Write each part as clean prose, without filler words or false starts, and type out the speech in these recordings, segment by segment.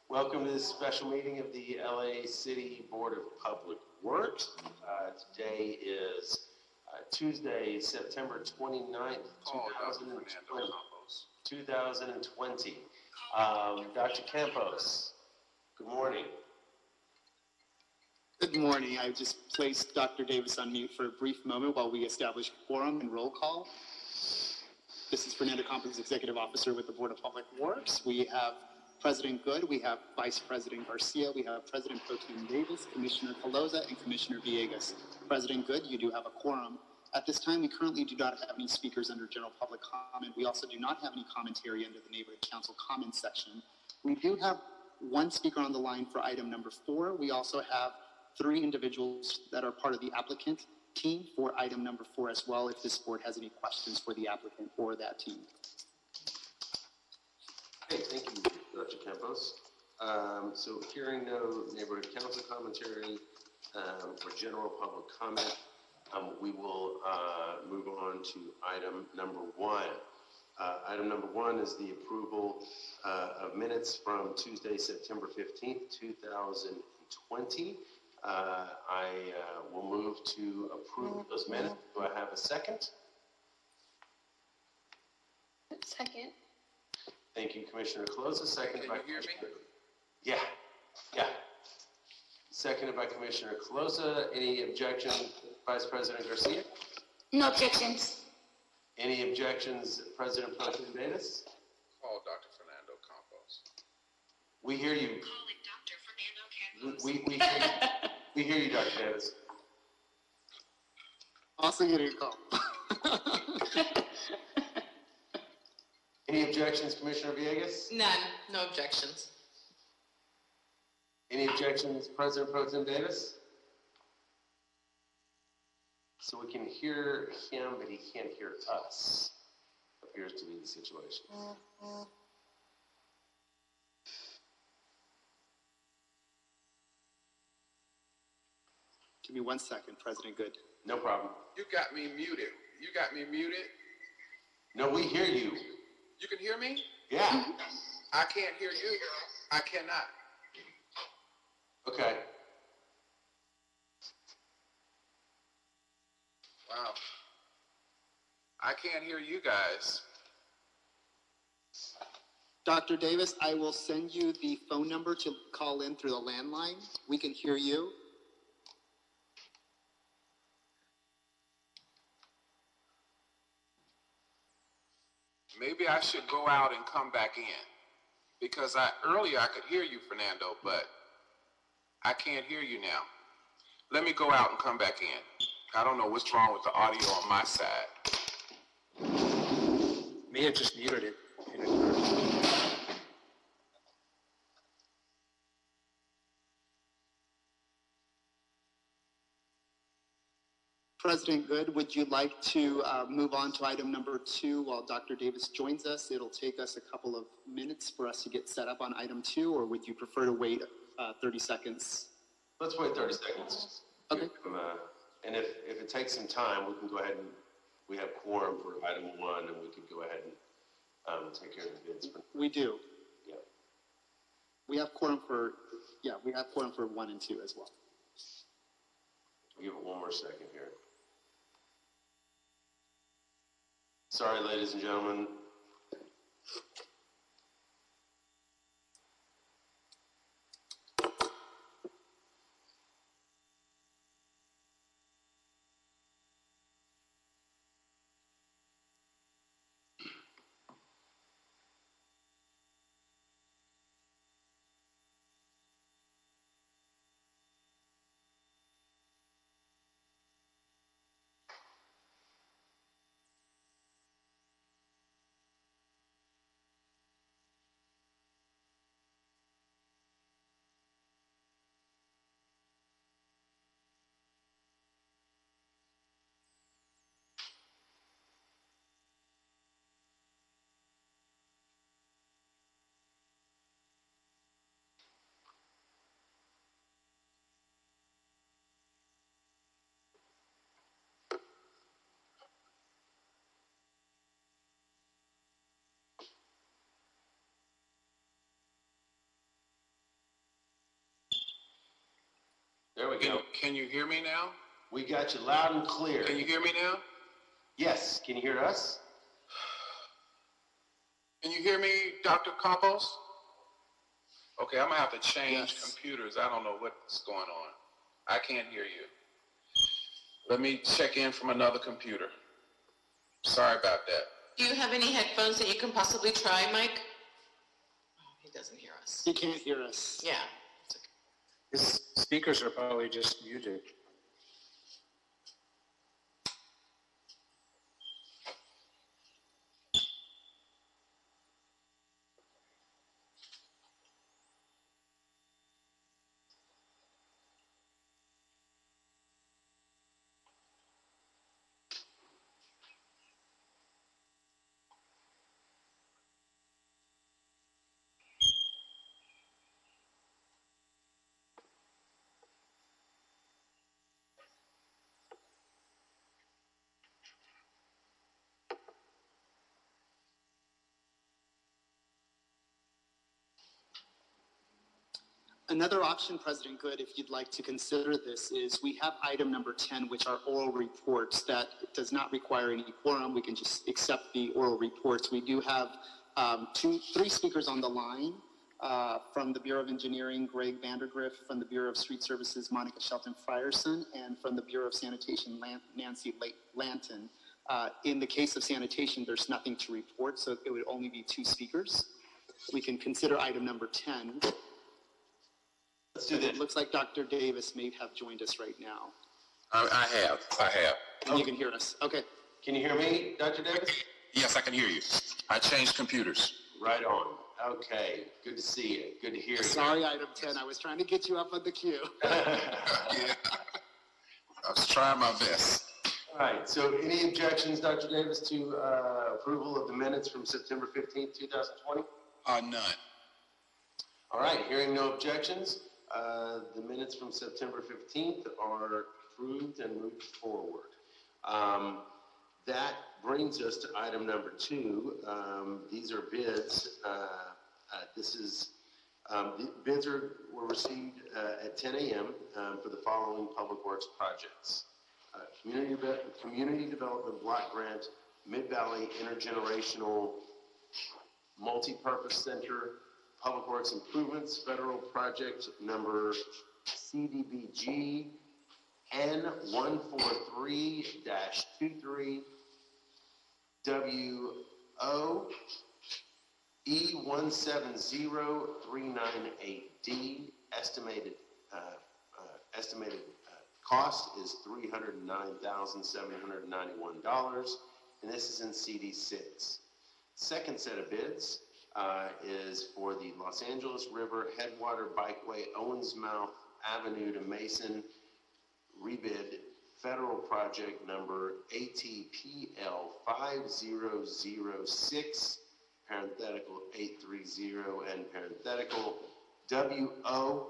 Welcome to this special meeting of the LA City Board of Public Works. Today is Tuesday, September 29th, 2020. Dr. Campos, good morning. Good morning. I just placed Dr. Davis on mute for a brief moment while we establish quorum and roll call. This is Fernando Campos, Executive Officer with the Board of Public Works. We have President Good, we have Vice President Garcia, we have President Pro Tem Davis, Commissioner Pelosa, and Commissioner Villegas. President Good, you do have a quorum. At this time, we currently do not have any speakers under general public comment. We also do not have any commentary under the Neighborhood Council comment section. We do have one speaker on the line for item number 4. We also have 3 individuals that are part of the applicant team for item number 4 as well, if this board has any questions for the applicant or that team. Okay, thank you, Dr. Campos. So hearing no neighborhood council commentary or general public comment, we will move on to item number 1. Item number 1 is the approval of minutes from Tuesday, September 15th, 2020. I will move to approve those minutes. Do I have a second? Second. Thank you, Commissioner Pelosa. Seconded by Commissioner. Yeah. Seconded by Commissioner Pelosa. Any objection, Vice President Garcia? No objections. Any objections, President Pro Tem Davis? Call Dr. Fernando Campos. We hear you. Calling Dr. Fernando Campos. We hear you, Dr. Davis. Also getting a call. Any objections, Commissioner Villegas? None. No objections. Any objections, President Pro Tem Davis? So we can hear him, but he can't hear us. Appears to be the situation. Give me 1 second, President Good. No problem. You got me muted. You got me muted. No, we hear you. You can hear me? Yeah. I can't hear you. I cannot. Okay. Wow. I can't hear you guys. Dr. Davis, I will send you the phone number to call in through the landline. We can hear you. Maybe I should go out and come back in. Because earlier I could hear you, Fernando, but I can't hear you now. Let me go out and come back in. I don't know what's wrong with the audio on my side. May have just muted it. President Good, would you like to move on to item number 2 while Dr. Davis joins us? It'll take us a couple of minutes for us to get set up on item 2, or would you prefer to wait 30 seconds? Let's wait 30 seconds. Okay. And if it takes some time, we can go ahead and, we have quorum for item 1, and we could go ahead and take care of the bids. We do. Yeah. We have quorum for 1 and 2 as well. I'll give it one more second here. Sorry, ladies and gentlemen. There we go. Can you hear me now? We got you loud and clear. Can you hear me now? Yes, can you hear us? Can you hear me, Dr. Campos? Okay, I'm gonna have to change Yes. computers. I don't know what's going on. I can't hear you. Let me check in from another computer. Sorry about that. Do you have any headphones that you can possibly try, Mike? Oh, he doesn't hear us. He can't hear us. Yeah. His speakers are probably just muted. Another option, President Good, if you'd like to consider this, is we have item number 10, which are oral reports that does not require any quorum. We can just accept the oral reports. We do have three speakers on the line from the Bureau of Engineering, Greg Vandergriff, from the Bureau of Street Services, Monica Shelton Frierson, and from the Bureau of Sanitation, Nancy Lanton. In the case of sanitation, there's nothing to report, so it would only be two speakers. We can consider item number 10. Let's do It this. looks like Dr. Davis may have joined us right now. I have. And you can hear us. Okay. Can you hear me, Dr. Davis? Yes, I can hear you. I changed computers. Right on. Okay, good to see you. Good to hear you. Sorry, item 10. I was trying to get you up on the queue. Yeah. I was trying my best. All right, so any objections, Dr. Davis, to approval of the minutes from September 15th, 2020? None. All right, hearing no objections, the minutes from September 15th are approved and moved forward. That brings us to item number 2. These are bids. The bids were received at 10 a.m. For the following public works projects. Community Development Block Grant, Mid-Valley Intergenerational Multi-Purpose Center, Public Works Improvements, Federal Project number CDBG N143-23 WO E170398D. Estimated cost is $309,791, and this is in CD6. Second set of bids is for the Los Angeles River Headwater Bikeway, Owensmouth Avenue to Mason rebid federal project number ATPL 5006, parenthetical 830, and parenthetical WOM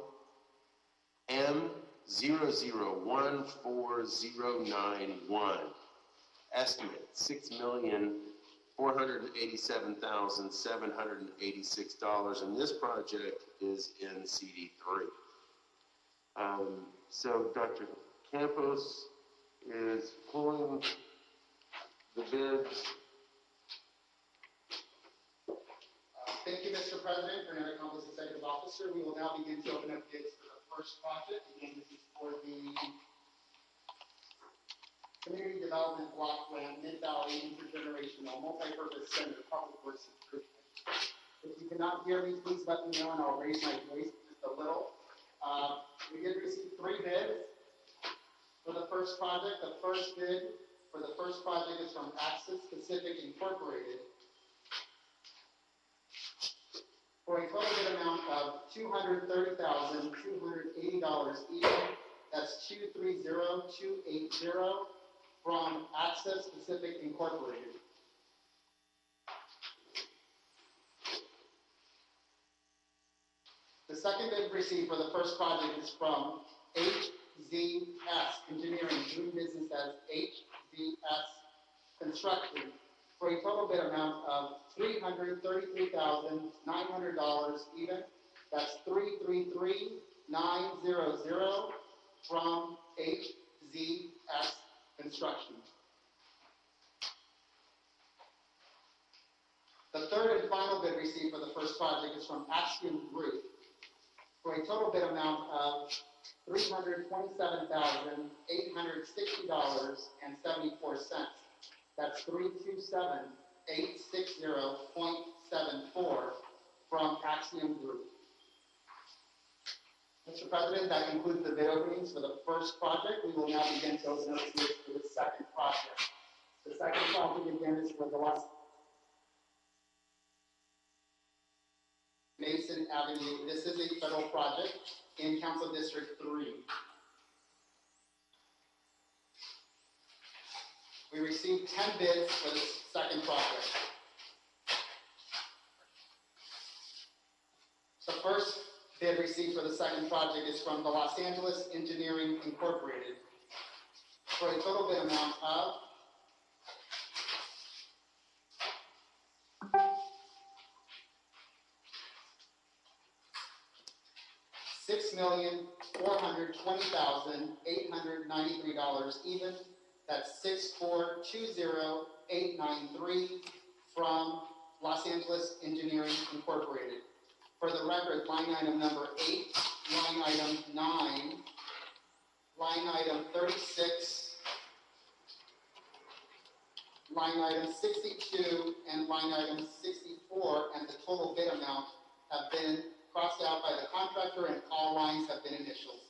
00140991. Estimate $6,487,786, and this project is in CD3. So Dr. Campos is pulling the bids. Thank you, Mr. President. Fernando Campos, Executive Officer. We will now begin to open up bids for the first project. Again, this is for the Community Development Block Grant, Mid-Valley Intergenerational Multi-Purpose Center, Public Works Improvement. If you cannot hear me, please let me know and I'll raise my voice just a little. We did receive 3 bids for the first project. The first bid for the first project is from Access Pacific Incorporated for a total bid amount of $230,280 even. That's 230280 from Access Pacific Incorporated. The second bid received for the first project is from HZS Engineering, doing business as HZS Construction, for a total bid amount of $333,900 even. That's 333900 from HZS Construction. The third and final bid received for the first project is from Axiom Group for a total bid amount of $327,860.74. That's 327,860.74 from Axiom Group. Mr. President, that concludes the bid openings for the first project. We will now begin to open up bids for the second project. The second project again is for the Mason Avenue. This is a federal project in Council District 3. We received 10 bids for the second project. The first bid received for the second project is from the Los Angeles Engineering Incorporated for a total bid amount of $6,420,893 even. That's 6420893 from Los Angeles Engineering Incorporated. For the record, line item number 8, line item 9, line item 36, line item 62, and line item 64, and the total bid amount have been crossed out by the contractor, and all lines have been initialed.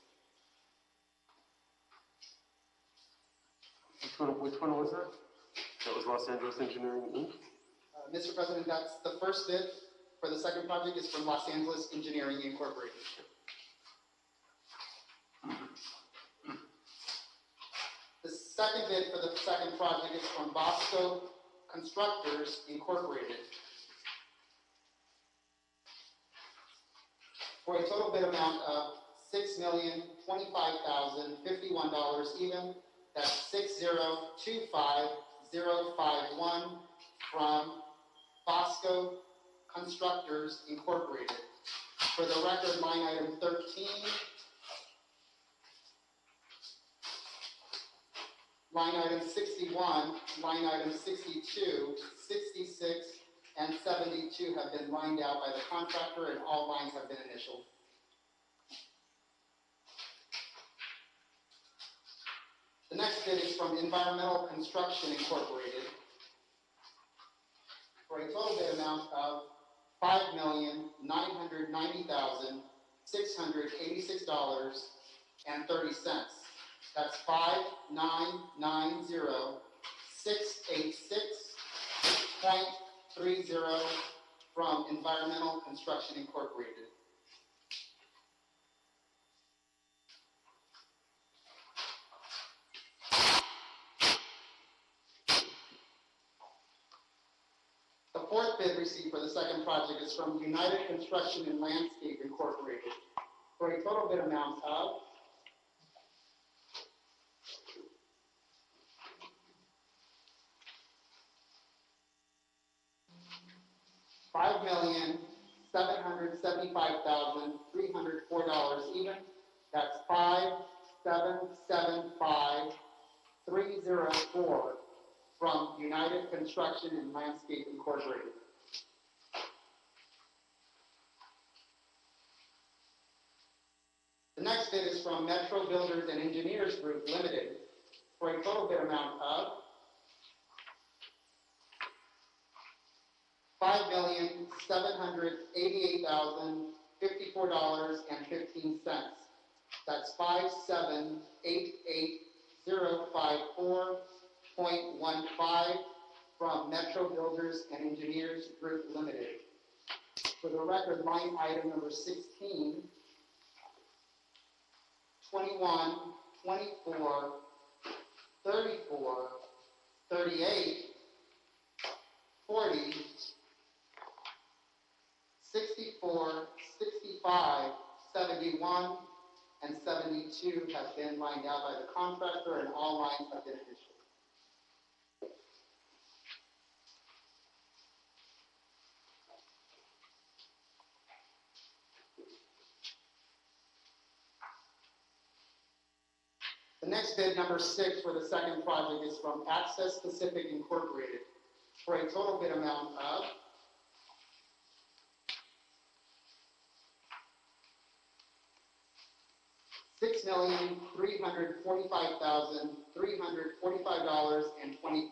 Which one was that? That was Los Angeles Engineering Inc.? Mr. President, that's the first bid for the second project is from Los Angeles Engineering Incorporated. The second bid for the second project is from Bosco Constructors Incorporated for a total bid amount of $6,025,051 even. That's 6025051 from Bosco Constructors Incorporated. For the record, line item 13, line item 61, line item 62, 66, and 72 have been lined out by the contractor, and all lines have been initialed. The next bid is from Environmental Construction Incorporated for a total bid amount of $5,990,686.30. That's $5,990,686.30 from Environmental Construction Incorporated. The fourth bid received for the second project is from United Construction and Landscape Incorporated for a total bid amount of $5,775,304 even. That's 5775304 from United Construction and Landscape Incorporated. The next bid is from Metro Builders and Engineers Group Limited for a total bid amount of $5,788,054.15. That's 5788054.15 from Metro Builders and Engineers Group Limited. For the record, line item number 16, 21, 24, 34, 38, 40, 64, 65, 71, and 72 have been lined out by the contractor, and all lines have been initialed. next bid, number 6, for the second project is from Access Pacific Incorporated for a total bid amount of $6,345,345.23.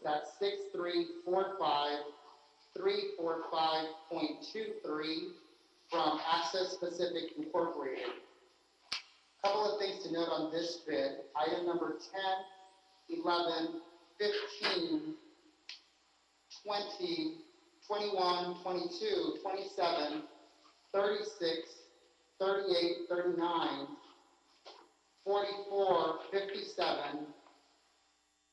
That's 6345345.23 from Access Pacific Incorporated. Couple of things to note on this bid. Item number 10, 11, 15, 20, 21, 22, 27, 36, 38, 39, 44, 57,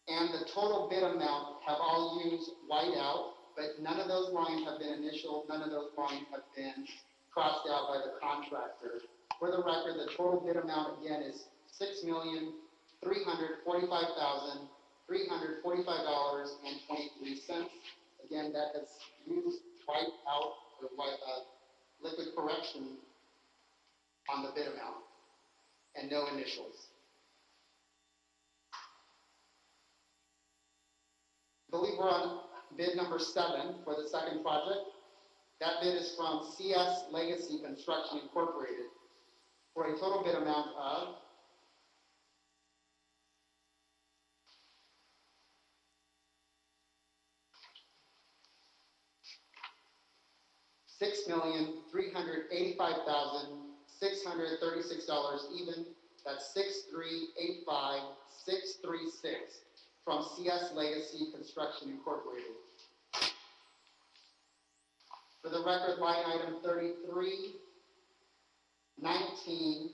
and the total bid amount have all used whiteout, but none of those lines have been initialed, none of those lines have been crossed out by the contractor. For the record, the total bid amount again is $6,345,345.23. Again, that has used whiteout or liquid correction on the bid amount and no initials. I believe we're on bid number 7 for the second project. That bid is from CS Legacy Construction Incorporated for a total bid amount of $6,385,636 even. That's 6385636 from CS Legacy Construction Incorporated. For the record, line item 33, 19,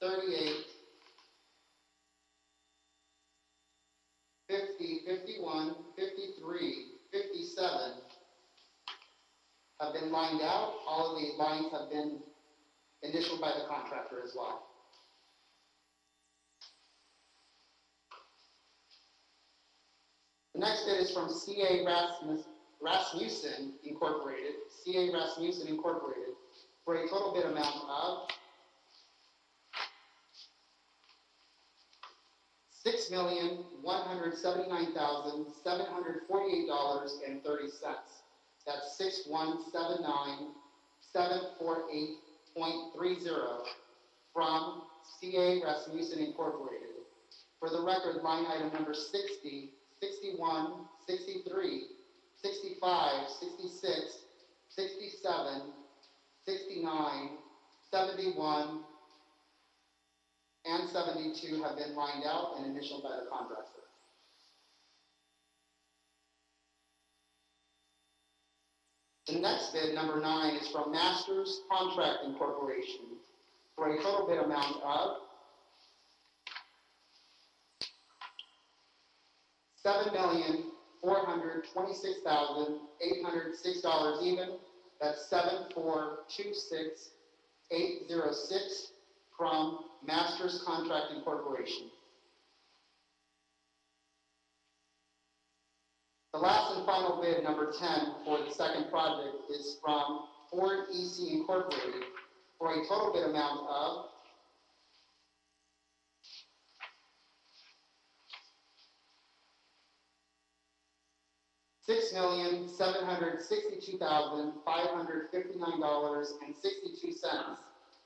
38, 50, 51, 53, 57 have been lined out. All of these lines have been initialed by the contractor as well. The next bid is from CA Rasmussen Incorporated, CA Rasmussen Incorporated, for a total bid amount of $6,179,748.30. That's 6179748.30 from CA Rasmussen Incorporated. For the record, line item number 60, 61, 63, 65, 66, 67, 69, 71, and 72 have been lined out and initialed by the contractor. The next bid, number 9, is from Masters Contracting Corporation for a total bid amount of $7,426,806 even. That's 7426806 from Masters Contracting Corporation. The last and final bid, number 10, for the second project is from Ford EC Incorporated for a total bid amount of $6,762,559.62.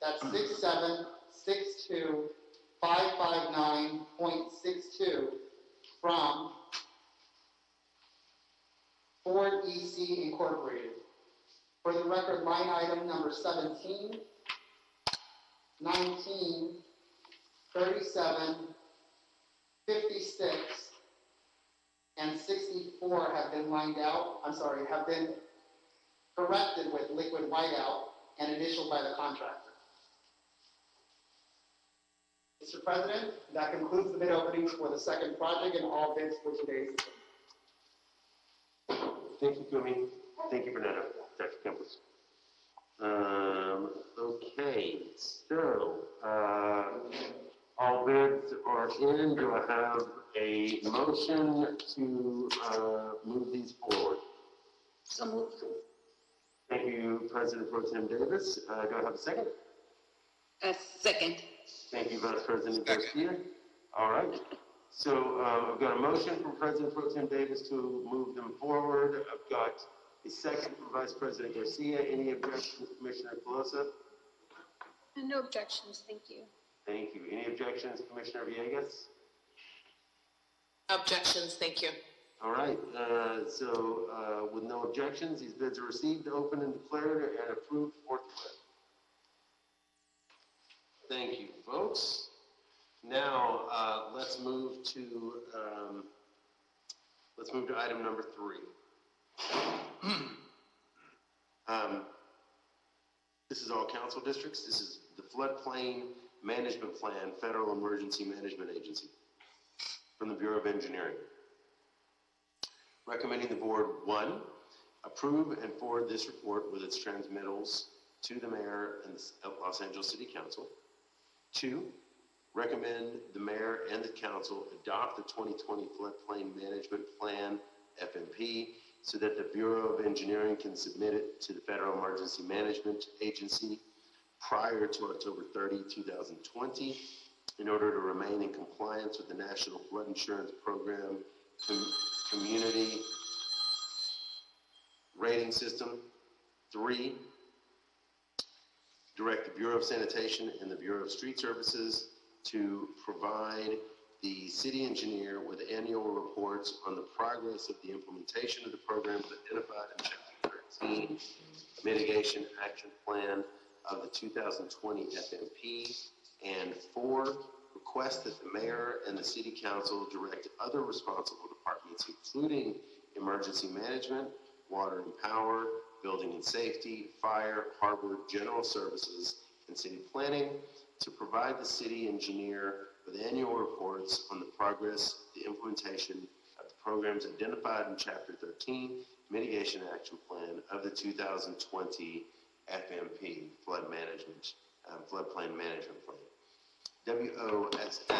That's 6762559.62 from Ford EC Incorporated. For the record, line item number 17, 19, 37, 56, and 64 have been lined out, have been corrected with liquid whiteout and initialed by the contractor. Mr. President, that concludes the bid openings for the second project and all bids for today's event. Thank you, Kumi. Thank you, Fernando. Dr. Campos. Okay, so all bids are in. Do I have a motion to move these forward? So moved. Thank you, President Pro Tem Davis. Do I have a second? A second. Thank you, Vice President Garcia. All right. So I've got a motion from President Pro Tem Davis to move them forward. I've got a second from Vice President Garcia. Any objections, Commissioner Pelosi? No objections, thank you. Thank you. Any objections, Commissioner Villegas? Objections, thank you. All right. With no objections, these bids are received, open, and declared and approved forthwith. Thank you, folks. Now, let's move to item number 3. This is all council districts. This is the Floodplain Management Plan, Federal Emergency Management Agency from the Bureau of Engineering. Recommending the board, 1, approve and forward this report with its transmittals to the mayor and the Los Angeles City Council. 2, recommend the mayor and the council adopt the 2020 Floodplain Management Plan, FMP, so that the Bureau of Engineering can submit it to the Federal Emergency Management Agency prior to October 30, 2020, in order to remain in compliance with the National Flood Insurance Program Community Rating System. 3, direct the Bureau of Sanitation and the Bureau of Street Services to provide the city engineer with annual reports on the progress of the implementation of the programs identified in Chapter 13, Mitigation Action Plan of the 2020 FMP. And 4, request that the mayor and the city council direct other responsible departments, including emergency management, water and power, building and safety, fire, harbor, general services, and city planning, to provide the city engineer with annual reports on the progress, the implementation of the programs identified in Chapter 13, Mitigation Action Plan of the 2020 FMP, Floodplain Management Plan. WOSFPA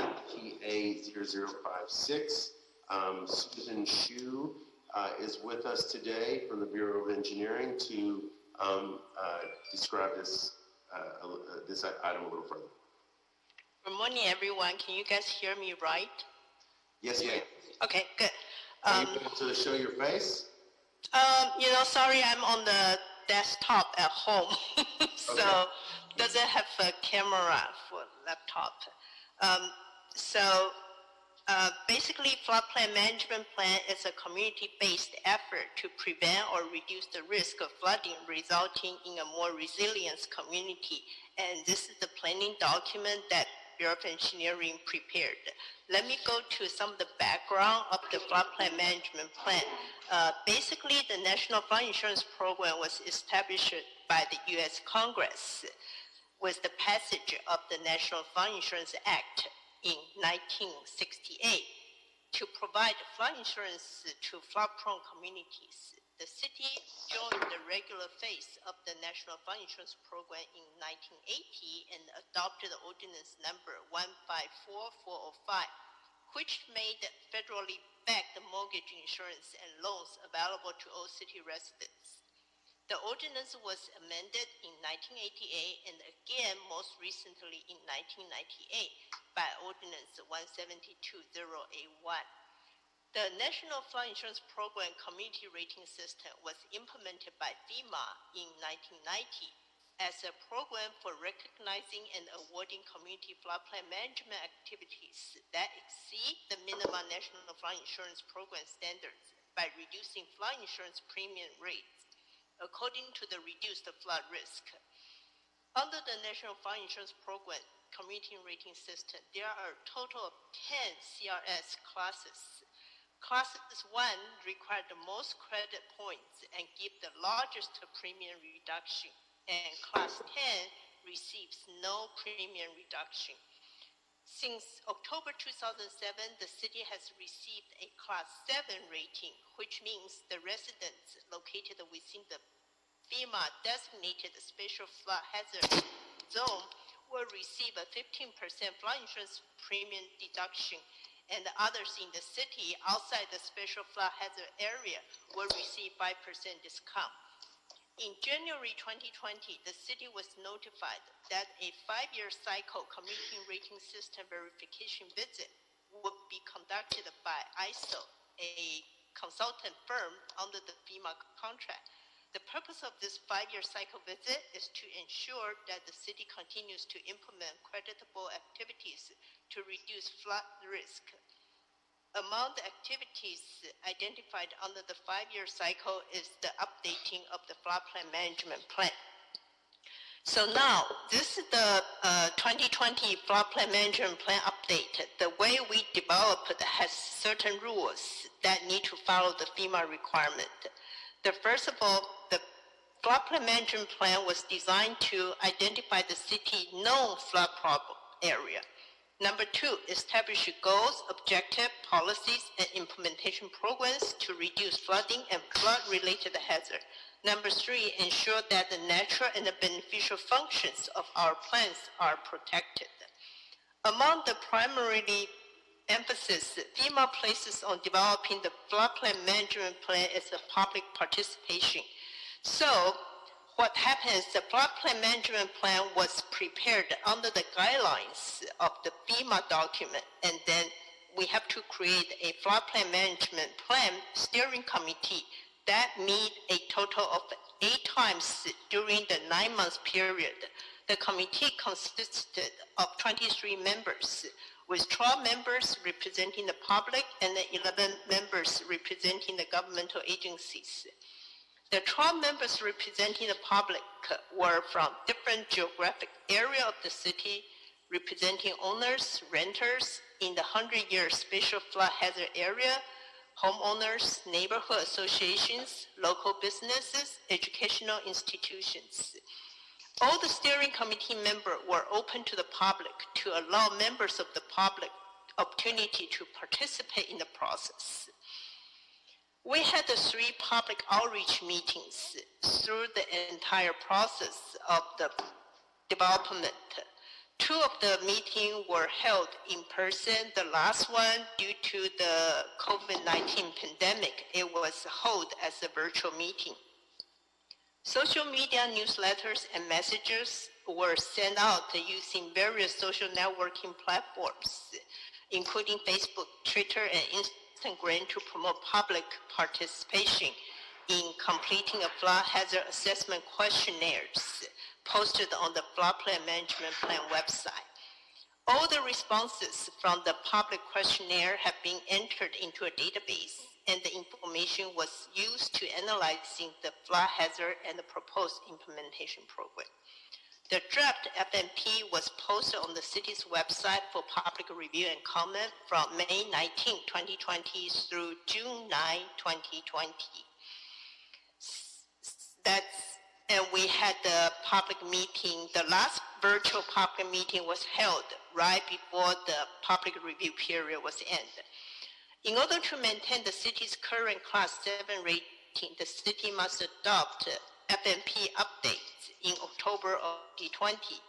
0056. Susan Shu is with us today from the Bureau of Engineering to describe this item a little further. Good morning, everyone. Can you guys hear me right? Yes, ma'am. Okay, good. Are you able to show your face? Sorry, I'm on the desktop at home, so Okay. doesn't have a camera for laptop. Basically, floodplain management plan is a community-based effort to prevent or reduce the risk of flooding, resulting in a more resilient community. And this is the planning document that Bureau of Engineering prepared. Let me go to some of the background of the floodplain management plan. Basically, the National Flood Insurance Program was established by the U.S. Congress with the passage of the National Flood Insurance Act in 1968 to provide flood insurance to flood-prone communities. The city joined the regular phase of the National Flood Insurance Program in 1980 and adopted ordinance number 154405, which made federally backed mortgage insurance and loans available to all city residents. The ordinance was amended in 1988 and again most recently in 1998 by Ordinance 172081. The National Flood Insurance Program Community Rating System was implemented by FEMA in 1990 as a program for recognizing and awarding community floodplain management activities that exceed the minimum National Flood Insurance Program standards by reducing flood insurance premium rates according to the reduced flood risk. Under the National Flood Insurance Program Community Rating System, there are a total of 10 CRS classes. Classes 1 require the most credit points and give the largest premium reduction, and Class 10 receives no premium reduction. Since October 2007, the city has received a Class 7 rating, which means the residents located within the FEMA designated special flood hazard zone will receive a 15% flood insurance premium deduction, and others in the city outside the special flood hazard area will receive 5% discount. In January 2020, the city was notified that a 5-year cycle community rating system verification visit would be conducted by ISO, a consultant firm under the FEMA contract. The purpose of this 5-year cycle visit is to ensure that the city continues to implement creditable activities to reduce flood risk. Among the activities identified under the 5-year cycle is the updating of the floodplain management plan. So now, this is the 2020 floodplain management plan update. The way we develop it has certain rules that need to follow the FEMA requirement. First of all, the floodplain management plan was designed to identify the city known flood problem area. Number 2, establish goals, objectives, policies, and implementation programs to reduce flooding and flood-related hazard. Number 3, ensure that the natural and the beneficial functions of our plans are protected. Among the primarily emphasis FEMA places on developing the floodplain management plan is the public participation. So, what happens, the floodplain management plan was prepared under the guidelines of the FEMA document, and then we have to create a floodplain management plan steering committee that meet a total of 8 times during the 9-month period. The committee consisted of 23 members, with 12 members representing the public and 11 members representing the governmental agencies. The 12 members representing the public were from different geographic areas of the city, representing owners, renters in the 100-year special flood hazard area, homeowners, neighborhood associations, local businesses, educational institutions. All the steering committee members were open to the public to allow members of the public opportunity to participate in the process. We had the 3 public outreach meetings through the entire process of the development. 2 of the meetings were held in person. The last one, due to the COVID-19 pandemic, it was held as a virtual meeting. Social media newsletters and messages were sent out using various social networking platforms, including Facebook, Twitter, and Instagram, to promote public participation in completing a flood hazard assessment questionnaires posted on the floodplain management plan website. All the responses from the public questionnaire have been entered into a database, and the information was used to analyzing the flood hazard and the proposed implementation program. The draft FMP was posted on the city's website for public review and comment from May 19, 2020 through June 9, 2020. And we had the public meeting. The last virtual public meeting was held right before the public review period was ended. In order to maintain the city's current Class 7 rating, the city must adopt FMP updates in October of 2020.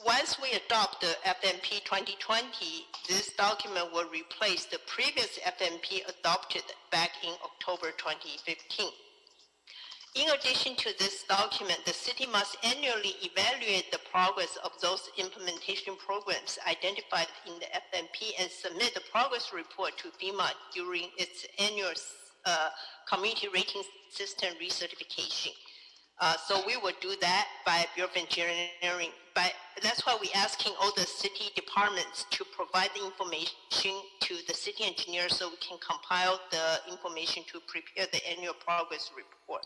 Once we adopt the FMP 2020, this document will replace the previous FMP adopted back in October 2015. In addition to this document, the city must annually evaluate the progress of those implementation programs identified in the FMP and submit the progress report to FEMA during its annual community rating system recertification. So we will do that by Bureau of Engineering. That's why we're asking all the city departments to provide the information to the city engineer so we can compile the information to prepare the annual progress report.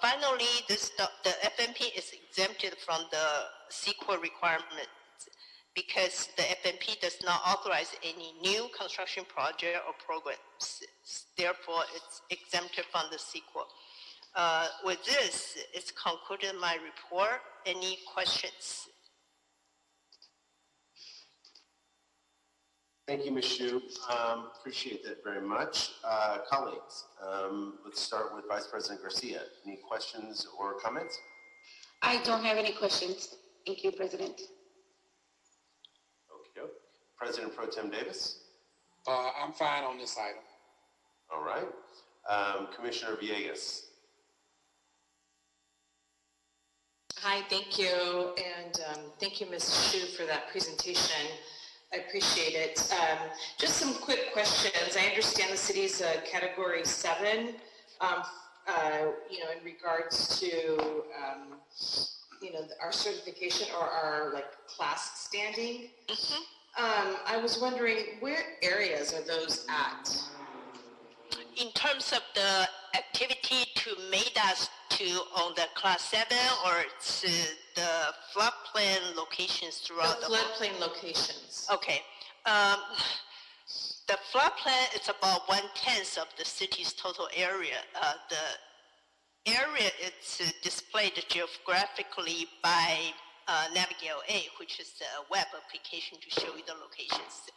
Finally, the FMP is exempted from the CEQA requirements because the FMP does not authorize any new construction project or programs. Therefore, it's exempted from the CEQA. With this, it's concluded my report. Any questions? Thank you, Ms. Xu. Appreciate that very much. Colleagues, let's start with Vice President Garcia. Any questions or comments? I don't have any questions. Thank you, President. Okay. President Pro Tem Davis? I'm fine on this item. All right. Commissioner Villegas. Hi, thank you, and thank you, Ms. Shu, for that presentation. I appreciate it. Just some quick questions. I understand the city's Category 7, in regards to, our certification or our class standing. I was wondering, where areas are those at? In terms of the activity to make us to on the class 7, or it's the floodplain locations throughout The floodplain locations. Okay. The floodplain is about 1/10 of the city's total area. The area is displayed geographically by Navigate A, which is a web application to show you the locations,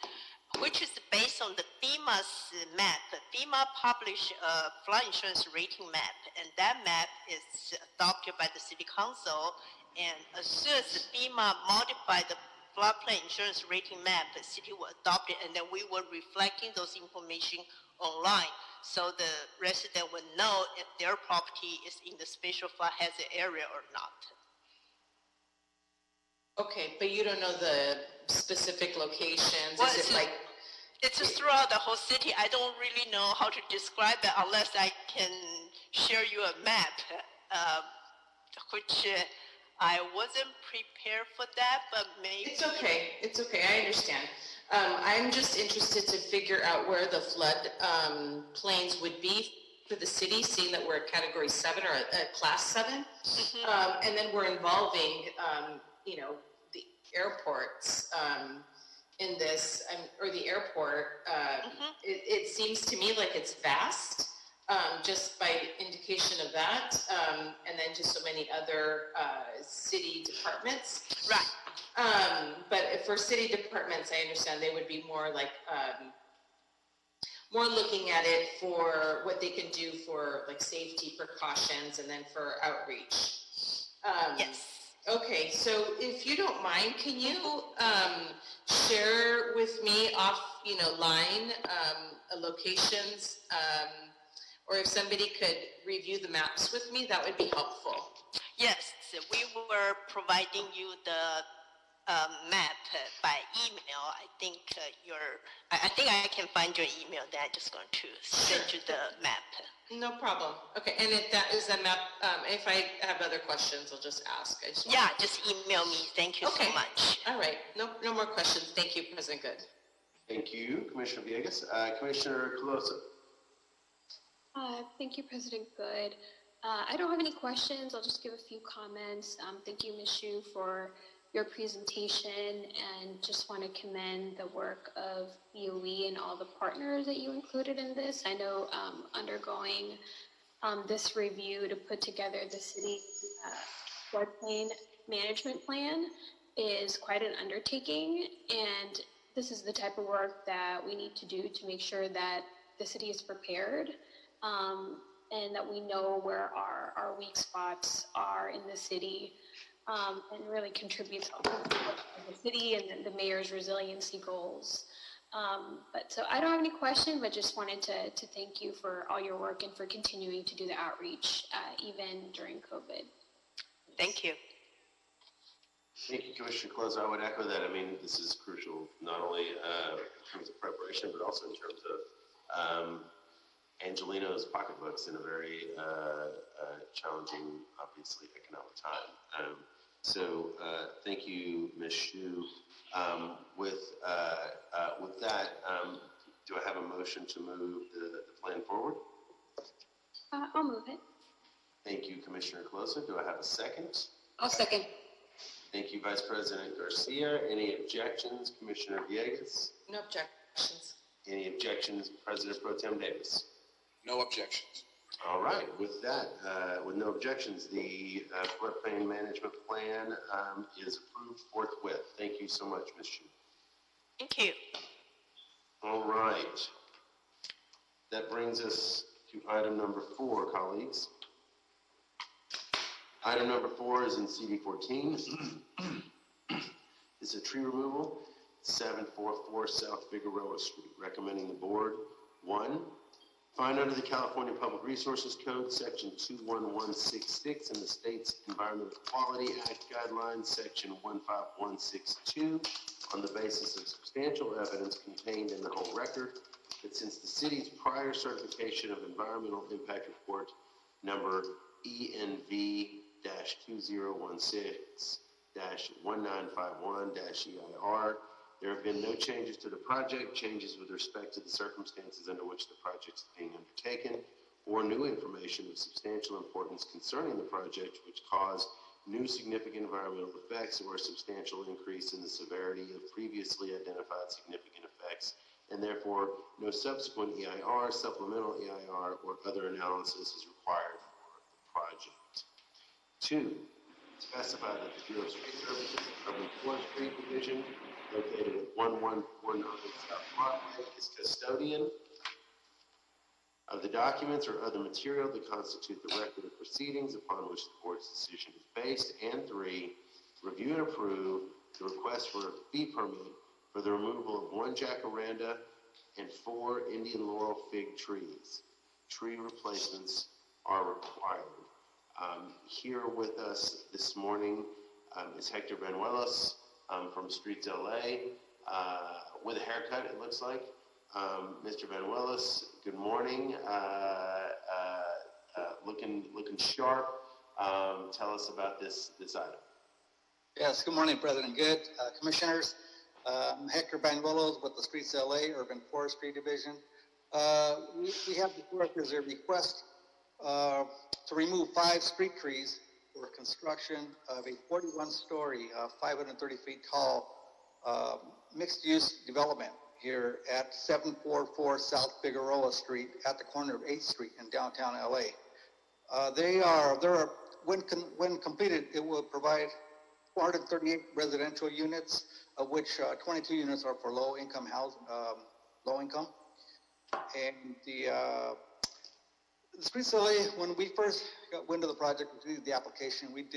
which is based on the FEMA's map. FEMA published a flood insurance rating map, and that map is adopted by the city council. And as soon as the FEMA modified the floodplain insurance rating map, the city will adopt it, and then we were reflecting those information online, so the resident would know if their property is in the special flood hazard area or not. Okay, but you don't know the specific locations? Well, Is it like... It's throughout the whole city. I don't really know how to describe it unless I can share you a map, which I wasn't prepared for that, but maybe... It's okay, I understand. I'm just interested to figure out where the flood plains would be for the city, seeing that we're a Category 7 or a Class 7. And then we're involving, the airports in this, or the airport. It seems to me like it's vast, just by indication of that, and then just so many other city departments. Right. But for city departments, I understand they would be more like, more looking at it for what they can do for like safety precautions and then for outreach. Yes. Okay, so if you don't mind, can you share with me line locations, or if somebody could review the maps with me, that would be helpful. Yes, we were providing you the map by email. I think I think I can find your email. Then I'm just going to send you the map. No problem. Okay, and if that is a map, if I have other questions, I'll just ask. Just email me. Thank you so much. All right, no more questions. Thank you, President Good. Thank you, Commissioner Villegas. Commissioner Colosa. Thank you, President Good. I don't have any questions. I'll just give a few comments. Thank you, Ms. Shu, for your presentation, and just want to commend the work of BOE and all the partners that you included in this. I know undergoing this review to put together the city floodplain management plan is quite an undertaking, and this is the type of work that we need to do to make sure that the city is prepared, and that we know where our weak spots are in the city, and really contributes to the city and the mayor's resiliency goals. So I don't have any questions, but just wanted to thank you for all your work and for continuing to do the outreach, even during COVID. Thank you. Thank you, Commissioner Close. I would echo that. I mean, this is crucial, not only in terms of preparation, but also in terms of Angelino's pocketbooks in a very challenging, obviously, economic time. So thank you, Ms. Shu. With that, do I have a motion to move the plan forward? I'll move it. Thank you, Commissioner Closa. Do I have a second? I'll second. Thank you, Vice President Garcia. Any objections, Commissioner Villegas? No objections. Any objections, President Pro Tem Davis? No objections. All right. With that, with no objections, the floodplain management plan is approved forthwith. Thank you so much, Ms. Shu. Thank you. All right. That brings us to item number 4, colleagues. Item number 4 is in CD14. It's a tree removal, 744 South Figueroa Street. Recommending the board, 1, Find under the California Public Resources Code, Section 21166, and the state's Environmental Quality Act guidelines, Section 15162, on the basis of substantial evidence contained in the whole record, that since the city's prior certification of environmental impact report number ENV-2016-1951-EIR, there have been no changes to the project, changes with respect to the circumstances under which the project is being undertaken, or new information of substantial importance concerning the project which cause new significant environmental effects or a substantial increase in the severity of previously identified significant effects, and therefore no subsequent EIR, supplemental EIR, or other analysis is required for the project. 2, specify that the Bureau of Street Services Urban Forestry Division, located at 1149 South Broadway, is custodian of the documents or other material that constitute the record of proceedings upon which the board's decision is based. And 3, review and approve the request for a fee permit for the removal of 1 jacaranda and 4 Indian laurel fig trees. Tree replacements are required. Here with us this morning is Hector Banuelos from Streets LA, with a haircut, it looks like. Mr. Banuelos, good morning. Looking sharp. Tell us about this item. Yes, good morning, President Good. Commissioners, Hector Banuelos with the Streets LA Urban Forestry Division. We have before us a request to remove 5 street trees for construction of a 41-story, 530 feet tall mixed-use development here at 744 South Figueroa Street at the corner of 8th Street in downtown LA. When completed, it will provide 438 residential units, of which 22 units are for low income. And the Streets LA, when we first got wind of the project, we did the application, we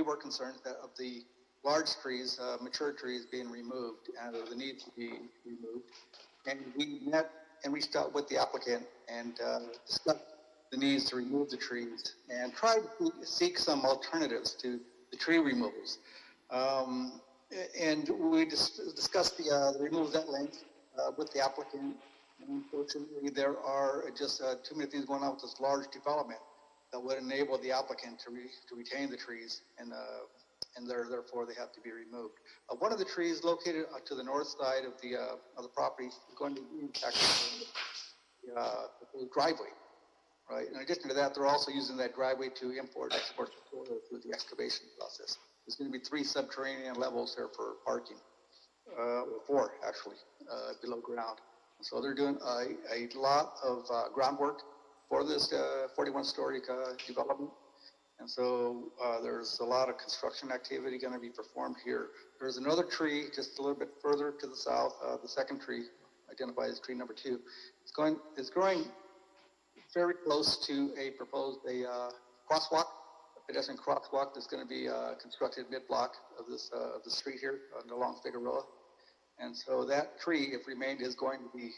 were concerned that of the large trees, mature trees being removed and the need to be removed. And we met and reached out with the applicant and discussed the needs to remove the trees and tried to seek some alternatives to the tree removals. And we discussed the removal at length with the applicant. And unfortunately, there are just too many things going on with this large development that would enable the applicant to retain the trees, and therefore they have to be removed. One of the trees located to the north side of the property is going to be impacted the driveway. Right. In addition to that, they're also using that driveway to import, export soil through the excavation process. There's going to be 3 subterranean levels there for parking, or 4 actually, below ground. So they're doing a lot of groundwork for this 41-story development. And so there's a lot of construction activity going to be performed here. There's another tree just a little bit further to the south, the second tree, identified as tree number 2. It's growing very close to a proposed crosswalk, a pedestrian crosswalk that's going to be constructed mid-block of the street here along Figueroa. And so that tree, if remained, is going to be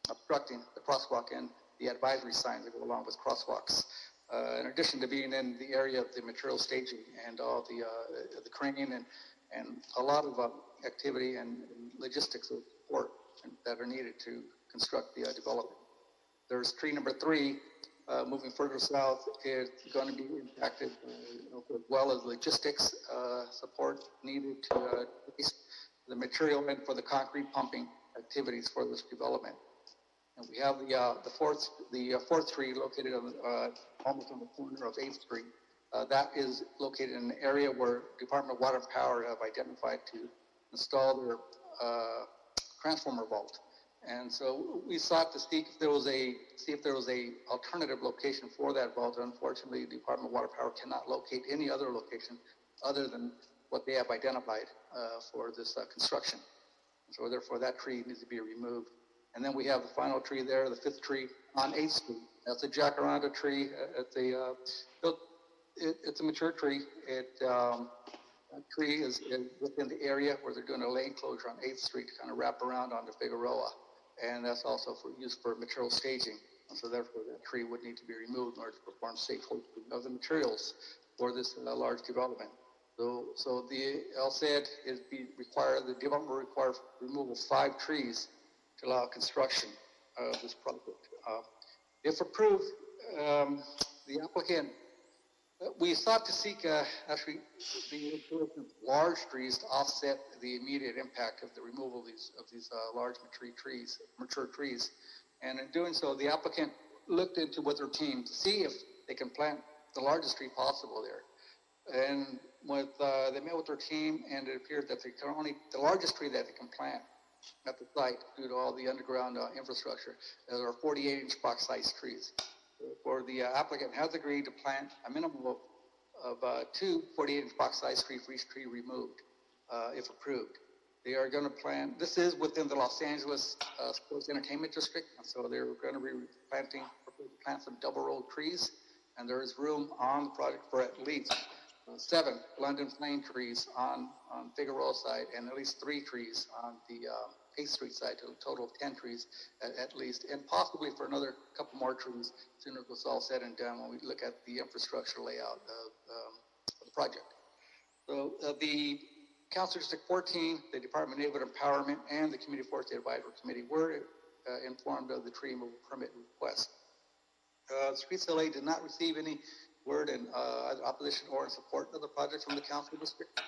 obstructing the crosswalk and the advisory signs that go along with crosswalks. In addition to being in the area of the material staging and all the craning and a lot of activity and logistics of support that are needed to construct the development. There's tree number 3, moving further south, is going to be impacted as well as logistics support needed to the material meant for the concrete pumping activities for this development. And we have the fourth tree located on, almost on the corner of 8th Street. That is located in an area where Department of Water and Power have identified to install their transformer vault. And so we sought to see if there was a alternative location for that vault. Unfortunately, the Department of Water and Power cannot locate any other location other than what they have identified for this construction. So therefore, that tree needs to be removed. And then we have the final tree there, the 5th tree on 8th Street. That's a jacaranda tree. It's a mature tree. That tree is within the area where they're doing a lane closure on 8th Street to kind of wrap around onto Figueroa. and that's also for use for material staging. And so therefore, that tree would need to be removed in order to perform safe hosting of the materials for this large development. So the LSAD the development will require removal of 5 trees to allow construction of this project. If approved, the applicant, we sought to seek actually the importation of large trees to offset the immediate impact of the removal of these large mature trees. And in doing so, the applicant looked into with their team to see if they can plant the largest tree possible there. And they met with their team, and it appeared that the largest tree that they can plant at the site, due to all the underground infrastructure, there are 48-inch box-sized trees. For the applicant has agreed to plant a minimum of 2 48-inch box-sized trees for each tree removed, if approved. They are going to plant, this is within the Los Angeles Sports Entertainment District, and so they're going to be plant some double-row trees, and there is room on the project for at least 7 London plane trees on Figueroa side, and at least 3 trees on the 8th Street side, to a total of 10 trees at least, and possibly for another couple more trees sooner as it's all said and done when we look at the infrastructure layout of the project. So the Council District 14, the Department of Neighborhood Empowerment, and the Community Forest Advisory Committee were informed of the tree removal permit request. Streets LA did not receive any word in either opposition or in support of the project from the Council District.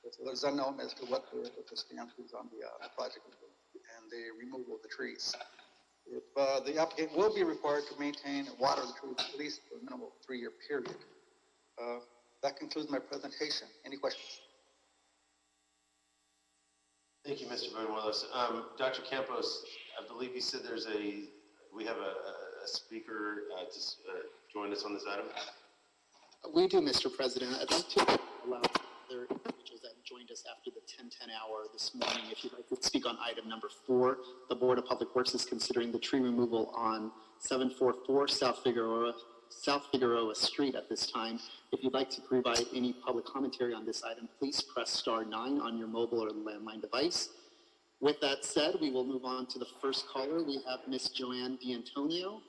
So it's unknown as to what the stance is on the project and the removal of the trees. If the applicant will be required to maintain and water the trees at least for a minimum 3-year period. That concludes my presentation. Any questions? Thank you, Mr. Benuelos. Dr. Campos, I believe you said we have a speaker to join us on this item. We do, Mr. President. I'd like to allow other individuals that joined us after the 10:10 hour this morning, if you'd like to speak on item number 4. The Board of Public Works is considering the tree removal on 744 South Figueroa Street at this time. If you'd like to provide any public commentary on this item, please press star 9 on your mobile or landline device. With that said, we will move on to the first caller. We have Ms. Joanne D'Antonio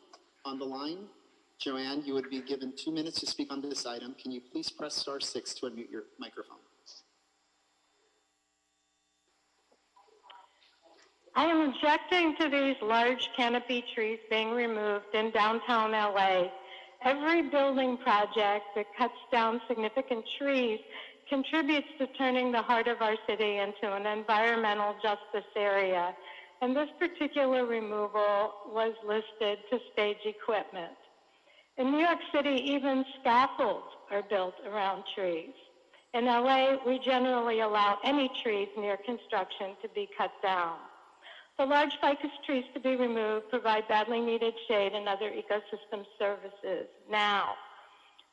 on the line. Joanne, you would be given 2 minutes to speak on this item. Can you please press star 6 to unmute your microphone? I am objecting to these large canopy trees being removed in downtown LA. Every building project that cuts down significant trees contributes to turning the heart of our city into an environmental justice area. And this particular removal was listed to stage equipment. In New York City, even scaffolds are built around trees. In LA, we generally allow any trees near construction to be cut down. The large ficus trees to be removed provide badly needed shade and other ecosystem services. Now,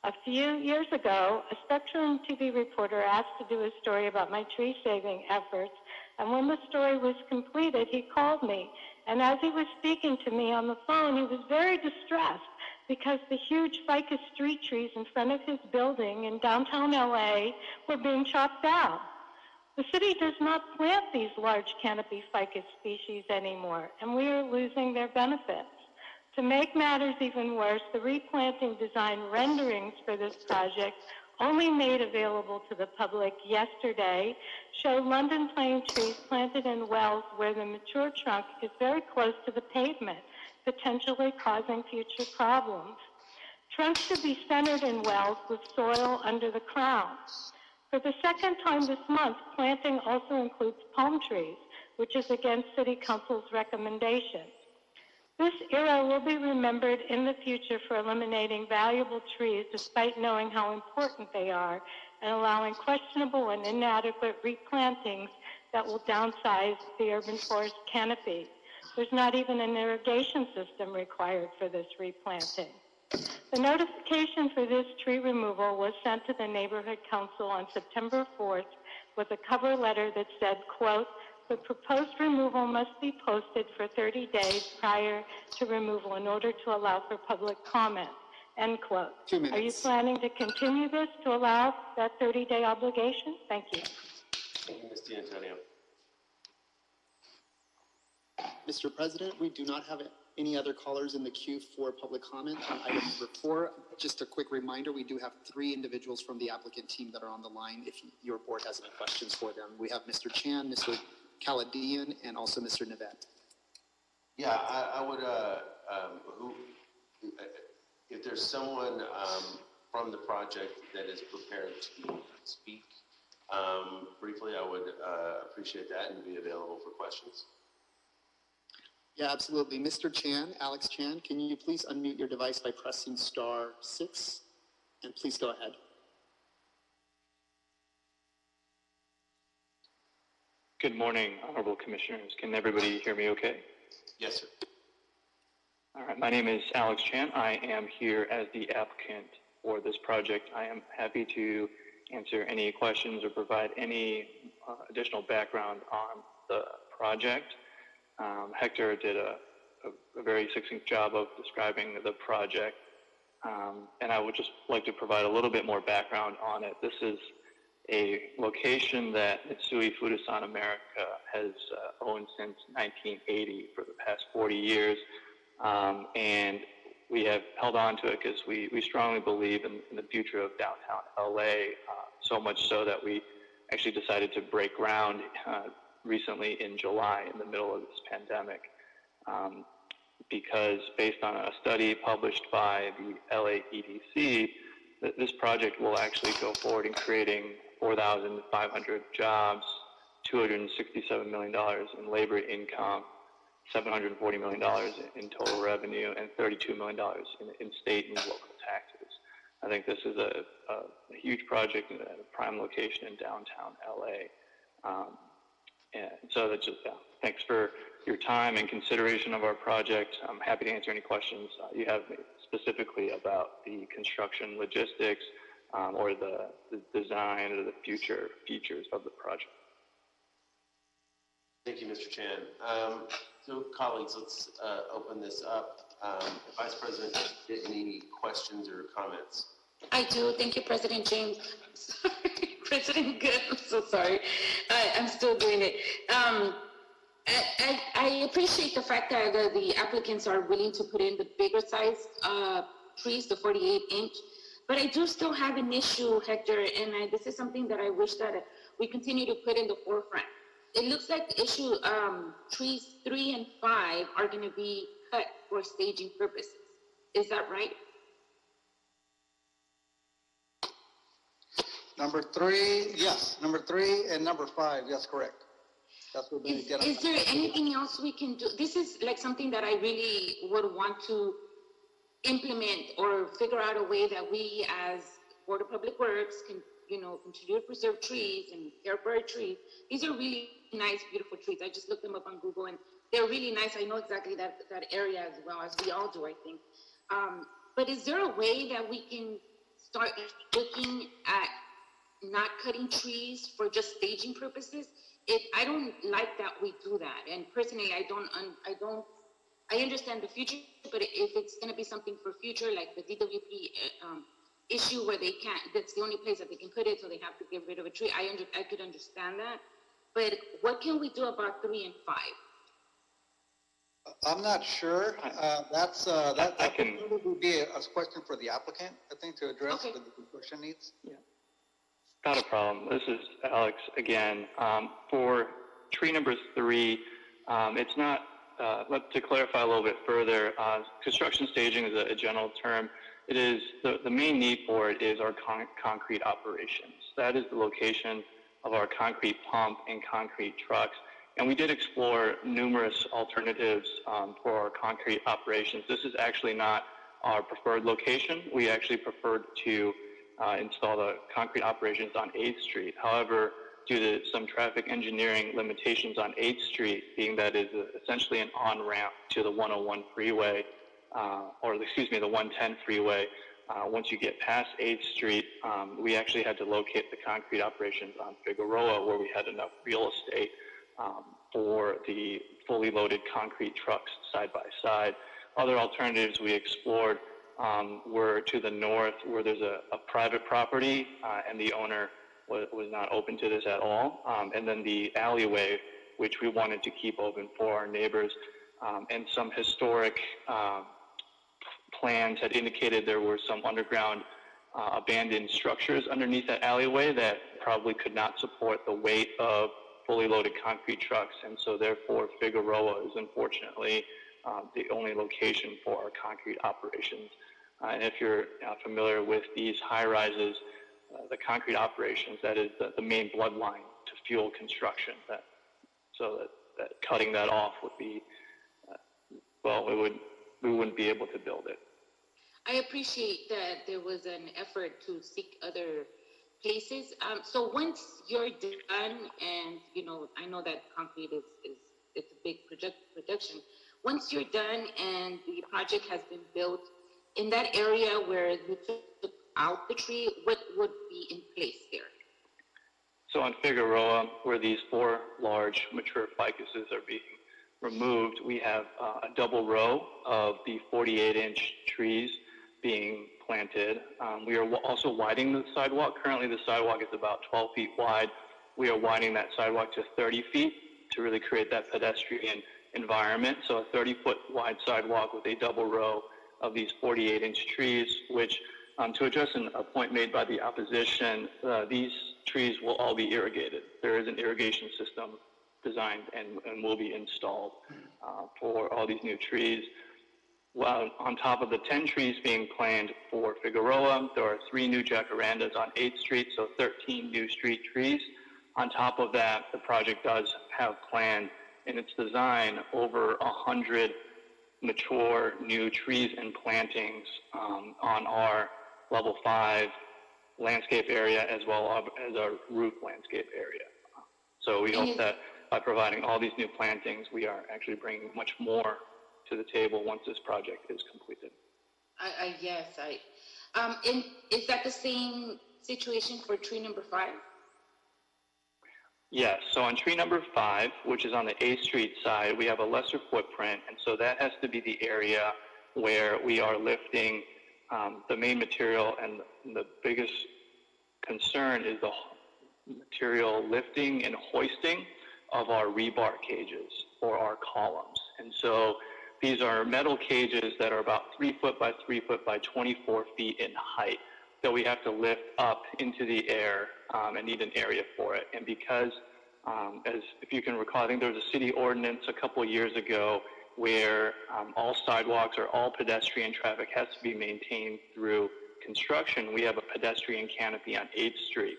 a few years ago, a Spectrum TV reporter asked to do a story about my tree saving efforts, and when the story was completed, he called me. And as he was speaking to me on the phone, he was very distressed because the huge ficus street trees in front of his building in downtown LA were being chopped down. The city does not plant these large canopy ficus species anymore, and we are losing their benefits. To make matters even worse, the replanting design renderings for this project, only made available to the public yesterday, show London plane trees planted in wells where the mature trunk is very close to the pavement, potentially causing future problems. Trunks should be centered in wells with soil under the crown. For the second time this month, planting also includes palm trees, which is against City Council's recommendation. This era will be remembered in the future for eliminating valuable trees despite knowing how important they are and allowing questionable and inadequate replantings that will downsize the urban forest canopy. There's not even an irrigation system required for this replanting. The notification for this tree removal was sent to the Neighborhood Council on September 4th with a cover letter that said, quote, "The proposed removal must be posted for 30 days prior to removal in order to allow for public comment," end quote. 2 minutes. Are you planning to continue this to allow that 30-day obligation? Thank you. Thank you, Ms. D'Antonio. Mr. President, we do not have any other callers in the queue for public comment on item number 4. Just a quick reminder, we do have 3 individuals from the applicant team that are on the line if your board has any questions for them. We have Mr. Chan, Mr. Kaladian, and also Mr. Navet. Yeah, I would, if there's someone from the project that is prepared to speak briefly, I would appreciate that and be available for questions. Yeah, absolutely. Mr. Chan, Alex Chan, can you please unmute your device by pressing *6? And please go ahead. Good morning, Honorable Commissioners. Can everybody hear me okay? Yes, sir. All right, my name is Alex Chan. I am here as the applicant for this project. I am happy to answer any questions or provide any additional background on the project. Hector did a very succinct job of describing the project, and I would just like to provide a little bit more background on it. This is a location that Mitsui Fudosan America has owned since 1980 for the past 40 years, and we have held on to it because we strongly believe in the future of downtown LA, so much so that we actually decided to break ground recently in July in the middle of this pandemic, because based on a study published by the LA EDC, this project will actually go forward in creating 4,500 jobs, $267 million in labor income, $740 million in total revenue, and $32 million in state and local taxes. I think this is a huge project in a prime location in downtown LA. And so that's just, thanks for your time and consideration of our project. I'm happy to answer any questions you have specifically about the construction logistics or the design or the future features of the project. Thank you, Mr. Chan. So colleagues, let's open this up. Vice President, did any questions or comments? I do. Thank you, President James. Sorry, President Good. I'm so sorry. I'm still doing it. I appreciate the fact that the applicants are willing to put in the bigger size trees, the 48-inch. But I do still have an issue, Hector, and this is something that I wish that we continue to put in the forefront. It looks like the issue trees 3 and 5 are going to be cut for staging purposes. Is that right? Number 3, yes. Number 3 and number 5, yes, correct. That's what Is there anything else we can do? This is like something that I really would want to implement or figure out a way that we as Board of Public Works can, continue to preserve trees and care for our trees. These are really nice, beautiful trees. I just looked them up on Google and they're really nice. I know exactly that area as well, as we all do, I think. But is there a way that we can start looking at not cutting trees for just staging purposes? I don't like that we do that. And personally, I understand the future, but if it's going to be something for future, like the DWP issue where they can't, that's the only place that they can put it, so they have to get rid of a tree. I could understand that. But what can we do about 3 and 5? I'm not sure. That would be a question for the applicant, I think, to address the question needs. Yeah. Not a problem. This is Alex again. For tree number 3, it's not, to clarify a little bit further, construction staging is a general term. It is, the main need for it is our concrete operations. That is the location of our concrete pump and concrete trucks. And we did explore numerous alternatives for our concrete operations. This is actually not our preferred location. We actually preferred to install the concrete operations on 8th Street. However, due to some traffic engineering limitations on 8th Street, being that it is essentially an on-ramp to the 101 freeway, the 110 freeway, once you get past 8th Street, we actually had to locate the concrete operations on Figueroa, where we had enough real estate for the fully loaded concrete trucks side by side. Other alternatives we explored were to the north, where there's a private property, and the owner was not open to this at all. And then the alleyway, which we wanted to keep open for our neighbors. and some historic plans had indicated there were some underground abandoned structures underneath that alleyway that probably could not support the weight of fully loaded concrete trucks, and so therefore Figueroa is unfortunately the only location for our concrete operations. And if you're familiar with these high-rises, the concrete operations, that is the main bloodline to fuel construction. So that cutting that off would be, we wouldn't be able to build it. I appreciate that there was an effort to seek other places. So once you're done, and I know that concrete it's a big production. Once you're done and the project has been built, in that area where you took out the tree, what would be in place there? So on Figueroa, where these 4 large mature ficuses are being removed, we have a double row of the 48-inch trees being planted. We are also widening the sidewalk. Currently, the sidewalk is about 12 feet wide. We are widening that sidewalk to 30 feet to really create that pedestrian environment. So a 30-foot wide sidewalk with a double row of these 48-inch trees, which, to address a point made by the opposition, these trees will all be irrigated. There is an irrigation system designed and will be installed for all these new trees. Well, on top of the 10 trees being planned for Figueroa, there are 3 new jacarandas on 8th Street, so 13 new street trees. On top of that, the project does have planned in its design over 100 mature new trees and plantings on our level 5 landscape area as well as our roof landscape area. So we hope that by providing all these new plantings, we are actually bringing much more to the table once this project is completed. Yes. Is that the same situation for tree number 5? Yes, so on tree number 5, which is on the 8th Street side, we have a lesser footprint, and so that has to be the area where we are lifting the main material, and the biggest concern is the material lifting and hoisting of our rebar cages or our columns. And so these are metal cages that are about 3 foot by 3 foot by 24 feet in height that we have to lift up into the air and need an area for it. And because, as if you can recall, I think there was a city ordinance a couple of years ago where all sidewalks or all pedestrian traffic has to be maintained through construction. We have a pedestrian canopy on 8th Street.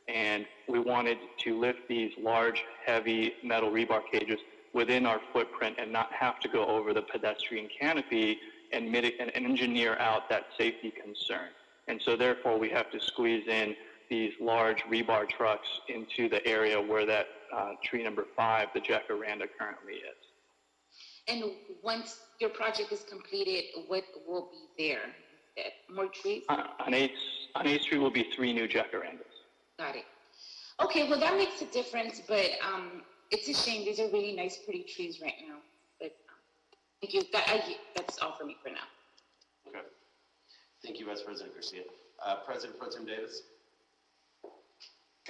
And we wanted to lift these large, heavy metal rebar cages within our footprint and not have to go over the pedestrian canopy and engineer out that safety concern. And so therefore we have to squeeze in these large rebar trucks into the area where that tree number 5, the jacaranda, currently is. And once your project is completed, what will be there? More trees? On 8th Street will be 3 new jacarandas. Got it. Okay, well, that makes a difference, but it's a shame. These are really nice, pretty trees right now. But thank you. That's all for me for now. Okay. Thank you, Vice President Garcia. President Pro Tem Davis.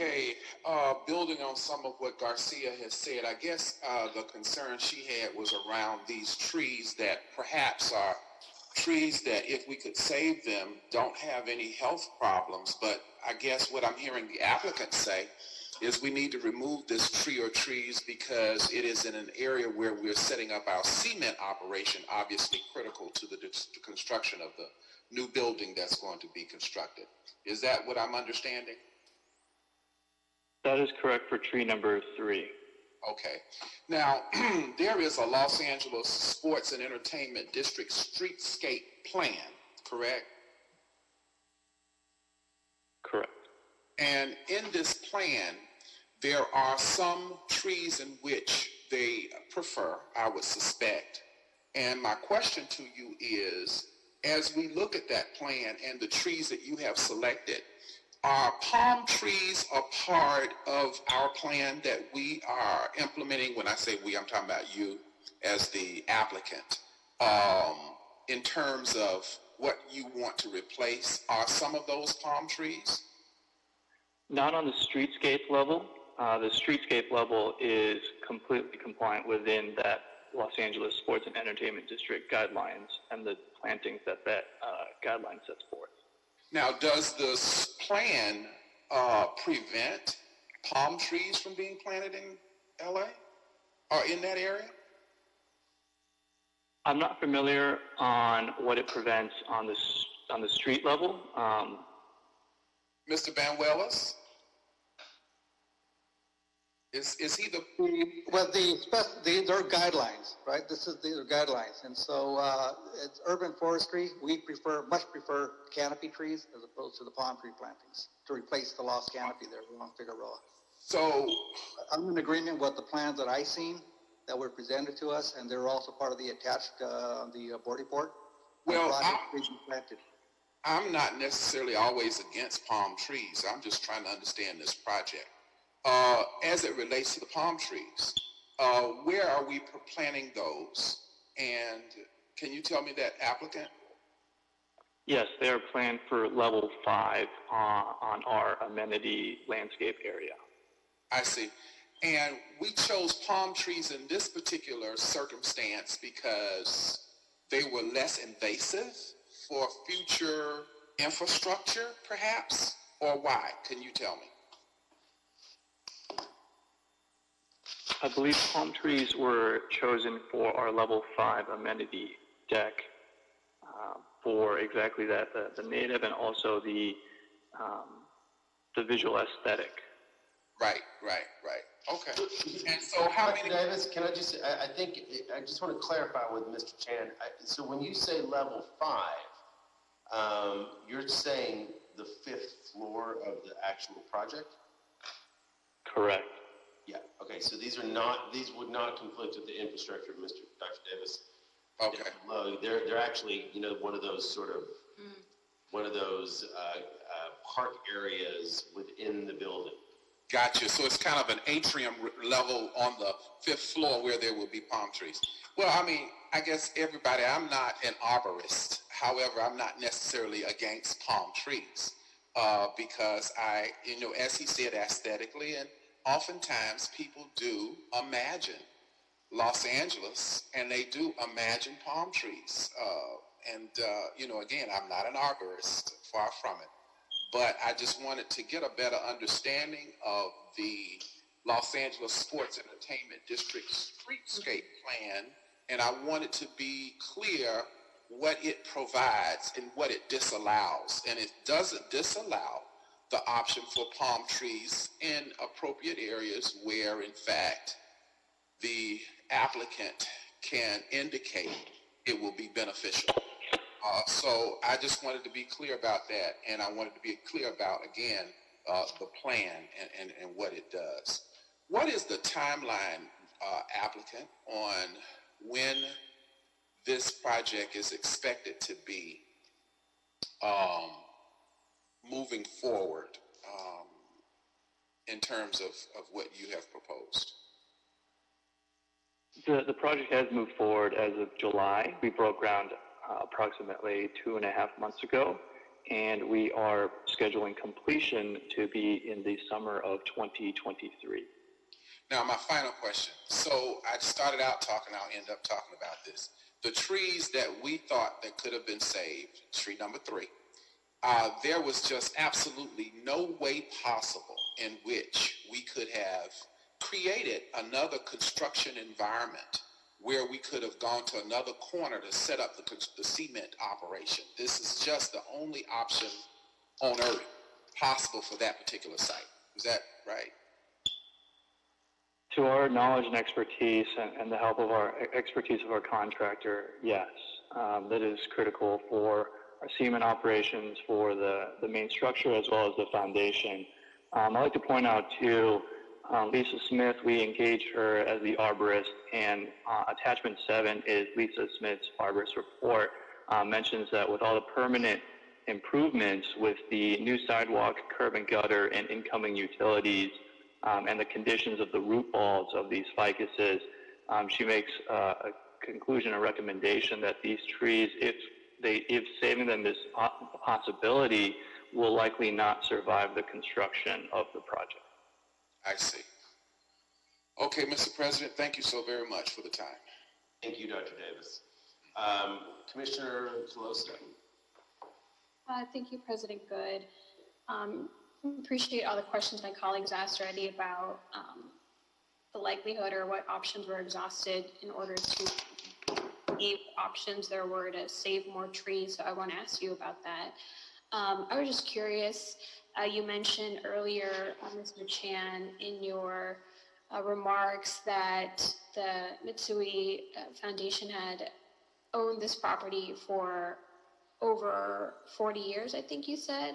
Okay, building on some of what Garcia has said, I guess the concern she had was around these trees that perhaps are trees that, if we could save them, don't have any health problems. But I guess what I'm hearing the applicant say is we need to remove this tree or trees because it is in an area where we're setting up our cement operation, obviously critical to the construction of the new building that's going to be constructed. Is that what I'm understanding? That is correct for tree number 3. Okay. Now, there is a Los Angeles Sports and Entertainment District streetscape plan, correct? Correct. And in this plan, there are some trees in which they prefer, I would suspect. And my question to you is, as we look at that plan and the trees that you have selected, are palm trees a part of our plan that we are implementing? When I say we, I'm talking about you as the applicant. In terms of what you want to replace, are some of those palm trees? Not on the streetscape level. The streetscape level is completely compliant within that Los Angeles Sports and Entertainment District guidelines and the plantings that guideline sets forth. Now, does this plan prevent palm trees from being planted in LA or in that area? I'm not familiar on what it prevents on the street level. Mr. Banuelos? Is he the... Well, there are guidelines, right? This is their guidelines. And so it's urban forestry. We much prefer canopy trees as opposed to the palm tree plantings to replace the lost canopy there along Figueroa. So I'm in agreement with the plans that I seen that were presented to us, and they're also part of the attached, the board report. Well, I'm not necessarily always against palm trees. I'm just trying to understand this project. As it relates to the palm trees, where are we planting those? And can you tell me that, applicant? Yes, they are planned for level 5 on our amenity landscape area. I see. And we chose palm trees in this particular circumstance because they were less invasive for future infrastructure, perhaps? Or why? Can you tell me? I believe palm trees were chosen for our level 5 amenity deck for exactly that, the native and also the visual aesthetic. Right. Okay. And so how many... Davis, can I just, I think, I just want to clarify with Mr. Chan. So when you say level 5, you're saying the 5th floor of the actual project? Correct. Yeah, okay, so these would not conflict with the infrastructure of Dr. Davis. Okay. They're actually, one of those sort of, park areas within the building. Gotcha. So it's kind of an atrium level on the 5th floor where there will be palm trees. Well, I mean, I guess everybody, I'm not an arborist. However, I'm not necessarily against palm trees because as he said, aesthetically, and oftentimes people do imagine Los Angeles and they do imagine palm trees. Again, I'm not an arborist, far from it. But I just wanted to get a better understanding of the Los Angeles Sports Entertainment District streetscape plan, and I wanted to be clear what it provides and what it disallows. And it doesn't disallow the option for palm trees in appropriate areas where, in fact, the applicant can indicate it will be beneficial. So I just wanted to be clear about that, and I wanted to be clear about, again, the plan and what it does. What is the timeline, applicant, on when this project is expected to be moving forward in terms of what you have proposed? The project has moved forward as of July. We broke ground approximately 2.5 months ago, and we are scheduling completion to be in the summer of 2023. Now, my final question. So I started out talking, I'll end up talking about this. The trees that we thought that could have been saved, tree number 3, there was just absolutely no way possible in which we could have created another construction environment where we could have gone to another corner to set up the cement operation. This is just the only option on earth possible for that particular site. Is that right? To our knowledge and expertise and the help of our expertise of our contractor, yes, that is critical for our cement operations, for the main structure as well as the foundation. I'd like to point out too, Lisa Smith, we engaged her as the arborist, and attachment 7 is Lisa Smith's arborist report, mentions that with all the permanent improvements with the new sidewalk, curb and gutter, and incoming utilities, and the conditions of the root balls of these ficuses, she makes a conclusion, a recommendation that these trees, if saving them is a possibility, will likely not survive the construction of the project. I see. Okay, Mr. President, thank you so very much for the time. Thank you, Dr. Davis. Commissioner Colosa. Thank you, President Good. Appreciate all the questions my colleagues asked already about the likelihood or what options were exhausted in order to see what options there were to save more trees. So I want to ask you about that. I was just curious, you mentioned earlier, Mr. Chan, in your remarks that the Mitsui Foundation had owned this property for over 40 years, I think you said.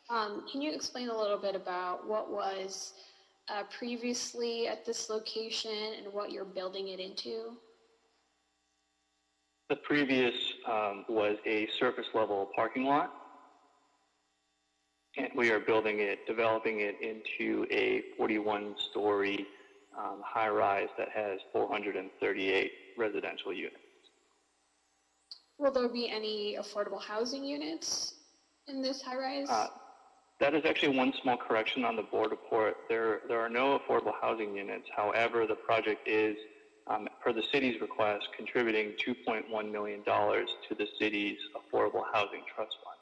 Can you explain a little bit about what was previously at this location and what you're building it into? The previous was a surface level parking lot, and we are building it, developing it into a 41-story high-rise that has 438 residential units. Will there be any affordable housing units in this high-rise? That is actually one small correction on the board report. There are no affordable housing units. However, the project is, per the city's request, contributing $2.1 million to the city's Affordable Housing Trust Fund.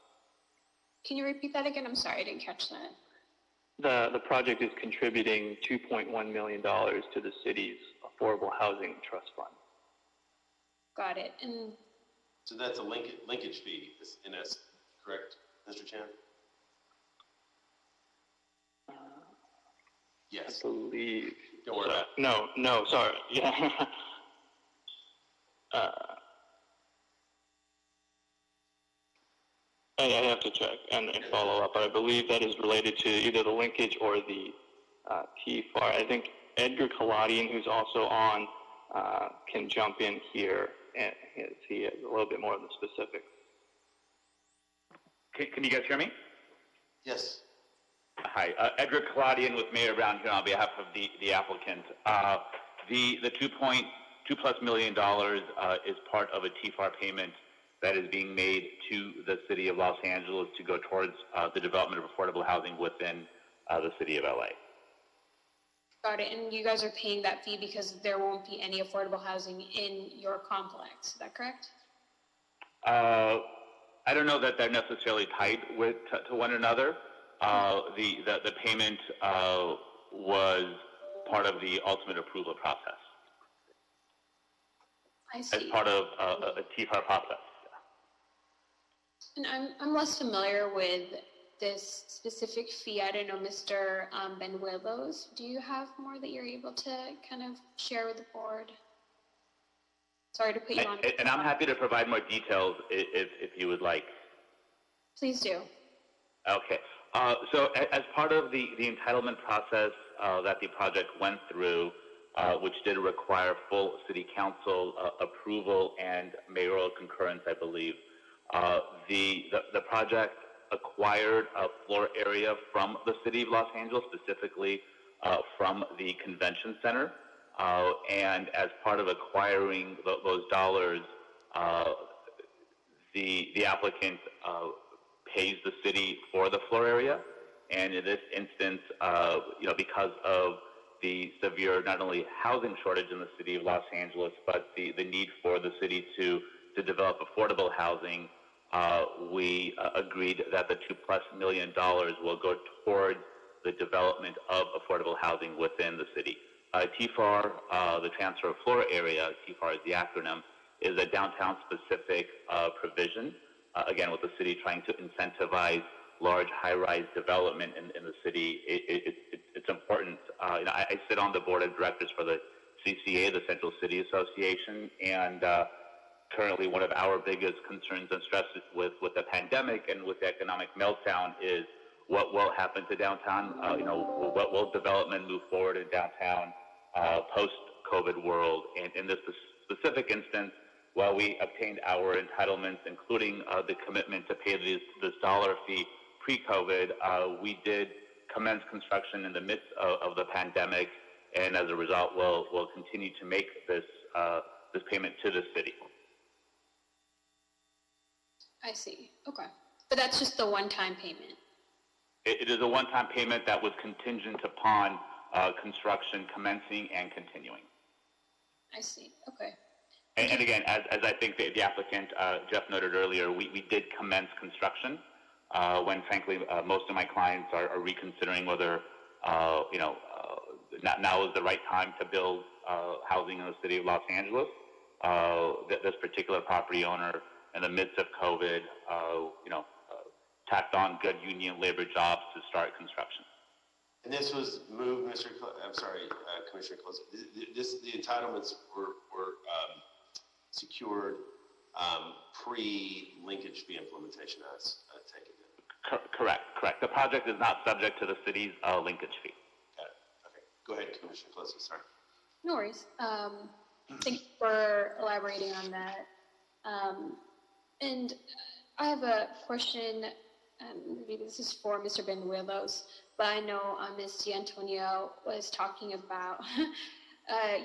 Can you repeat that again? I'm sorry, I didn't catch that. The project is contributing $2.1 million to the city's Affordable Housing Trust Fund. Got it. And so that's a linkage fee, in essence, correct, Mr. Chan? Yes. I believe. Don't worry about it. No, sorry. Yeah. I have to check and follow up, but I believe that is related to either the linkage or the TFAR. I think Edgar Kaladian, who's also on, can jump in here and see a little bit more of the specifics. Can you guys hear me? Yes. Hi, Edgar Kaladian with Mayor Brown here on behalf of the applicant. The $2+ million is part of a TFAR payment that is being made to the city of Los Angeles to go towards the development of affordable housing within the city of LA. got it. And you guys are paying that fee because there won't be any affordable housing in your complex. Is that correct? I don't know that they're necessarily tied to one another. The payment was part of the ultimate approval process. I see. As part of a TFAR process. And I'm less familiar with this specific fee. I don't know, Mr. Benuelos, do you have more that you're able to kind of share with the board? Sorry to put you on. And I'm happy to provide more details if you would like. Please do. Okay. So as part of the entitlement process that the project went through, which did require full city council approval and mayoral concurrence, I believe, the project acquired a floor area from the city of Los Angeles, specifically from the convention center. And as part of acquiring those dollars, the applicant pays the city for the floor area. And in this instance, because of the severe not only housing shortage in the city of Los Angeles, but the need for the city to develop affordable housing, we agreed that the $2+ million will go towards the development of affordable housing within the city. TFAR, the transfer of floor area, TFAR is the acronym, is a downtown-specific provision, again, with the city trying to incentivize large high-rise development in the city. It's important. I sit on the board of directors for the CCA, the Central City Association, and currently one of our biggest concerns and stresses with the pandemic and with the economic meltdown is what will happen to downtown. What will development move forward in downtown post-COVID world? And in this specific instance, while we obtained our entitlements, including the commitment to pay this dollar fee pre-COVID, we did commence construction in the midst of the pandemic, and as a result, we'll continue to make this payment to the city. I see. Okay. But that's just the one-time payment. It is a one-time payment that was contingent upon construction commencing and continuing. I see. Okay. And again, as I think the applicant, Jeff noted earlier, we did commence construction when frankly most of my clients are reconsidering whether, now is the right time to build housing in the city of Los Angeles. This particular property owner, in the midst of COVID, tacked on good union labor jobs to start construction. And this was moved, Commissioner Close. The entitlements were secured pre-linkage fee implementation, as I take it. Correct. The project is not subject to the city's linkage fee. Got it. Okay. Go ahead, Commissioner Close. Sorry. No worries. Thank you for elaborating on that. And I have a question. Maybe this is for Mr. Benuelos, but I know Ms. D'Antonio was talking about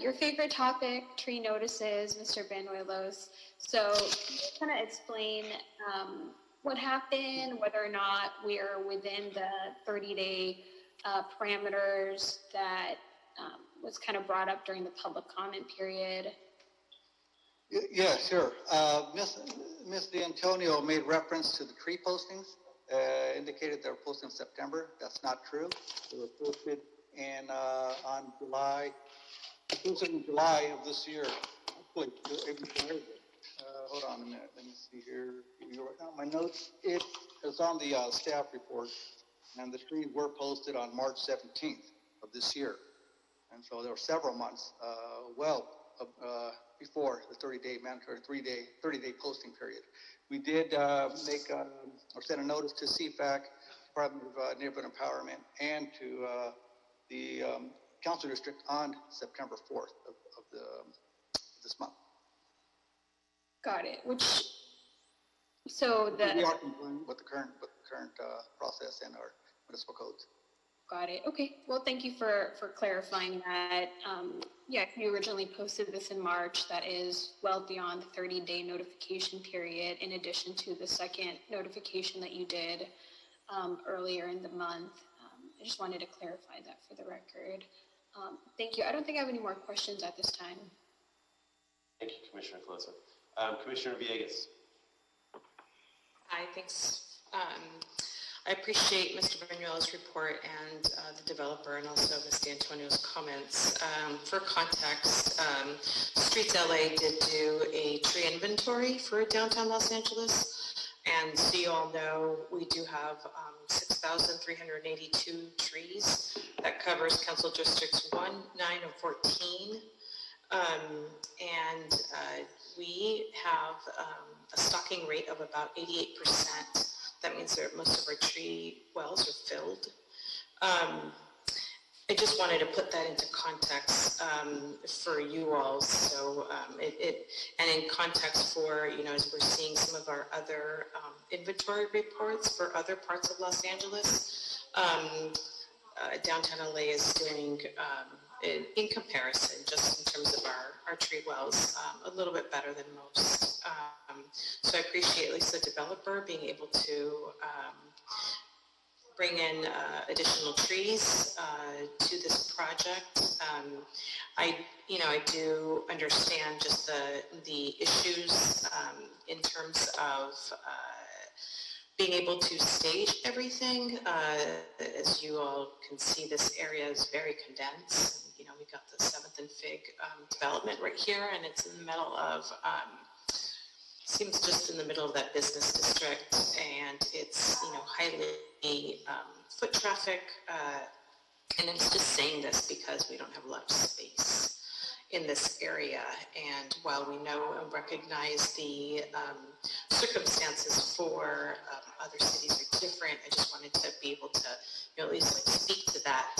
your favorite topic, tree notices, Mr. Benuelos. So can you kind of explain what happened, whether or not we're within the 30-day parameters that was kind of brought up during the public comment period? Yeah, sure. Ms. D'Antonio made reference to the tree postings, indicated they were posted in September. That's not true. They were posted in July of this year. Hopefully, hold on a minute. Let me see here. You're right now, my notes. It's on the staff report, and the trees were posted on March 17th of this year. And so there were several months before the 30-day mandatory 30-day posting period. We did send a notice to CFAC, Department of Neighborhood Empowerment, and to the Council District on September 4th of this month. Got it. So we are complying with the current process and our municipal codes. Got it. Okay. Well, thank you for clarifying that. Yeah, you originally posted this in March. That is well beyond the 30-day notification period, in addition to the second notification that you did earlier in the month. I just wanted to clarify that for the record. Thank you. I don't think I have any more questions at this time. Thank you, Commissioner Closa. Commissioner Villegas. Hi, thanks. I appreciate Mr. Benuelos' report and the developer and also Ms. D'Antonio's comments. For context, Streets LA did do a tree inventory for downtown Los Angeles. And so you all know we do have 6,382 trees. That covers Council Districts 1, 9, and 14. We have a stocking rate of about 88%. That means that most of our tree wells are filled. I just wanted to put that into context for you all. So and in context for, as we're seeing some of our other inventory reports for other parts of Los Angeles, downtown LA is doing, in comparison, just in terms of our tree wells, a little bit better than most. So I appreciate at least the developer being able to bring in additional trees to this project. I do understand just the issues in terms of being able to stage everything. As you all can see, this area is very condensed. We got the 7th and Fig development right here, and it's in the middle of, seems just in the middle of that business district, and it's, highly foot traffic, and I'm just saying this because we don't have a lot of space in this area. And while we know and recognize the circumstances for other cities are different, I just wanted to be able to at least speak to that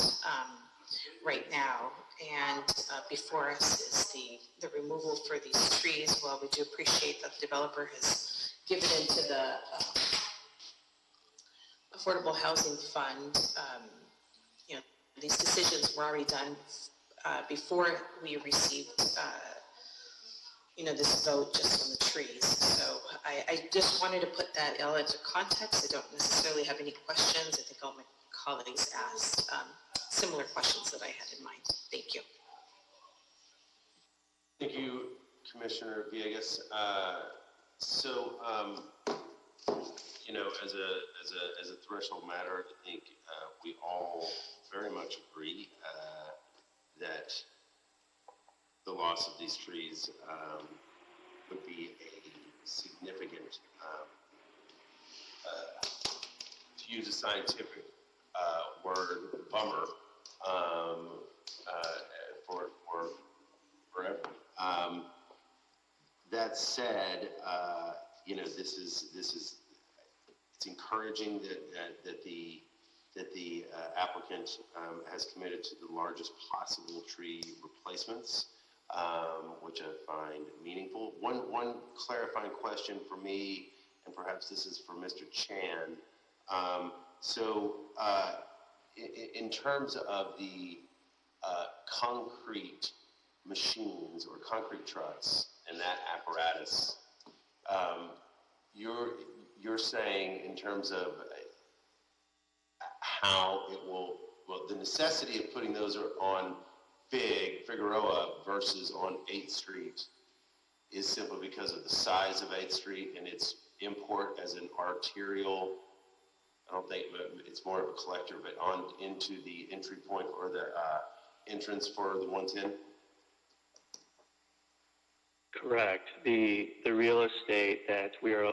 right now. And before us is the removal for these trees. While we do appreciate that the developer has given into the Affordable Housing Fund, these decisions were already done before we received, this vote just on the trees. So I just wanted to put that all into context. I don't necessarily have any questions. I think all my colleagues asked similar questions that I had in mind. Thank you. Thank you, Commissioner Villegas. You know, as a threshold matter, I think we all very much agree that the loss of these trees would be a significant, to use a scientific word, bummer for everyone. That said, you know, it's encouraging that the applicant has committed to the largest possible tree replacements, which I find meaningful. One clarifying question for me, and perhaps this is for Mr. Chan. In terms of the concrete machines or concrete trucks and that apparatus, you're saying in terms of how it will, well, the necessity of putting those on Figueroa versus on 8th Street is simply because of the size of 8th Street and its import as an arterial, I don't think it's more of a collector, but on into the entry point or the entrance for the 110? Correct. The real estate that we are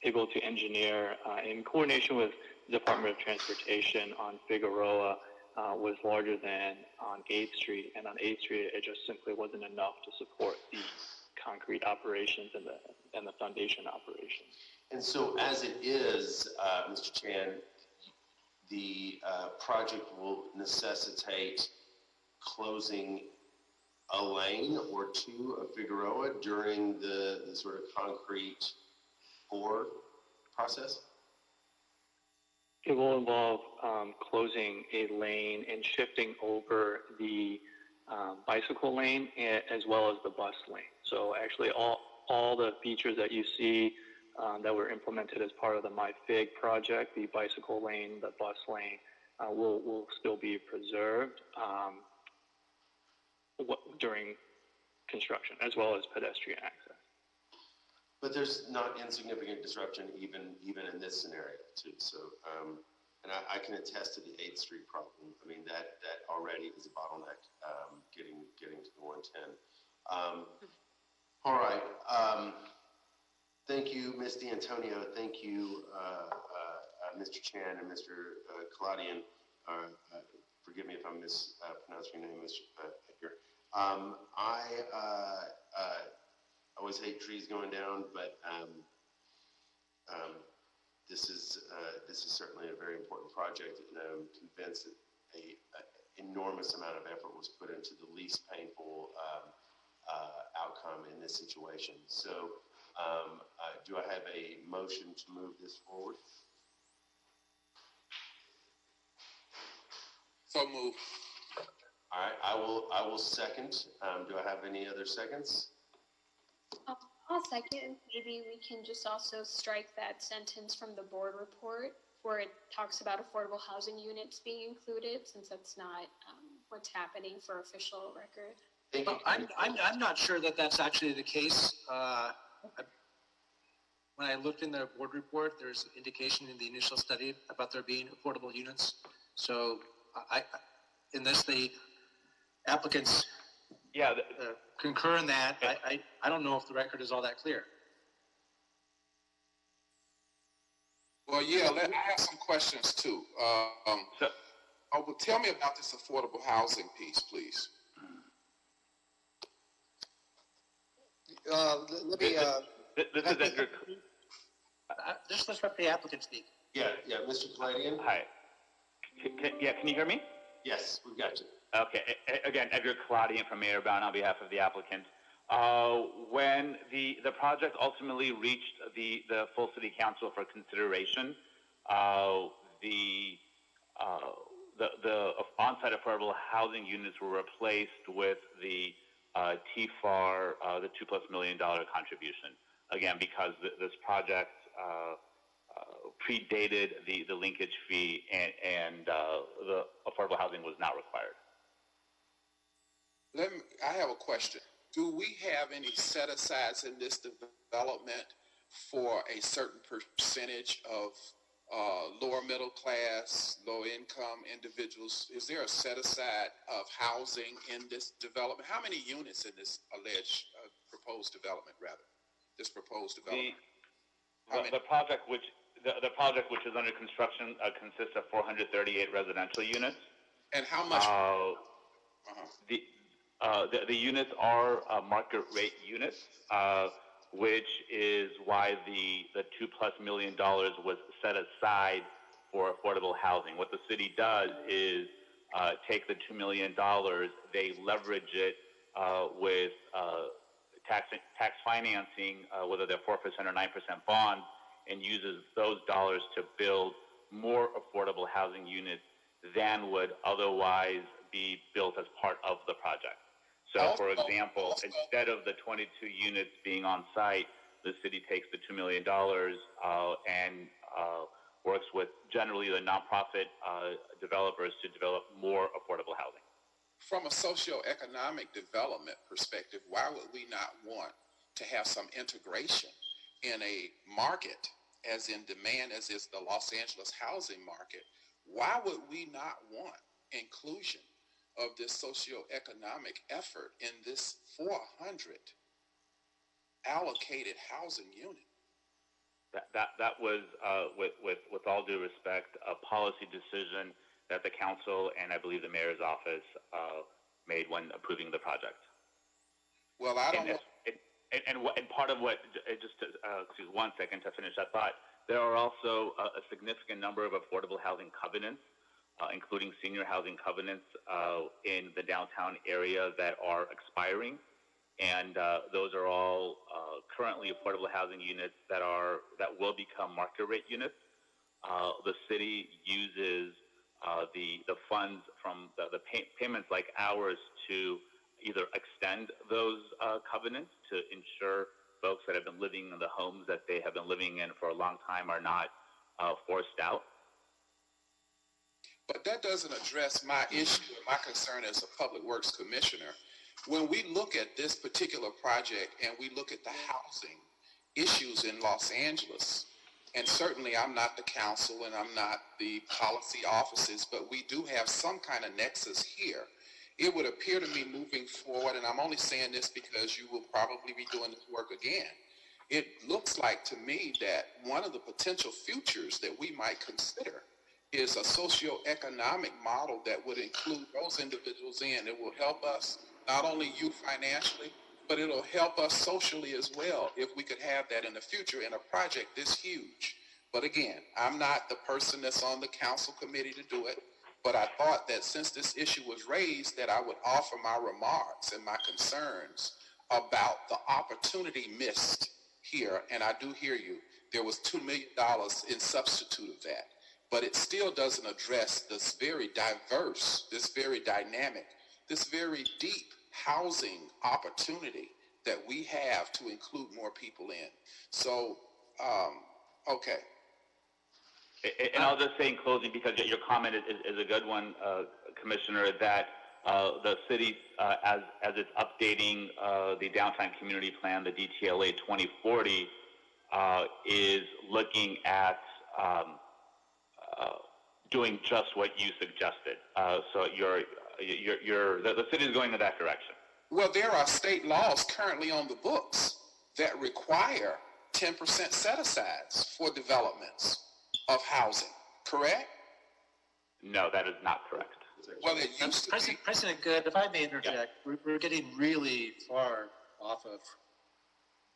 able to engineer in coordination with the Department of Transportation on Figueroa was larger than on 8th Street, and on 8th Street it just simply wasn't enough to support the concrete operations and the foundation operations. And so as it is, Mr. Chan, the project will necessitate closing a lane or two of Figueroa during the sort of concrete pour process? It will involve closing a lane and shifting over the bicycle lane as well as the bus lane. So actually all the features that you see that were implemented as part of the MyFig project, the bicycle lane, the bus lane, will still be preserved during construction, as well as pedestrian access. But there's not insignificant disruption even in this scenario too. So, and I can attest to the 8th Street problem. I mean, that already is a bottleneck getting to the 110. All right. Thank you, Ms. D'Antonio. Thank you, Mr. Chan and Mr. Kaladian. Forgive me if I'm mispronouncing your name, Mr. Edgar. I always hate trees going down, but this is certainly a very important project, and I'm convinced that an enormous amount of effort was put into the least painful outcome in this situation. So, do I have a motion to move this forward? So move. All right, I will second. Do I have any other seconds? I'll second. Maybe we can just also strike that sentence from the board report where it talks about affordable housing units being included, since that's not what's happening for official record. Thank you. Well, I'm not sure that that's actually the case. When I looked in the board report, there's indication in the initial study about there being affordable units. So unless the applicants concur in that, I don't know if the record is all that clear. Well, yeah, I have some questions too. Well, tell me about this affordable housing piece, please. Let me. This is Edgar. Just let's let the applicant speak. Yeah, Mr. Kaladian? Hi. Can you hear me? Yes, we've got you. Okay. Again, Edgar Kaladian from Mayor Brown on behalf of the applicant. When the project ultimately reached the full city council for consideration, the on-site affordable housing units were replaced with the TFAR, the $2+ million contribution. Again, because this project predated the linkage fee and the affordable housing was not required. I have a question. do we have any set-asides in this development for a certain percentage of lower middle class, low income individuals? Is there a set-aside of housing in this development? How many units in this alleged proposed development, rather? This proposed development? The project which is under construction consists of 438 residential units. And how much? The units are market rate units, which is why the $2+ million was set aside for affordable housing. What the city does is take the $2 million, they leverage it with tax financing, whether they're 4% or 9% bonds, and uses those dollars to build more affordable housing units than would otherwise be built as part of the project. So, for example, instead of the 22 units being on site, the city takes the $2 million and works with generally the nonprofit developers to develop more affordable housing. From a socioeconomic development perspective, why would we not want to have some integration in a market as in demand as is the Los Angeles housing market? Why would we not want inclusion of this socioeconomic effort in this 400 allocated housing unit? That was, with all due respect, a policy decision that the council and I believe the mayor's office made when approving the project. Well, I don't know. And part of what, just to, excuse 1 second to finish that thought, there are also a significant number of affordable housing covenants, including senior housing covenants in the downtown area that are expiring. And those are all currently affordable housing units that will become market rate units. The city uses the funds from the payments like ours to either extend those covenants to ensure folks that have been living in the homes that they have been living in for a long time are not forced out. But that doesn't address my issue and my concern as a public works commissioner. When we look at this particular project and we look at the housing issues in Los Angeles, and certainly I'm not the council and I'm not the policy offices, but we do have some kind of nexus here. It would appear to me moving forward, and I'm only saying this because you will probably be doing this work again, it looks like to me that one of the potential futures that we might consider is a socioeconomic model that would include those individuals in. It will help us, not only you financially, but it'll help us socially as well if we could have that in the future in a project this huge. But again, I'm not the person that's on the council committee to do it, but I thought that since this issue was raised that I would offer my remarks and my concerns about the opportunity missed here. And I do hear you. There was $2 million in substitute of that. But it still doesn't address this very diverse, this very dynamic, this very deep housing opportunity that we have to include more people in. So, okay. And I'll just say in closing, because your comment is a good one, Commissioner, that the city, as it's updating the downtown community plan, the DTLA 2040, is looking at doing just what you suggested. So the city is going in that direction. Well, there are state laws currently on the books that require 10% set-asides for developments of housing, correct? No, that is not correct. Well, it used to be. President Good, if I may interject, we're getting really far off of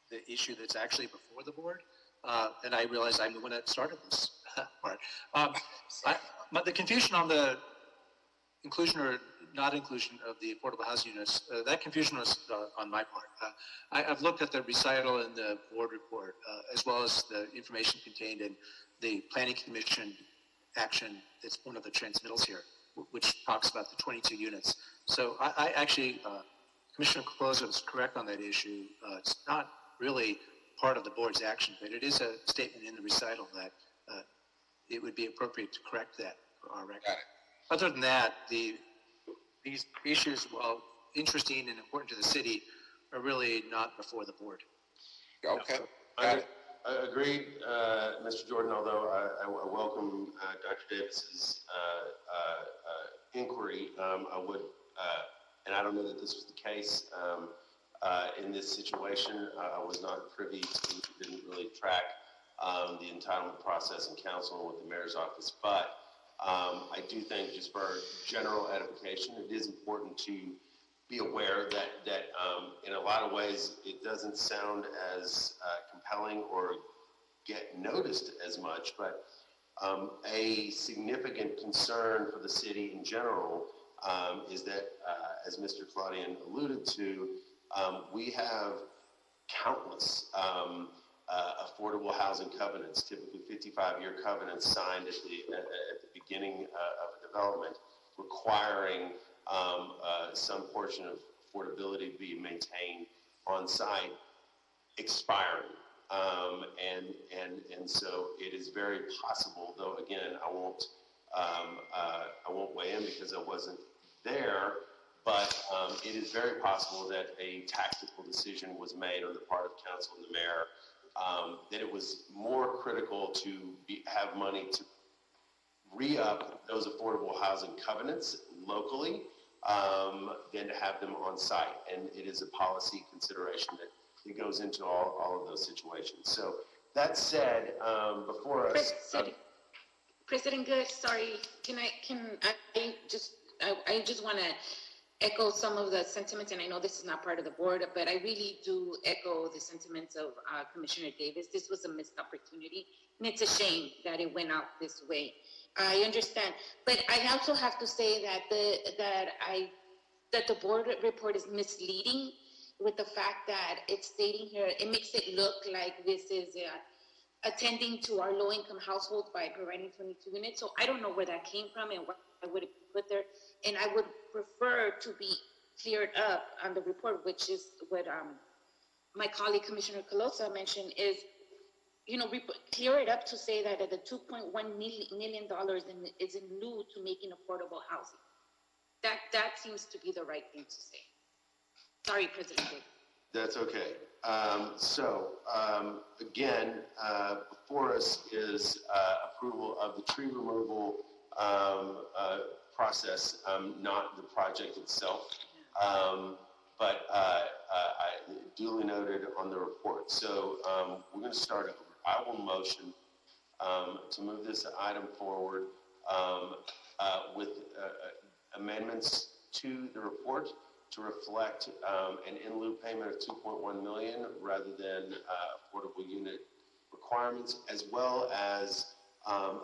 the issue that's actually before the board. And I realize I'm the one that started this part. But the confusion on the inclusion or not inclusion of the affordable housing units, that confusion was on my part. I've looked at the recital in the board report, as well as the information contained in the Planning Commission action that's one of the transmittals here, which talks about the 22 units. So I actually, Commissioner Closa is correct on that issue. It's not really part of the board's action, but it is a statement in the recital that it would be appropriate to correct that for our record. Other than that, these issues, while interesting and important to the city, are really not before the board. Okay. Agreed, Mr. Jordan, although I welcome Dr. Davis's inquiry. I would, and I don't know that this was the case in this situation. I was not privy to, didn't really track the entitlement process in council and with the mayor's office, but I do think just for general edification, it is important to be aware that in a lot of ways, it doesn't sound as compelling or get noticed as much, but a significant concern for the city in general is that, as Mr. Claudian alluded to, we have countless affordable housing covenants, typically 55-year covenants signed at the beginning of a development, requiring some portion of affordability be maintained on site, expiring. And so it is very possible, though again, I won't weigh in because I wasn't there, but it is very possible that a tactical decision was made on the part of council and the mayor, that it was more critical to have money to re-up those affordable housing covenants locally than to have them on site. And it is a policy consideration that it goes into all of those situations. So that said, before us... President Good, sorry, I just want to echo some of the sentiments, and I know this is not part of the board, but I really do echo the sentiments of Commissioner Davis. This was a missed opportunity, and it's a shame that it went out this way. I understand, but I also have to say that the board report is misleading with the fact that it's stating here, it makes it look like this is attending to our low-income households by providing 22 units. So I don't know where that came from and why would it be put there. And I would prefer to be cleared up on the report, which is what my colleague Commissioner Colosa mentioned, is, clear it up to say that the $2.1 million is in lieu to making affordable housing. That seems to be the right thing to say. Sorry, President Day. That's okay. Again, before us is approval of the tree removal process, not the project itself, but duly noted on the report. So we're going to start over. I will motion to move this item forward with amendments to the report to reflect an in lieu payment of $2.1 million rather than affordable unit requirements, as well as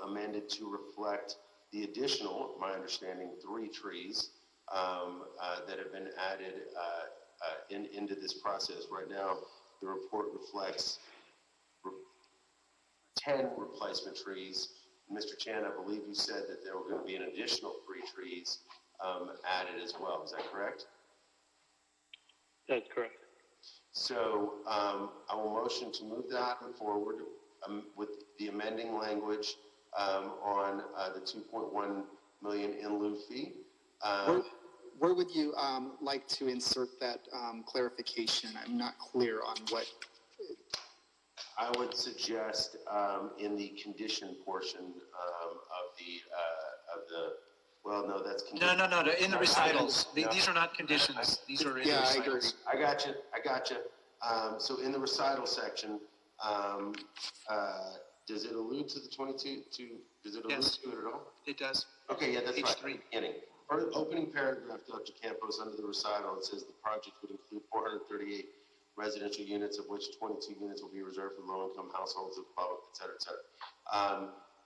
amended to reflect the additional, my understanding, 3 trees that have been added into this process. Right now, the report reflects 10 replacement trees. Mr. Chan, I believe you said that there were going to be an additional 3 trees added as well. Is that correct? That's correct. So I will motion to move that forward with the amending language on the $2.1 million in lieu fee. Where would you like to insert that clarification? I'm not clear on what. I would suggest in the condition portion of the. Well, no, that's condition. No, in the recitals. These are not conditions. These are in the recitals. I got you. So in the recital section, does it allude to the 22? Does it allude to it at all? It does. Okay, yeah, that's Page right. 3. Beginning. Opening paragraph, Dr. Campos, under the recital, it says the project would include 438 residential units, of which 22 units will be reserved for low-income households, the public, et cetera, et cetera.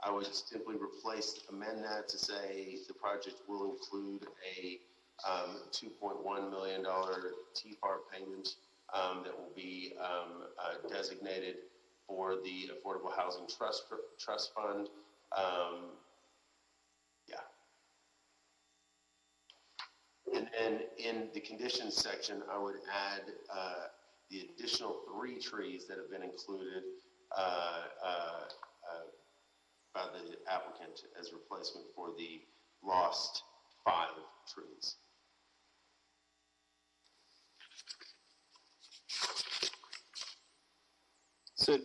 I would simply amend that to say the project will include a $2.1 million TFAR payment that will be designated for the Affordable Housing Trust Fund. And then in the conditions section, I would add the additional 3 trees that have been included by the applicant as replacement for the lost 5 trees.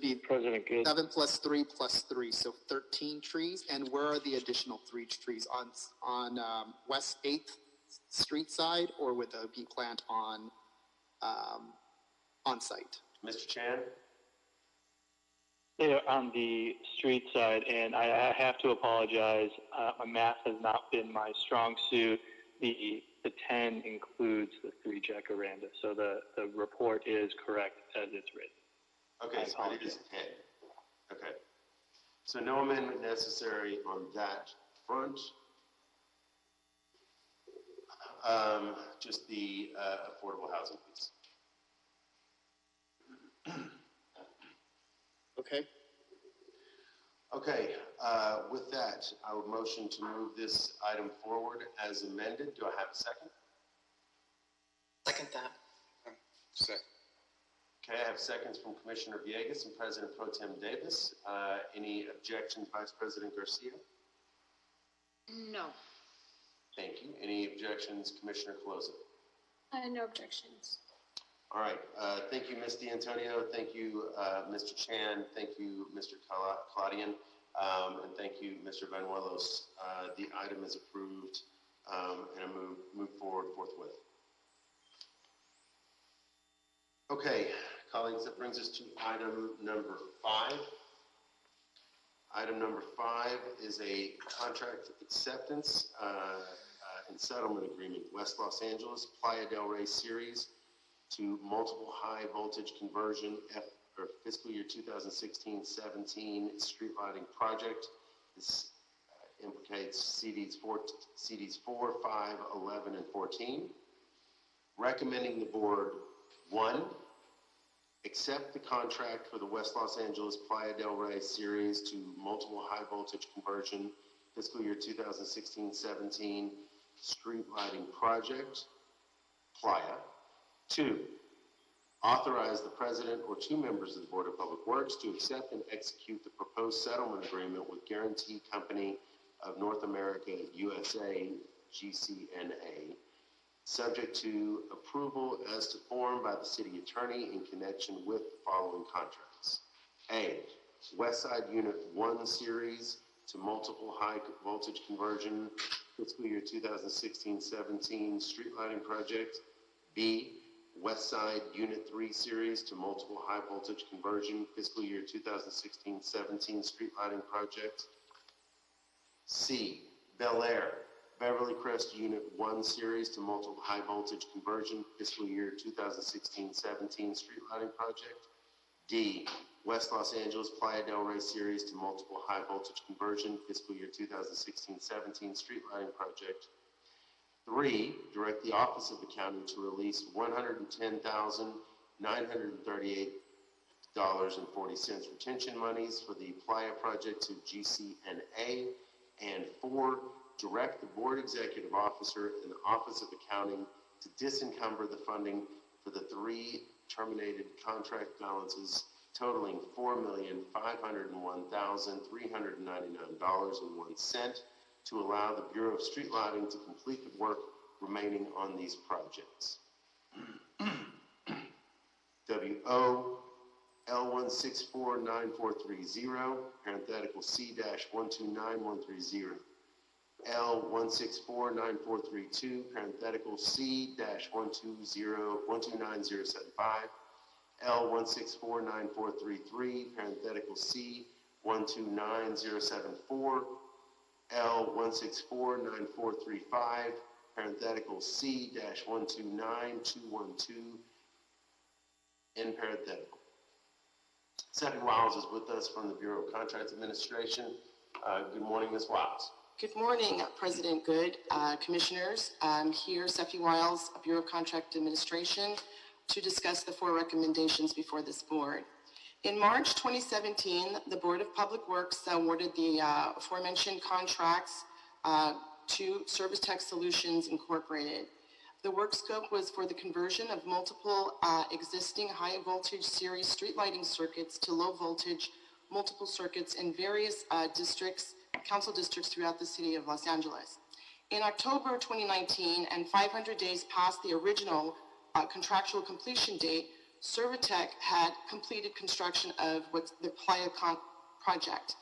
be President Good. 7 plus 3 plus 3, so 13 trees. And where are the additional 3 trees? On West 8th Street side, or would they be planted on site? Mr. Chan? They're on the street side, and I have to apologize. My math has not been my strong suit. The 10 includes the 3 jacaranda, so the report is correct as it's written. Okay, so it is 10. Okay. So no amendment necessary on that front. Just the affordable housing piece. Okay. Okay, with that, I would motion to move this item forward as amended. Do I have a second? Second that. Second. Okay, I have seconds from Commissioner Villegas and President Pro Tem Davis. Any objections, Vice President Garcia? No. Thank you. Any objections, Commissioner Closa? No objections. All right. Thank you, Ms. D'Antonio. Thank you, Mr. Chan. Thank you, Mr. Claudian. And thank you, Mr. Banuelos. The item is approved, and I move forward forthwith. Okay, colleagues, that brings us to item number 5. Item number 5 is a contract acceptance and settlement agreement, West Los Angeles, Playa del Rey Series to multiple high voltage conversion fiscal year 2016-17 street lighting project. This implicates CDs 4, 5, 11, and 14. Recommending the board, 1, accept the contract for the West Los Angeles Playa del Rey Series to multiple high voltage conversion fiscal year 2016-17 street lighting project, Playa. 2, authorize the president or 2 members of the Board of Public Works to accept and execute the proposed settlement agreement with Guarantee Company of North America, USA, GCNA, subject to approval as to form by the city attorney in connection with the following contracts. A, West Side Unit 1 Series to multiple high voltage conversion fiscal year 2016-17 street lighting project. B, West Side Unit 3 Series to multiple high voltage conversion fiscal year 2016-17 street lighting project. C, Bel Air Beverly Crest Unit 1 Series to multiple high voltage conversion fiscal year 2016-17 street lighting project. D, West Los Angeles Playa del Rey Series to multiple high voltage conversion fiscal year 2016-17 street lighting project. 3, direct the Office of the County to release $110,938.40 retention monies for the Playa project to GCNA. And 4, direct the Board Executive Officer and the Office of Accounting to disencumber the funding for the 3 terminated contract balances totaling $4,501,399.01 to allow the Bureau of Street Lighting to complete the work remaining on these projects. WO L1649430, parenthetical C-129130. L1649432, parenthetical C-129075. L1649433, parenthetical C-129074. L1649435, parenthetical C-129212, in parenthetical. Second Wiles is with us from the Bureau of Contracts Administration. Good morning, Ms. Wiles. Good morning, President Good, Commissioners. I'm here, Sephi Wiles, Bureau of Contract Administration, to discuss the 4 recommendations before this board. In March 2017, the Board of Public Works awarded the aforementioned contracts to Service Tech Solutions Incorporated. The work scope was for the conversion of multiple existing high voltage series street lighting circuits to low voltage multiple circuits in various council districts throughout the city of Los Angeles. In October 2019, and 500 days past the original contractual completion date, Servitec had completed construction of what's the Playa project.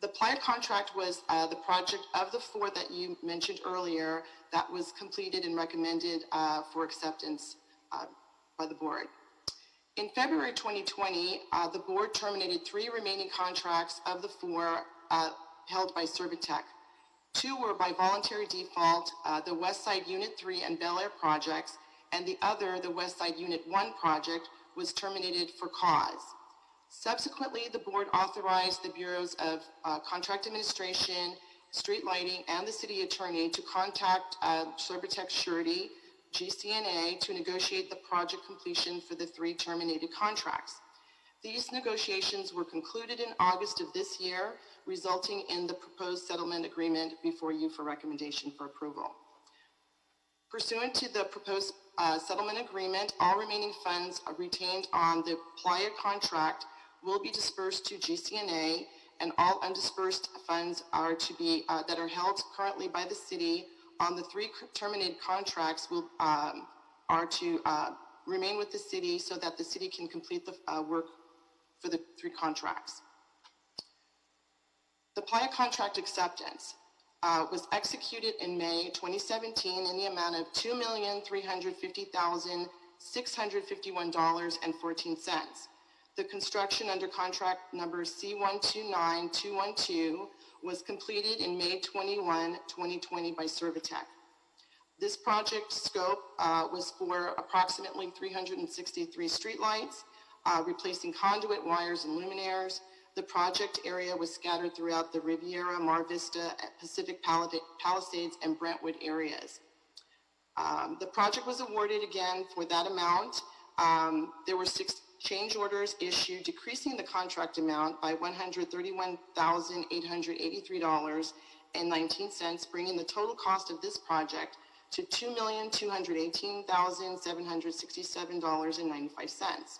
The Playa contract was the project of the 4 that you mentioned earlier that was completed and recommended for acceptance by the board. In February 2020, the board terminated 3 remaining contracts of the 4 held by Servitec. 2 were by voluntary default, the Westside Unit 3 and Bel Air projects, and the other, the Westside Unit 1 project, was terminated for cause. Subsequently, the board authorized the Bureaus of Contract Administration, Street Lighting, and the city attorney to contact Servitec Surety, GCNA, to negotiate the project completion for the 3 terminated contracts. These negotiations were concluded in August of this year, resulting in the proposed settlement agreement before you for recommendation for approval. Pursuant to the proposed settlement agreement, all remaining funds retained on the Playa contract will be dispersed to GCNA, and all undispersed funds are to be that are held currently by the city on the 3 terminated contracts will are to remain with the city so that the city can complete the work for the 3 contracts. The Playa contract acceptance was executed in May 2017 in the amount of $2,350,651.14. The construction under contract number C129212 was completed in May 21, 2020 by Servitec. This project scope was for approximately 363 streetlights, replacing conduit wires and luminaires. The project area was scattered throughout the Riviera, Mar Vista, Pacific Palisades, and Brentwood areas. The project was awarded again for that amount. There were 6 change orders issued, decreasing the contract amount by $131,883.19, bringing the total cost of this project to $2,218,767.95.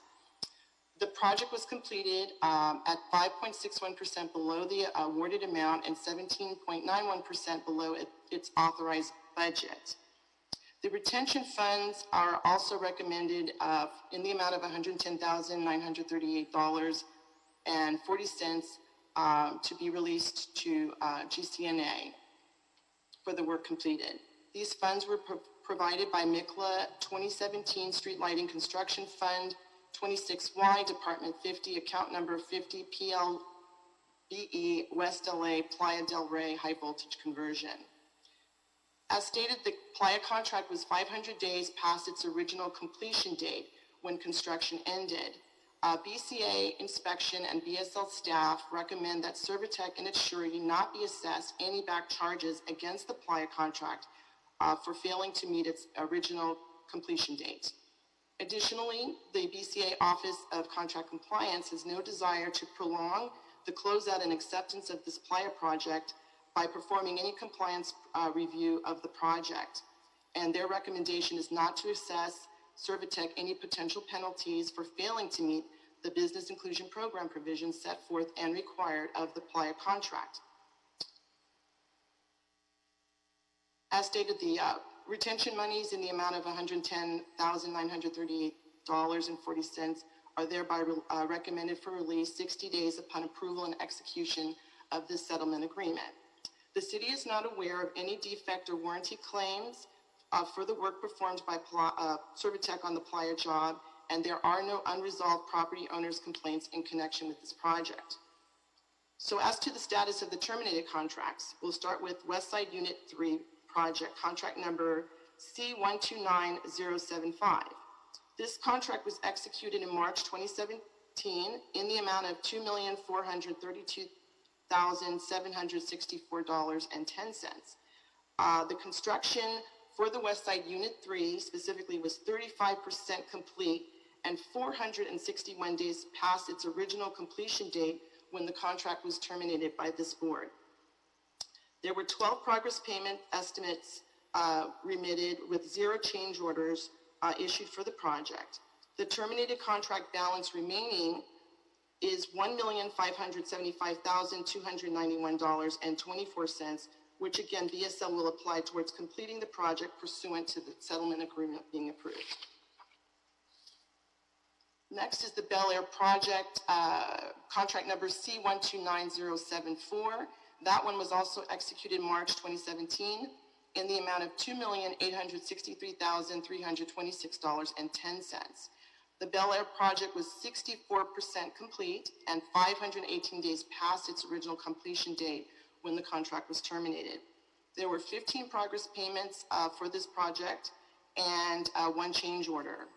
The project was completed at 5.61% below the awarded amount and 17.91% below its authorized budget. The retention funds are also recommended in the amount of $110,938.40 to be released to GCNA for the work completed. These funds were provided by MICLA 2017 Street Lighting Construction Fund 26Y, Department 50, account number 50, PLBE, West LA, Playa del Rey, high voltage conversion. As stated, the Playa contract was 500 days past its original completion date when construction ended. BCA inspection and BSL staff recommend that Servitec and its surety not be assessed any back charges against the Playa contract for failing to meet its original completion date. Additionally, the BCA Office of Contract Compliance has no desire to prolong the closeout and acceptance of this Playa project by performing any compliance review of the project. And their recommendation is not to assess Servitec any potential penalties for failing to meet the business inclusion program provisions set forth and required of the Playa contract. As stated, the retention monies in the amount of $110,938.40 are thereby recommended for release 60 days upon approval and execution of this settlement agreement. The city is not aware of any defect or warranty claims for the work performed by Servitec on the Playa job, and there are no unresolved property owners' complaints in connection with this project. So as to the status of the terminated contracts, we'll start with Westside Unit 3 project, contract number C129075. This contract was executed in March 2017 in the amount of $2,432,764.10. The construction for the Westside Unit 3 specifically was 35% complete and 461 days past its original completion date when the contract was terminated by this board. There were 12 progress payment estimates remitted with 0 change orders issued for the project. The terminated contract balance remaining is $1,575,291.24, which again, BSL will apply towards completing the project pursuant to the settlement agreement being approved. Next is the Bel Air project, contract number C129074. That one was also executed March 2017 in the amount of $2,863,326.10. The Bel Air project was 64% complete and 518 days past its original completion date when the contract was terminated. There were 15 progress payments for this project and one change order.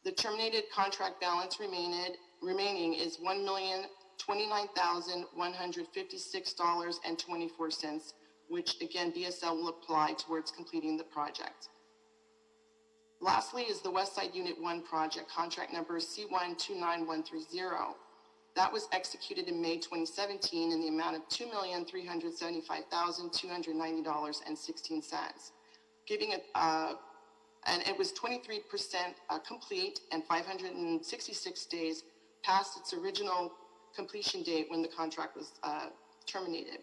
The terminated contract balance remaining is $1,029,156.24, which again, BSL will apply towards completing the project. Lastly is the West Side Unit 1 project, contract number C129130. That was executed in May 2017 in the amount of $2,375,290.16, giving it, and it was 23% complete and 566 days past its original completion date when the contract was terminated.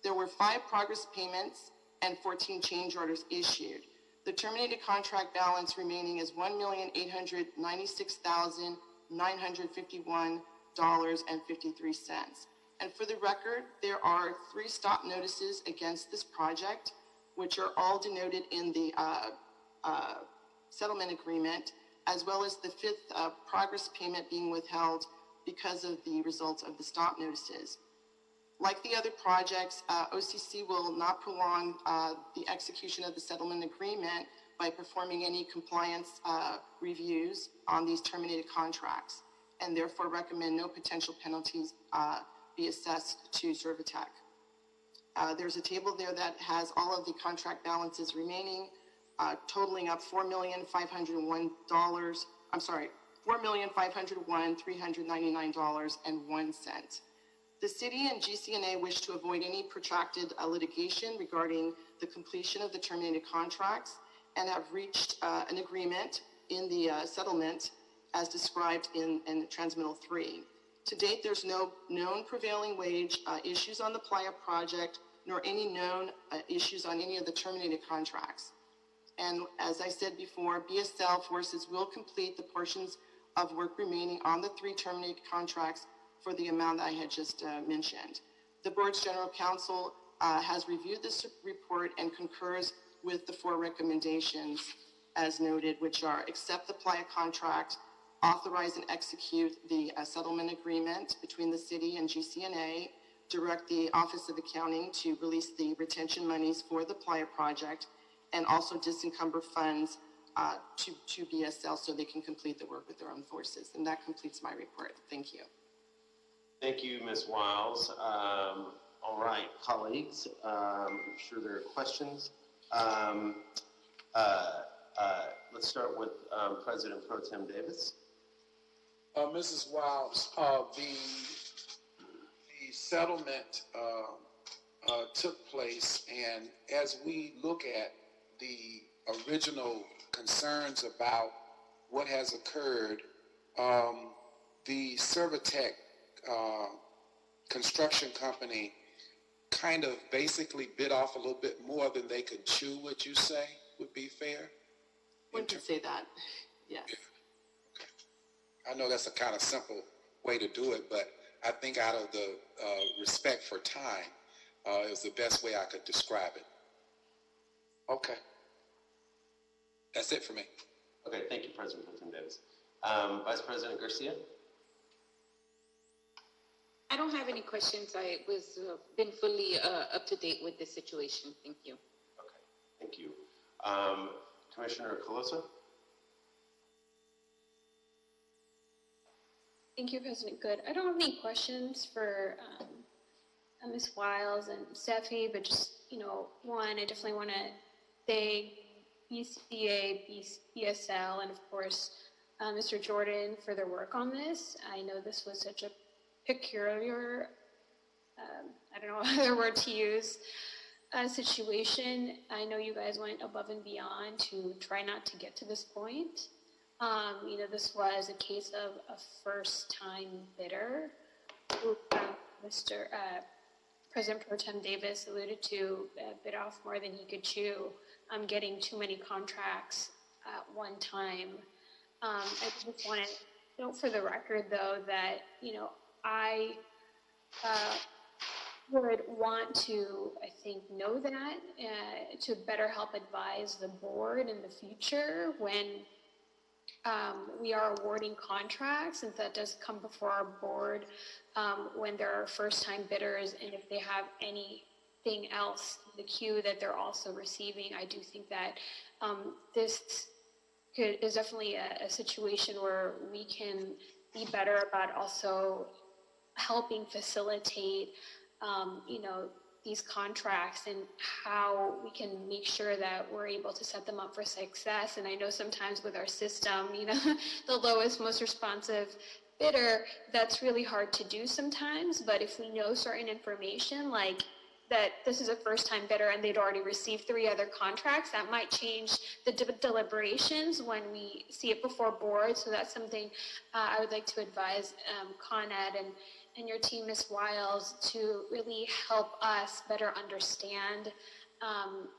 There were 5 progress payments and 14 change orders issued. The terminated contract balance remaining is $1,896,951.53. And for the record, there are 3 stop notices against this project, which are all denoted in the settlement agreement, as well as the 5th progress payment being withheld because of the results of the stop notices. Like the other projects, OCC will not prolong the execution of the settlement agreement by performing any compliance reviews on these terminated contracts, and therefore recommend no potential penalties be assessed to Servitec. There's a table there that has all of the contract balances remaining, totaling up $4,501,399.01. The city and GCNA wish to avoid any protracted litigation regarding the completion of the terminated contracts and have reached an agreement in the settlement as described in Transmittal 3. To date, there's no known prevailing wage issues on the Playa project, nor any known issues on any of the terminated contracts. And as I said before, BSL forces will complete the portions of work remaining on the 3 terminated contracts for the amount I had just mentioned. The board's general counsel has reviewed this report and concurs with the 4 recommendations as noted, which are accept the Playa contract, authorize and execute the settlement agreement between the city and GCNA, direct the Office of Accounting to release the retention monies for the Playa project, and also disencumber funds to BSL so they can complete the work with their own forces. And that completes my report. Thank you. Thank you, Ms. Wiles. All right, colleagues, I'm sure there are questions. Let's start with President Pro Tem Davis. Mrs. Wiles, the settlement took place, and as we look at the original concerns about what has occurred, the Servitec construction company kind of basically bit off a little bit more than they could chew, would you say would be fair? One could say that, yes. I know that's a kind of simple way to do it, but I think out of the respect for time, it was the best way I could describe it. Okay. That's it for me. Okay, thank you, President Pro Tem Davis. Vice President Garcia? I don't have any questions. I was been fully up to date with the situation. Thank you. Okay, thank you. Commissioner Coloso? Thank you, President Good. I don't have any questions for Ms. Wiles and Steffi, but just, one, I definitely want to thank BCA, BSL, and of course, Mr. Jordan for their work on this. I know this was such a peculiar, I don't know what other word to use, situation. I know you guys went above and beyond to try not to get to this point. This was a case of a first-time bidder who Mr. President Pro Tem Davis alluded to, bid off more than he could chew, getting too many contracts at one time. I just want to note for the record, though, that, I would want to, I think, know that to better help advise the board in the future when we are awarding contracts, and that does come before our board when there are first-time bidders, and if they have anything else in the queue that they're also receiving. I do think that this is definitely a situation where we can be better about also helping facilitate these contracts and how we can make sure that we're able to set them up for success. And I know sometimes with our system, the lowest, most responsive bidder, that's really hard to do sometimes. But if we know certain information, like that this is a first-time bidder and they'd already received 3 other contracts, that might change the deliberations when we see it before board. So that's something I would like to advise Con Ed and your team, Ms. Wiles, to really help us better understand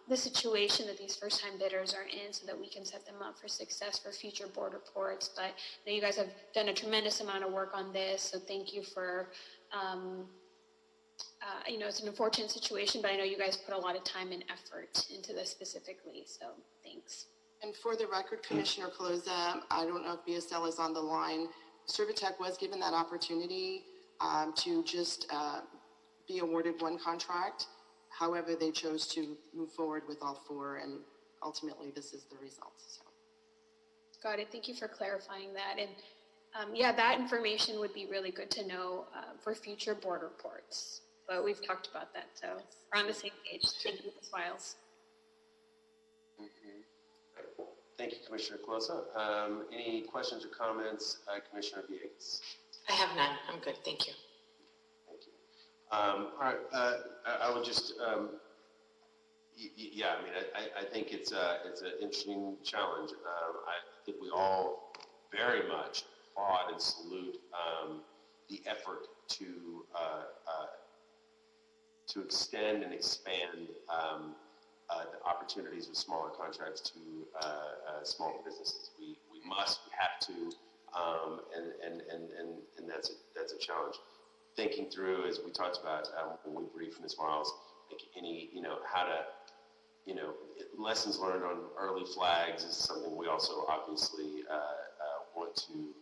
the situation that these first-time bidders are in so that we can set them up for success for future board reports. But I know you guys have done a tremendous amount of work on this, so thank you for, it's an unfortunate situation, but I know you guys put a lot of time and effort into this specifically, so thanks. And for the record, Commissioner Caloza, I don't know if BSL is on the line. Servitech was given that opportunity to just be awarded 1 contract. However, they chose to move forward with all 4, and ultimately this is the result. So. Got it. Thank you for clarifying that. And that information would be really good to know for future board reports. But we've talked about that, so we're on the same page. Thank you, Ms. Wiles. Thank you, Commissioner Caloza. Any questions or comments, Commissioner Villegas? I have none. I'm good. Thank you. Thank you. All right. I would just, I think it's an interesting challenge. I think we all very much applaud and salute the effort to extend and expand the opportunities with smaller contracts to small businesses. We have to, and that's a challenge. Thinking through, as we talked about when we briefed Ms. Wiles, like how to, lessons learned on early flags is something we also obviously want to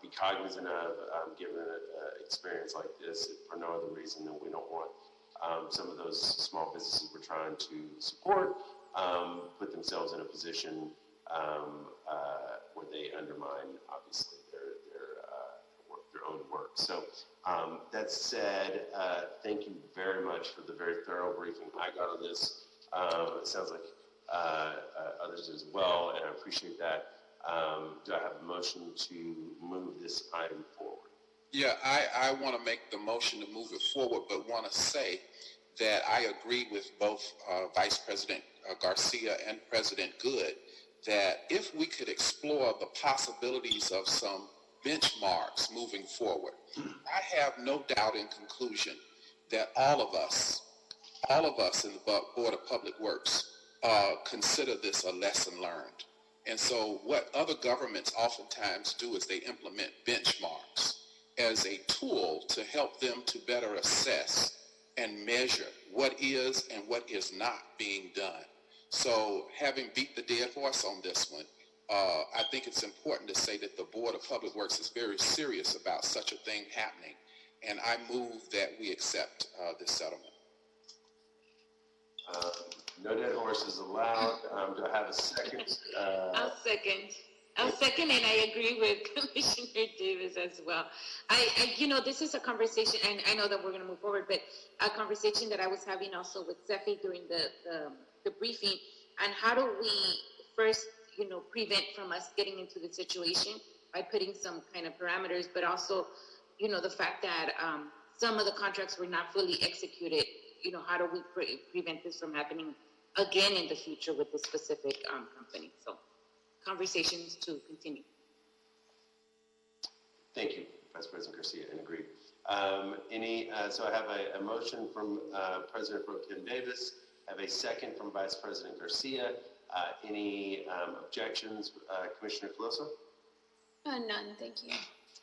be cognizant of, given an experience like this, if for no other reason than we don't want some of those small businesses we're trying to support put themselves in a position where they undermine, obviously, their own work. So that said, thank you very much for the very thorough briefing I got on this. It sounds like others as well, and I appreciate that. Do I have a motion to move this item forward? Yeah, I want to make the motion to move it forward, but want to say that I agree with both Vice President Garcia and President Good that if we could explore the possibilities of some benchmarks moving forward, I have no doubt in conclusion that all of us in the Board of Public Works consider this a lesson learned. And so what other governments oftentimes do is they implement benchmarks as a tool to help them to better assess and measure what is and what is not being done. So having beat the dead horse on this one, I think it's important to say that the Board of Public Works is very serious about such a thing happening, and I move that we accept this settlement. No dead horses allowed. Do I have a second? I'll second, and I agree with Commissioner Davis as well. This is a conversation, and I know that we're going to move forward, but a conversation that I was having also with Sefi during the briefing, and how do we first, prevent from us getting into the situation by putting some kind of parameters, but also, the fact that some of the contracts were not fully executed. How do we prevent this from happening again in the future with this specific company? So conversations to continue. Thank you, Vice President Garcia, and agreed. So I have a motion from President Pro Tem Davis. I have a second from Vice President Garcia. Any objections, Commissioner Caloza? None, thank you.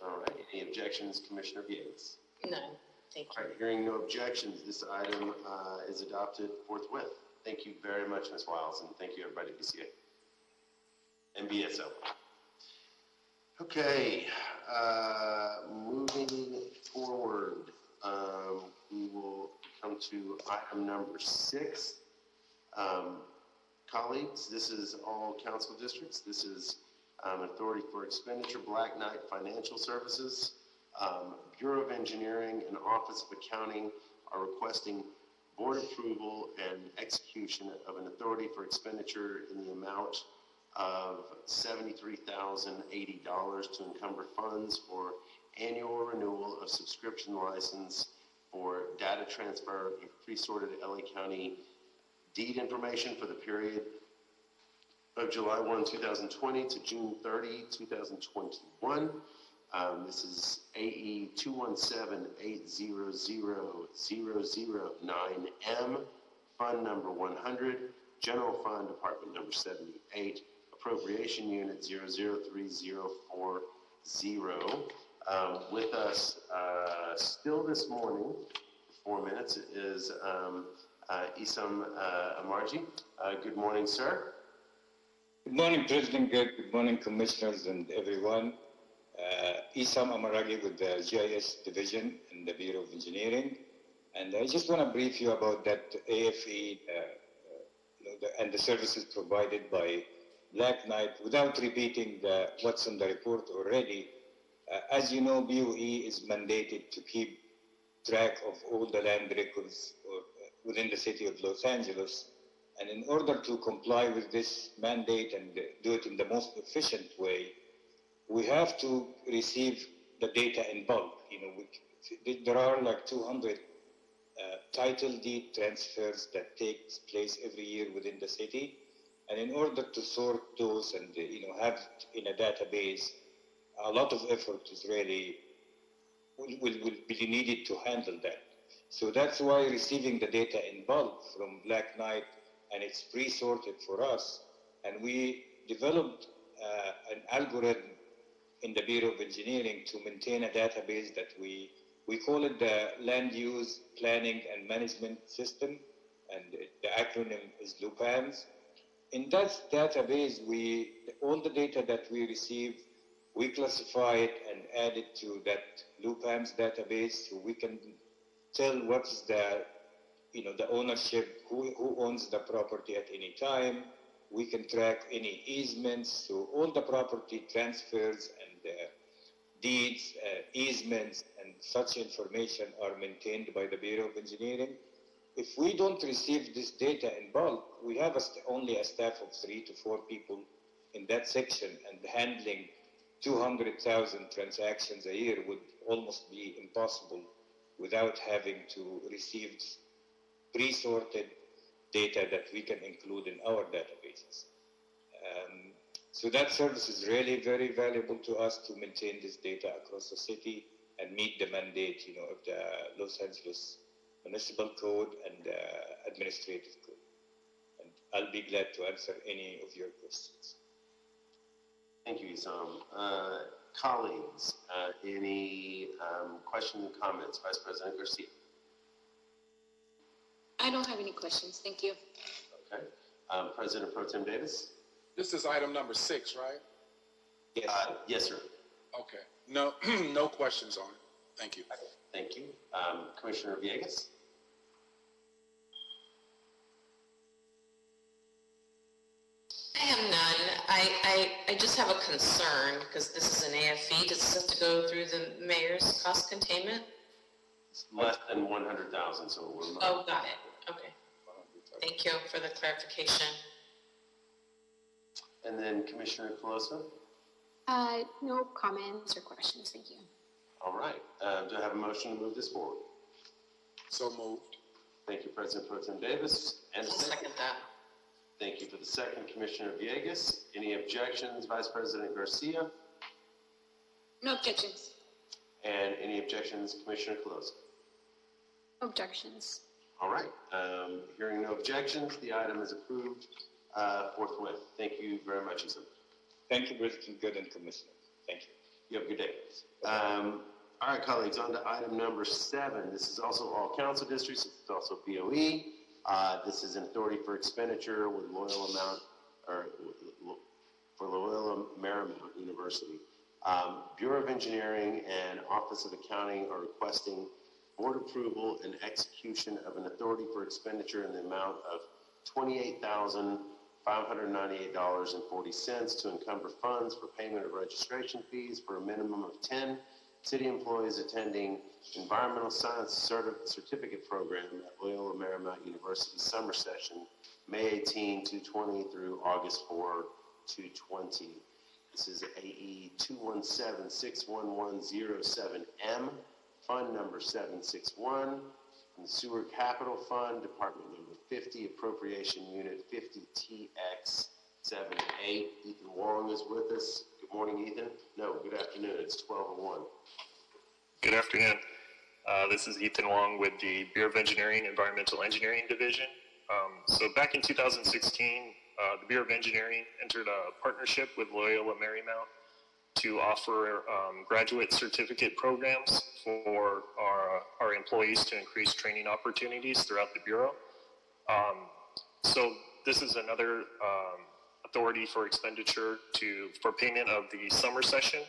All right, any objections, Commissioner Villegas? None, thank All right, hearing no objections, this item is adopted forthwith. Thank you very much, Ms. Wiles, and thank you, everybody at BCA and BSO. Okay, moving forward, we will come to item number 6. Colleagues, this is all council districts. This is Authority for Expenditure, Black Knight Financial Services. Bureau of Engineering and Office of Accounting are requesting board approval and execution of an authority for expenditure in the amount of $73,080 to encumber funds for annual renewal of subscription license for data transfer of pre-sorted LA County deed information for the period of July 1, 2020 to June 30, 2021. This is AE 217-800-009M, Fund Number 100, General Fund, Department Number 78, Appropriation Unit 003040. With us still this morning, 4 minutes, is Isam Amarji. Good morning, sir. Good morning, President Good. Good morning, commissioners and everyone. Isam Amaragi with the GIS Division in the Bureau of Engineering. And I just want to brief you about that AFE and the services provided by Black Knight without repeating what's in the report already. As you know, BOE is mandated to keep track of all the land records within the city of Los Angeles. And in order to comply with this mandate and do it in the most efficient way, we have to receive the data in bulk. There are like 200 title deed transfers that takes place every year within the city. And in order to sort those and have in a database, a lot of effort is really will be needed to handle that. So that's why receiving the data in bulk from Black Knight, and it's pre-sorted for us, and we developed an algorithm in the Bureau of Engineering to maintain a database that we call it the Land Use Planning and Management System, and the acronym is LUPAMS. In that database, all the data that we receive, we classify it and add it to that LUPAMS database, so we can tell what's the ownership, who owns the property at any time. We can track any easements, so all the property transfers and deeds, easements, and such information are maintained by the Bureau of Engineering. If we don't receive this data in bulk, we have only a staff of 3 to 4 people in that section, and handling 200,000 transactions a year would almost be impossible without having to receive pre-sorted data that we can include in our databases. So that service is really very valuable to us to maintain this data across the city and meet the mandate, of the Los Angeles Municipal Code and Administrative Code. And I'll be glad to answer any of your questions. Thank you, Isam. Colleagues, any questions and comments? Vice President Garcia. I don't have any questions, thank you. Okay. President Pro Tem Davis? This is item number 6, right? Yes. Yes, sir. Okay. No, no questions on it. Thank you. Thank you. Commissioner Villegas? I have none. I just have a concern because this is an AFE. Does this have to go through the mayor's cost containment? It's less than 100,000, so we're not. Oh, got it. Okay. Thank you for the clarification. And then Commissioner Coloso? No comments or questions, thank you. All right. Do I have a motion to move this forward? So moved. Thank you, President Pro Tem Davis. And I'll second that. Thank you for the second, Commissioner Villegas. Any objections, Vice President Garcia? No objections. And any objections, Commissioner Coloso? Objections. All right. Hearing no objections, the item is approved forthwith. Thank you very much, Isam. Thank you, President Good and Commissioner. Thank you. You have a good day. All right, colleagues, on to item number 7. This is also all council districts. It's also BOE. This is an authority for expenditure with Loyola Marymount University. Bureau of Engineering and Office of Accounting are requesting board approval and execution of an authority for expenditure in the amount of $28,598.40 to encumber funds for payment of registration fees for a minimum of 10 city employees attending Environmental Science Certificate Program at Loyola Marymount University summer session, May 18 to 20 through August 4 to 20. This is AE 217-61107M, Fund number 761, from the Sewer Capital Fund, Department number 50, Appropriation Unit 50TX78. Ethan Wong is with us. Good morning, Ethan. No, good afternoon. It's 12:01. Good afternoon. This is Ethan Wong with the Bureau of Engineering, Environmental Engineering Division. So back in 2016, the Bureau of Engineering entered a partnership with Loyola Marymount to offer graduate certificate programs for our employees to increase training opportunities throughout the Bureau. So this is another authority for expenditure for payment of the summer session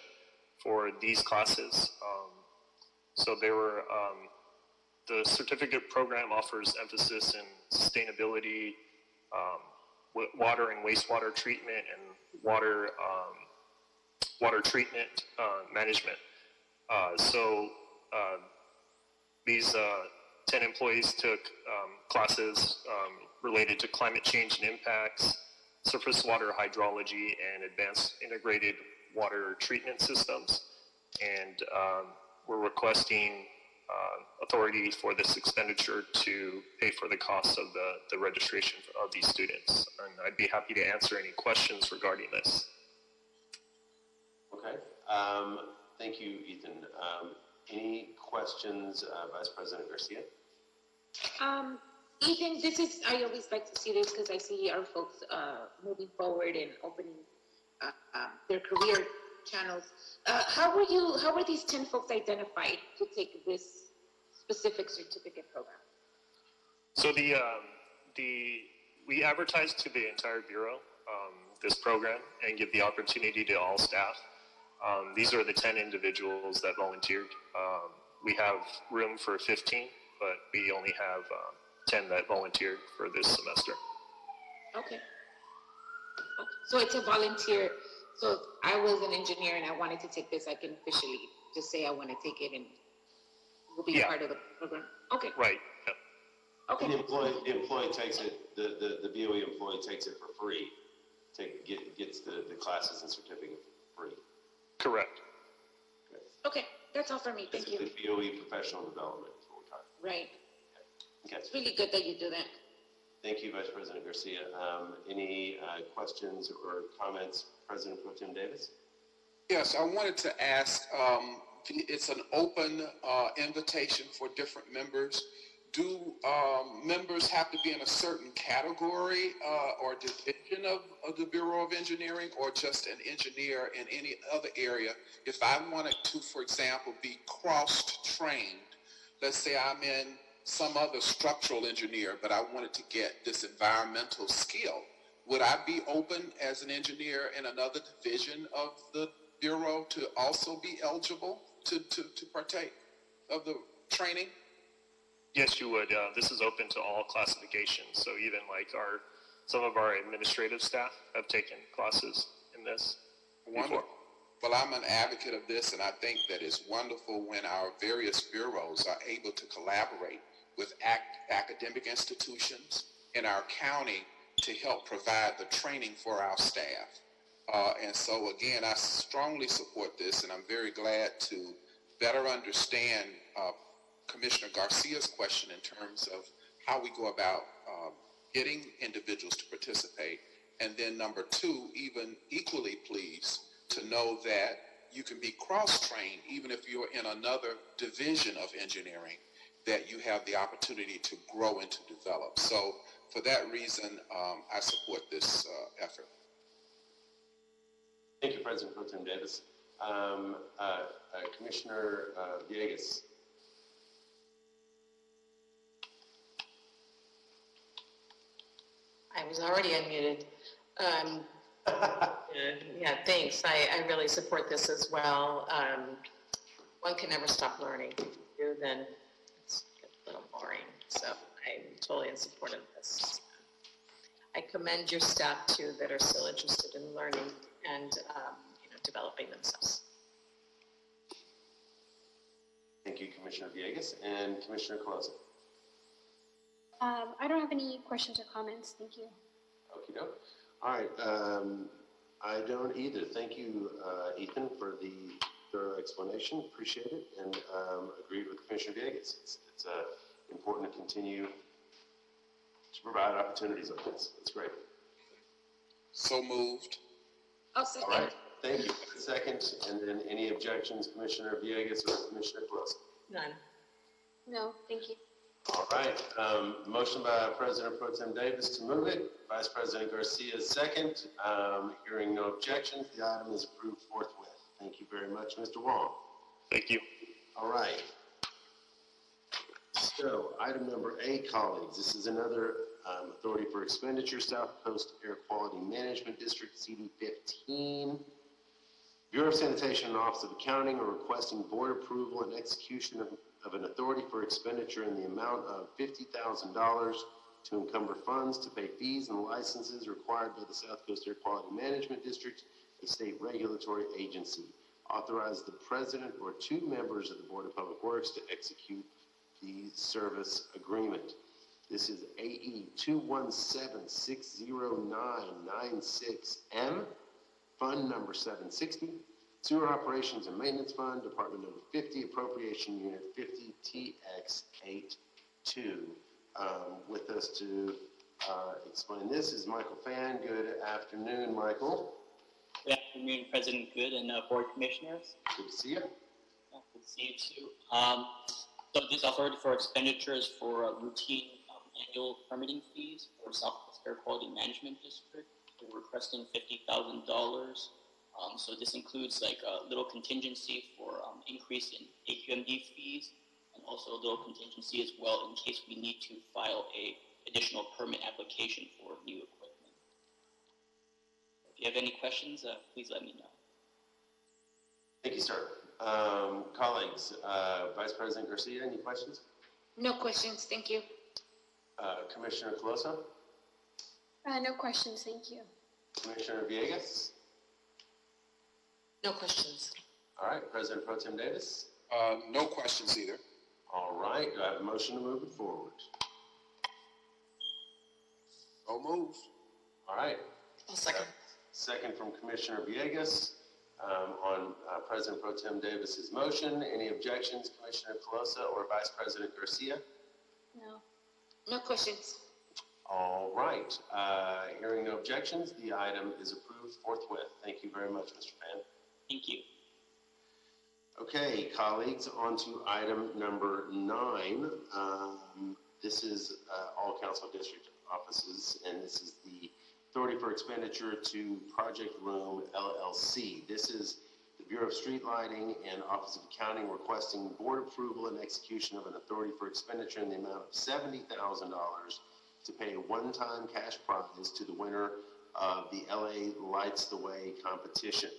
for these classes. So they were, the certificate program offers emphasis in sustainability, water and wastewater treatment, and water treatment management. So these 10 employees took classes related to climate change and impacts, surface water hydrology, and advanced integrated water treatment systems. And we're requesting authority for this expenditure to pay for the cost of the registration of these students. And I'd be happy to answer any questions regarding this. Okay. Thank you, Ethan. Any questions, Vice President Garcia? Ethan, I always like to see this because I see our folks moving forward and opening their career channels. How were these 10 folks identified to take this specific certificate program? So we advertised to the entire Bureau this program and give the opportunity to all staff. These are the 10 individuals that volunteered. We have room for 15, but we only have 10 that volunteered for this semester. Okay. So it's a volunteer. So if I was an engineer and I wanted to take this, I can officially just say I want to take it and will be part of the program. Okay. Right. Yep. Okay. And the employee takes it, the BOE employee takes it for free, gets the classes and certificate for free. Correct. Okay, that's all for me. Thank you. The BOE professional development is what we're talking about. Right. Okay. It's really good that you do that. Thank you, Vice President Garcia. Any questions or comments, President Pro Tem Davis? Yes, I wanted to ask, it's an open invitation for different members. Do members have to be in a certain category or division of the Bureau of Engineering, or just an engineer in any other area? If I wanted to, for example, be cross-trained, let's say I'm in some other structural engineer, but I wanted to get this environmental skill, would I be open as an engineer in another division of the Bureau to also be eligible to partake of the training? Yes, you would. This is open to all classifications. So even like some of our administrative staff have taken classes in this before. Well, I'm an advocate of this, and I think that it's wonderful when our various bureaus are able to collaborate with academic institutions in our county to help provide the training for our staff. And so again, I strongly support this, and I'm very glad to better understand Commissioner Garcia's question in terms of how we go about getting individuals to participate. And then number two, even equally pleased to know that you can be cross-trained even if you're in another division of engineering, that you have the opportunity to grow and to develop. So for that reason, I support this effort. Thank you, President Pro Tem Davis. Commissioner Villegas. I was already unmuted. Yeah, thanks. I really support this as well. One can never stop learning. Then it's a little boring. So I'm totally in support of this. I commend your staff too that are still interested in learning and developing themselves. Thank you, Commissioner Villegas. And Commissioner Colosa. I don't have any questions or comments. Thank you. Okie doke. All right. I don't either. Thank you, Ethan, for the thorough explanation. Appreciate it. And agreed with Commissioner Villegas. It's important to continue to provide opportunities like this. That's great. So moved. I'll second. All right. Thank you. Second. And then any objections, Commissioner Villegas or Commissioner Colosa? None. No, thank you. All right. Motion by President Pro Tem Davis to move it. Vice President Garcia second. Hearing no objections, the item is approved forthwith. Thank you very much, Mr. Wong. Thank you. All right. So item number 8, colleagues. This is another Authority for Expenditure, South Coast Air Quality Management District, CD15. Bureau of Sanitation and Office of Accounting are requesting board approval and execution of an authority for expenditure in the amount of $50,000 to encumber funds to pay fees and licenses required by the South Coast Air Quality Management District, a state regulatory agency. Authorize the president or 2 members of the Board of Public Works to execute the service agreement. This is AE 217-60996M, Fund number 760, Sewer Operations and Maintenance Fund, Department number 50, Appropriation Unit 50TX82. With us to explain this is Michael Fan. Good afternoon, Michael. Good afternoon, President Good and Board Commissioners. Good to see you. Good to see you too. So this authority for expenditures for routine annual permitting fees for South Coast Air Quality Management District. We're requesting $50,000. So this includes like a little contingency for increase in AQMD fees, and also a little contingency as well in case we need to file a additional permit application for new equipment. If you have any questions, please let me know. Thank you, sir. Colleagues, Vice President Garcia, any questions? No questions. Thank you. Commissioner Colosa? No questions. Thank you. Commissioner Villegas? No questions. All right. President Pro Tem Davis? No questions either. All right. Do I have a motion to move it forward? So moved. All right. I'll second. Second from Commissioner Villegas on President Pro Tem Davis's motion. Any objections, Commissioner Colosa or Vice President Garcia? No. No questions. All right. Hearing no objections, the item is approved forthwith. Thank you very much, Mr. Fan. Thank you. Okay, colleagues, on to item number 9. This is all council district offices, and this is the Authority for Expenditure to Project Room LLC. This is the Bureau of Street Lighting and Office of Accounting requesting board approval and execution of an authority for expenditure in the amount of $70,000 to pay a one-time cash prize to the winner of the LA Lights the Way competition.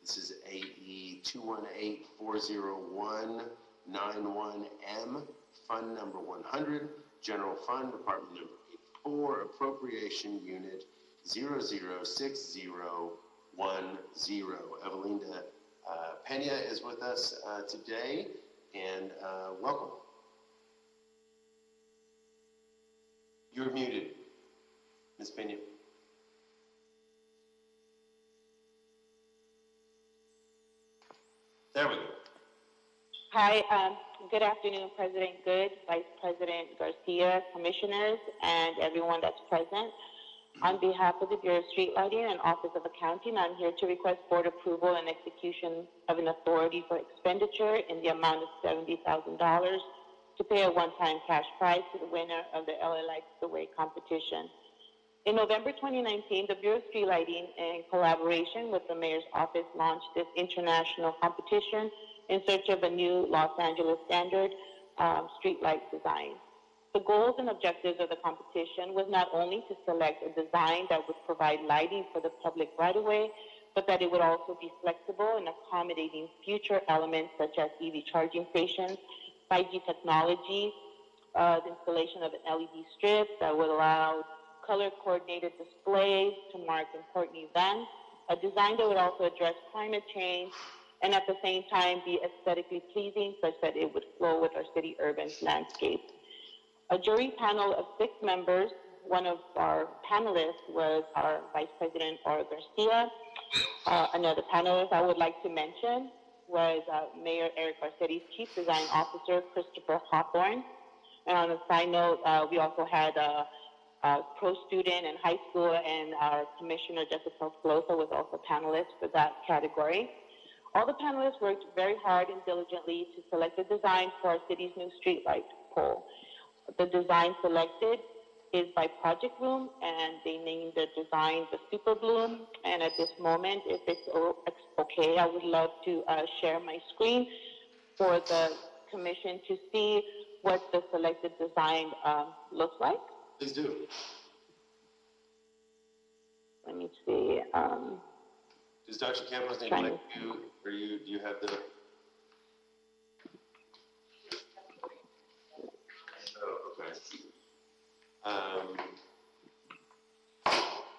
This is AE 218-401-91M, Fund number 100, General Fund, Department number 84, Appropriation Unit 006010. Evelinda Pena is with us today, and welcome. You're muted, Ms. Pena. There we go. Hi, good afternoon, President Good, Vice President Garcia, Commissioners, and everyone that's present. On behalf of the Bureau of Street Lighting and Office of Accounting, I'm here to request board approval and execution of an authority for expenditure in the amount of $70,000 to pay a one-time cash prize to the winner of the LA Lights the Way competition. In November 2019, the Bureau of Street Lighting, in collaboration with the Mayor's Office, launched this international competition in search of a new Los Angeles standard street light design. The goals and objectives of the competition was not only to select a design that would provide lighting for the public right-of-way, but that it would also be flexible in accommodating future elements such as EV charging stations, 5G technology, the installation of an LED strip that would allow color-coordinated displays to mark important events, a design that would also address climate change, and at the same time be aesthetically pleasing such that it would flow with our city urban landscape. A jury panel of 6 members, one of our panelists was our Vice President Aura Garcia. Another panelist I would like to mention was Mayor Eric Garcetti's Chief Design Officer, Christopher Hawthorne. And on a side note, we also had a pro student in high school, and our Commissioner Jessica Flosa was also a panelist for that category. All the panelists worked very hard and diligently to select a design for our city's new streetlight pole. The design selected is by Project Room, and they named the design the Super Bloom. And at this moment, if it's okay, I would love to share my screen for the commission to see what the selected design looks like. Please do. Let me see. Does Dr. Campos need mic to, or do you have the? Oh, okay.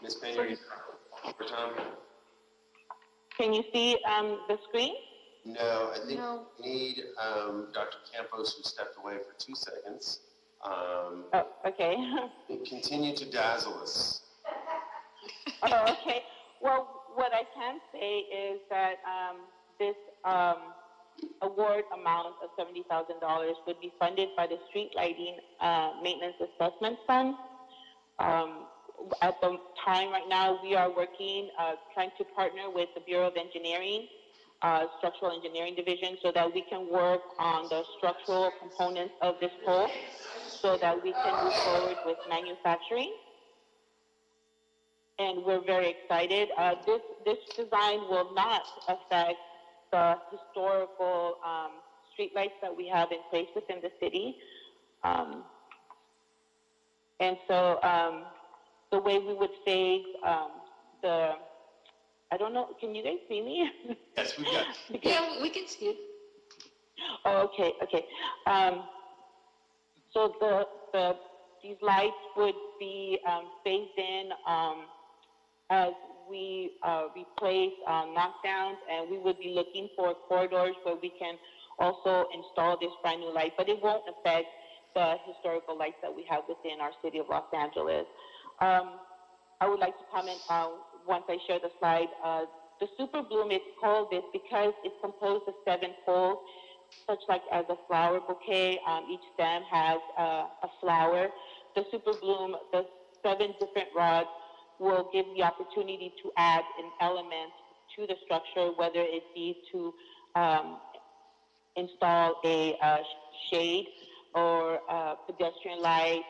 Ms. Pena, or Tom? Can you see the screen? No, I think we need Dr. Campos, who stepped away for 2 seconds. Oh, okay. Continue to dazzle us. Oh, okay. Well, what I can say is that this award amount of $70,000 would be funded by the Street Lighting Maintenance Assessment Fund. At the time right now, we are working, trying to partner with the Bureau of Engineering, Structural Engineering Division, so that we can work on the structural components of this pole, so that we can move forward with manufacturing. And we're very excited. This design will not affect the historical streetlights that we have in place within the city. And so the way we would phase I don't know, can you guys see me? Yes, we got you. Yeah, we can see you. Oh, okay, okay. So these lights would be phased in as we replace knockdowns, and we would be looking for corridors where we can also install this brand new light, but it won't affect the historical lights that we have within our city of Los Angeles. I would like to comment once I share the slide. The Super Bloom, it's called this because it's composed of 7 poles, such like as a flower bouquet. Each stem has a flower. The Super Bloom, the 7 different rods will give the opportunity to add an element to the structure, whether it be to install a shade or a pedestrian light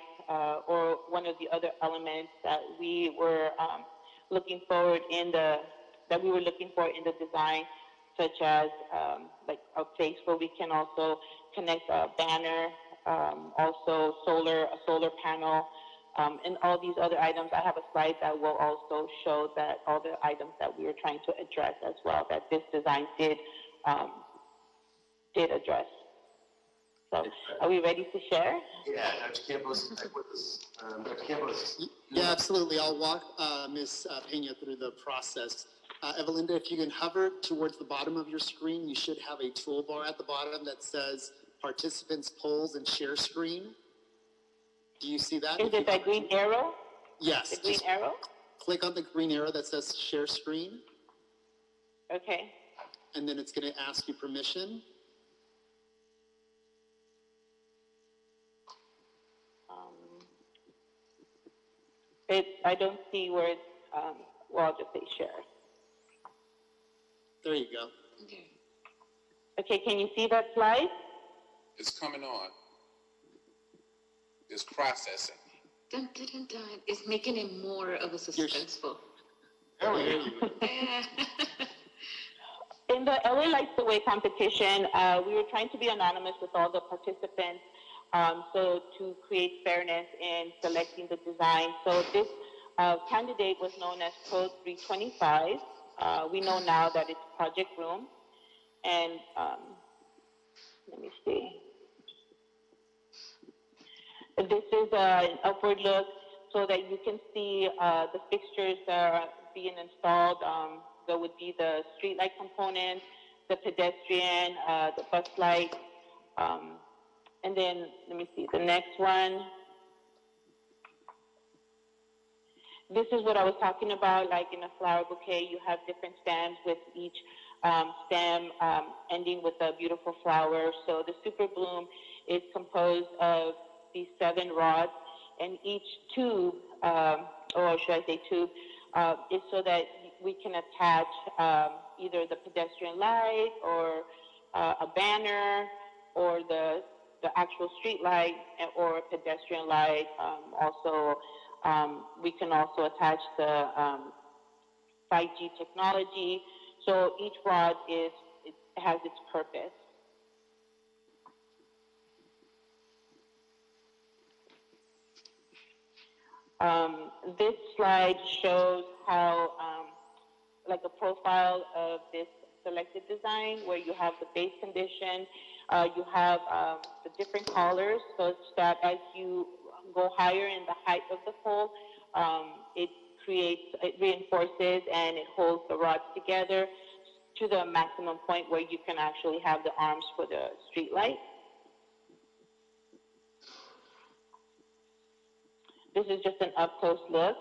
or one of the other elements that we were looking forward in the design, such as like a place where we can also connect a banner, also a solar panel, and all these other items. I have a slide that will also show that all the items that we were trying to address as well, that this design did address. So, are we ready to share? Yeah, Dr. Campos is back with us. Dr. Campos. Yeah, absolutely. I'll walk Ms. Pena through the process. Evelinda, if you can hover towards the bottom of your screen, you should have a toolbar at the bottom that says Participants, Polls, and Share Screen. Do you see that? Is it that green arrow? Yes. The green arrow? Click on the green arrow that says Share Screen. Okay. And then it's going to ask you permission. I don't see where it's, well, I'll just say share. There you go. Okay, can you see that slide? It's coming on. It's processing. Dun, dun, dun, dun. It's making it more of a suspenseful. There we go. In the LA Lights the Way competition, we were trying to be anonymous with all the participants, so to create fairness in selecting the design. So this candidate was known as Pro 325. We know now that it's Project Room. And let me see. This is an upward look so that you can see the fixtures that are being installed. There would be the street light component, the pedestrian, the bus light, and then let me see the next one. This is what I was talking about, like in a flower bouquet, you have different stems with each stem ending with a beautiful flower. So the Super Bloom is composed of these 7 rods, and each tube, or should I say tube, is so that we can attach either the pedestrian light or a banner or the actual street light or a pedestrian light. Also, we can also attach the 5G technology. So each rod has its purpose. This slide shows how, like a profile of this selected design, where you have the base condition, you have the different colors, so that as you go higher in the height of the pole, it reinforces and it holds the rods together to the maximum point where you can actually have the arms for the street light. This is just an up-close look.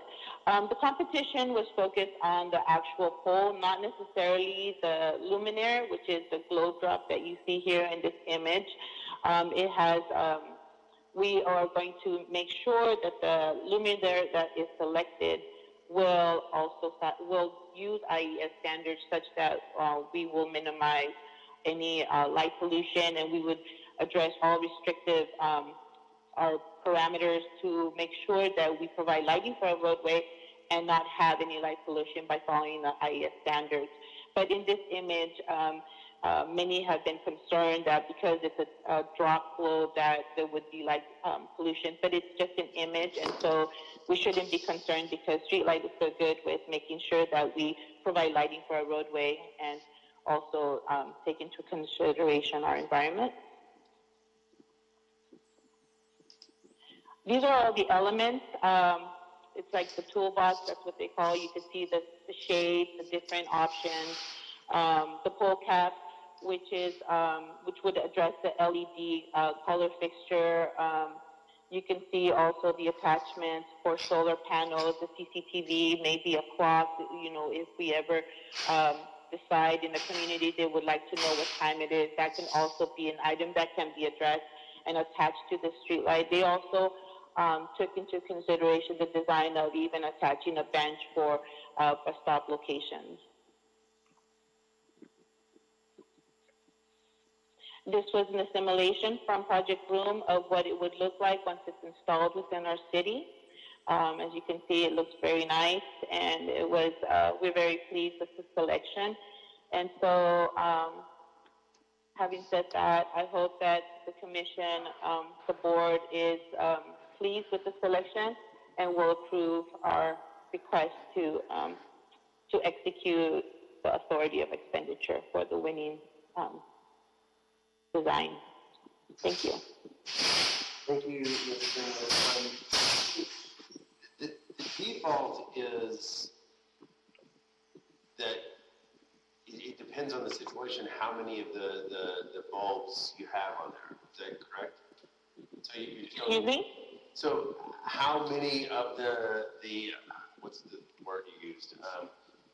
The competition was focused on the actual pole, not necessarily the luminaire, which is the glow drop that you see here in this image. It has, we are going to make sure that the luminaire that is selected will use IES standards such that we will minimize any light pollution, and we would address all restrictive our parameters to make sure that we provide lighting for a roadway and not have any light pollution by following the IES standards. But in this image, many have been concerned that because it's a drop flow that there would be light pollution, but it's just an image, and so we shouldn't be concerned because street light is so good with making sure that we provide lighting for a roadway and also take into consideration our environment. These are all the elements. It's like the toolbox, that's what they call it. You can see the shades, the different options, the pole cap, which would address the LED color fixture. You can see also the attachments for solar panels, the CCTV, maybe a clock, if we ever decide in the community they would like to know what time it is. That can also be an item that can be addressed and attached to the street light. They also took into consideration the design of even attaching a bench for bus stop locations. This was an assimilation from Project Bloom of what it would look like once it's installed within our city. As you can see, it looks very nice, and it was, we're very pleased with the selection. And so, having said that, I hope that the commission, the board is pleased with the selection and will approve our request to execute the authority of expenditure for the winning design. Thank you. Thank you, Ms. The default is that it depends on the situation how many of the bulbs you have on there. Is that correct? So Excuse me? So how many of the what's the word you used?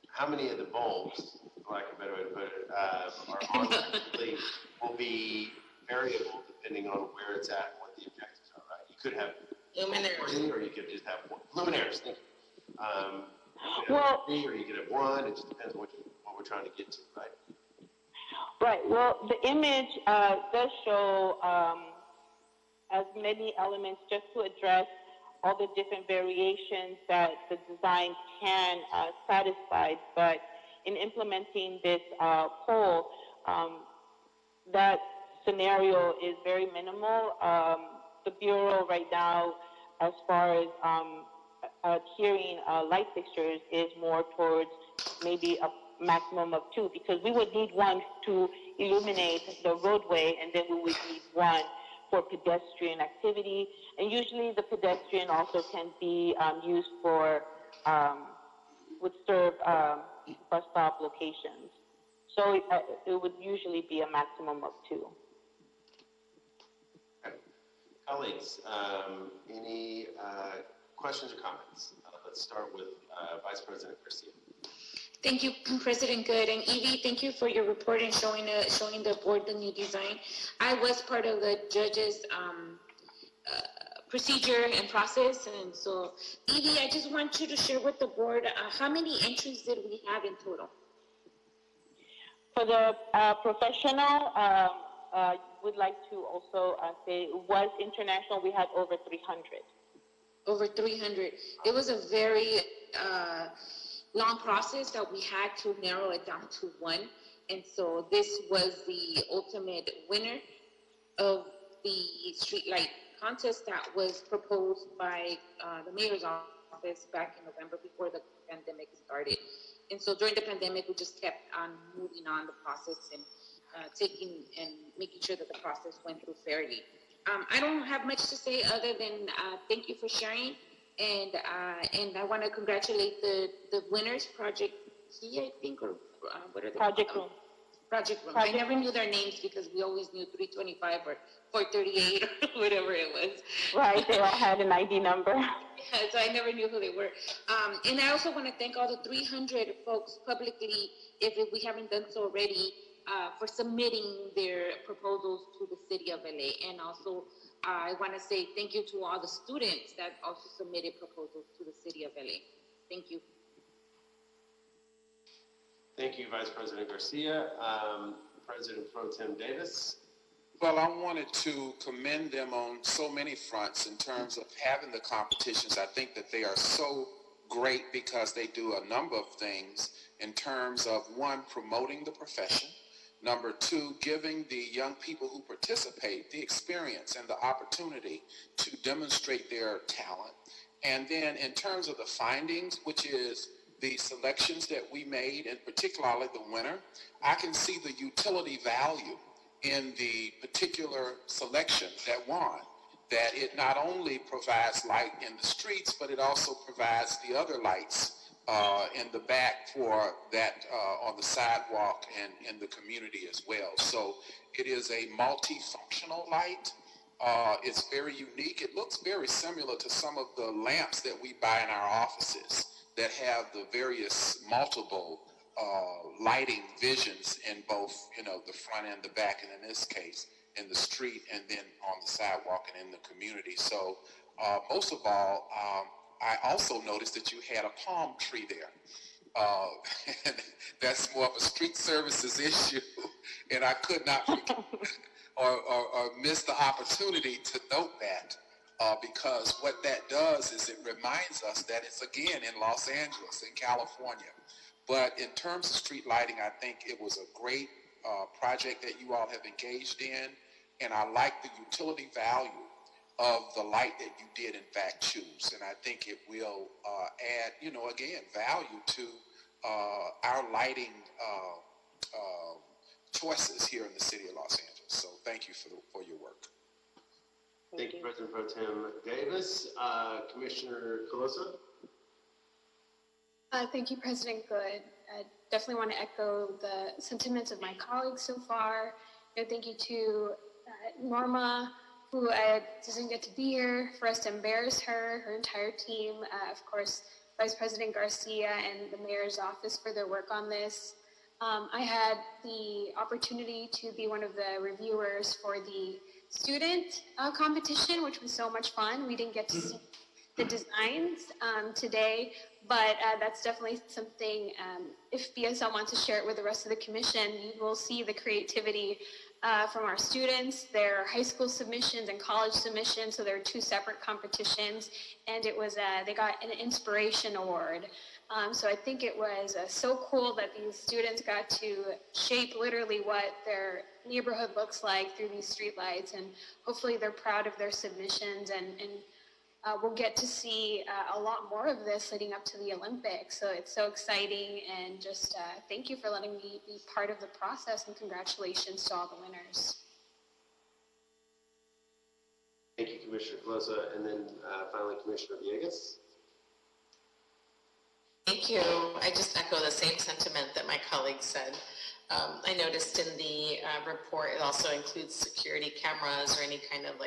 How many of the bulbs, for lack of a better way to put it, are on actually will be variable depending on where it's at and what the objectives are, right? You could have luminaires, or you could just have luminaires. Thank you. You could have three, or you could have one. It just depends on what we're trying to get to, right? Right. Well, the image does show as many elements just to address all the different variations that the design can satisfy. But in implementing this pole, that scenario is very minimal. The Bureau right now, as far as adhering light fixtures, is more towards maybe a maximum of 2, because we would need one to illuminate the roadway, and then we would need one for pedestrian activity. And usually the pedestrian also can be used for, would serve bus stop locations. So it would usually be a maximum of 2. Colleagues, any questions or comments? Let's start with Vice President Garcia. Thank you, President Good. And Evie, thank you for your report and showing the board the new design. I was part of the judge's procedure and process. And so, Evie, I just want you to share with the board, how many entries did we have in total? For the professional, would like to also say it was international. We had over 300. Over 300. It was a very long process that we had to narrow it down to 1. And so this was the ultimate winner of the streetlight contest that was proposed by the mayor's office back in November before the pandemic started. And so during the pandemic, we just kept on moving on the process and taking and making sure that the process went through fairly. I don't have much to say other than thank you for sharing, and I want to congratulate the winners, Project C, I think, or what are they? Project Room. Project Room. I never knew their names because we always knew 325 or 438 or whatever it was. Right, they all had an ID number. So I never knew who they were. And I also want to thank all the 300 folks publicly, if we haven't done so already, for submitting their proposals to the city of LA. And also, I want to say thank you to all the students that also submitted proposals to the city of LA. Thank you. Thank you, Vice President Garcia. President Pro Tem Davis. Well, I wanted to commend them on so many fronts in terms of having the competitions. I think that they are so great because they do a number of things in terms of, 1, promoting the profession. Number 2, giving the young people who participate the experience and the opportunity to demonstrate their talent. And then in terms of the findings, which is the selections that we made, and particularly the winner, I can see the utility value in the particular selection that won. That it not only provides light in the streets, but it also provides the other lights in the back for that on the sidewalk and in the community as well. So it is a multifunctional light. It's very unique. It looks very similar to some of the lamps that we buy in our offices that have the various multiple lighting visions in both, the front and the back, and in this case, in the street and then on the sidewalk and in the community. So most of all, I also noticed that you had a palm tree there. And that's more of a street services issue, and I could not forget or miss the opportunity to note that, because what that does is it reminds us that it's again in Los Angeles, in California. But in terms of street lighting, I think it was a great project that you all have engaged in, and I like the utility value of the light that you did in fact choose. And I think it will add, again, value to our lighting choices here in the city of Los Angeles. So thank you for your work. Thank you, President Pro Tem Davis. Commissioner Colosa. Thank you, President Good. I definitely want to echo the sentiments of my colleagues so far. Thank you to Norma, who doesn't get to be here, for us to embarrass her entire team. Of course, Vice President Garcia and the Mayor's office for their work on this. I had the opportunity to be one of the reviewers for the student competition, which was so much fun. We didn't get to see the designs today, but that's definitely something, if BSL wants to share it with the rest of the commission, you will see the creativity from our students, their high school submissions and college submissions. So there were two separate competitions, and it was they got an inspiration award. So I think it was so cool that these students got to shape literally what their neighborhood looks like through these streetlights, and hopefully they're proud of their submissions, and we'll get to see a lot more of this leading up to the Olympics. So it's so exciting, and just thank you for letting me be part of the process, and congratulations to all the winners. Thank you, Commissioner Colosa. And then finally, Commissioner Villegas. Thank you. I just echo the same sentiment that my colleague said. I noticed in the report, it also includes security cameras or any kind of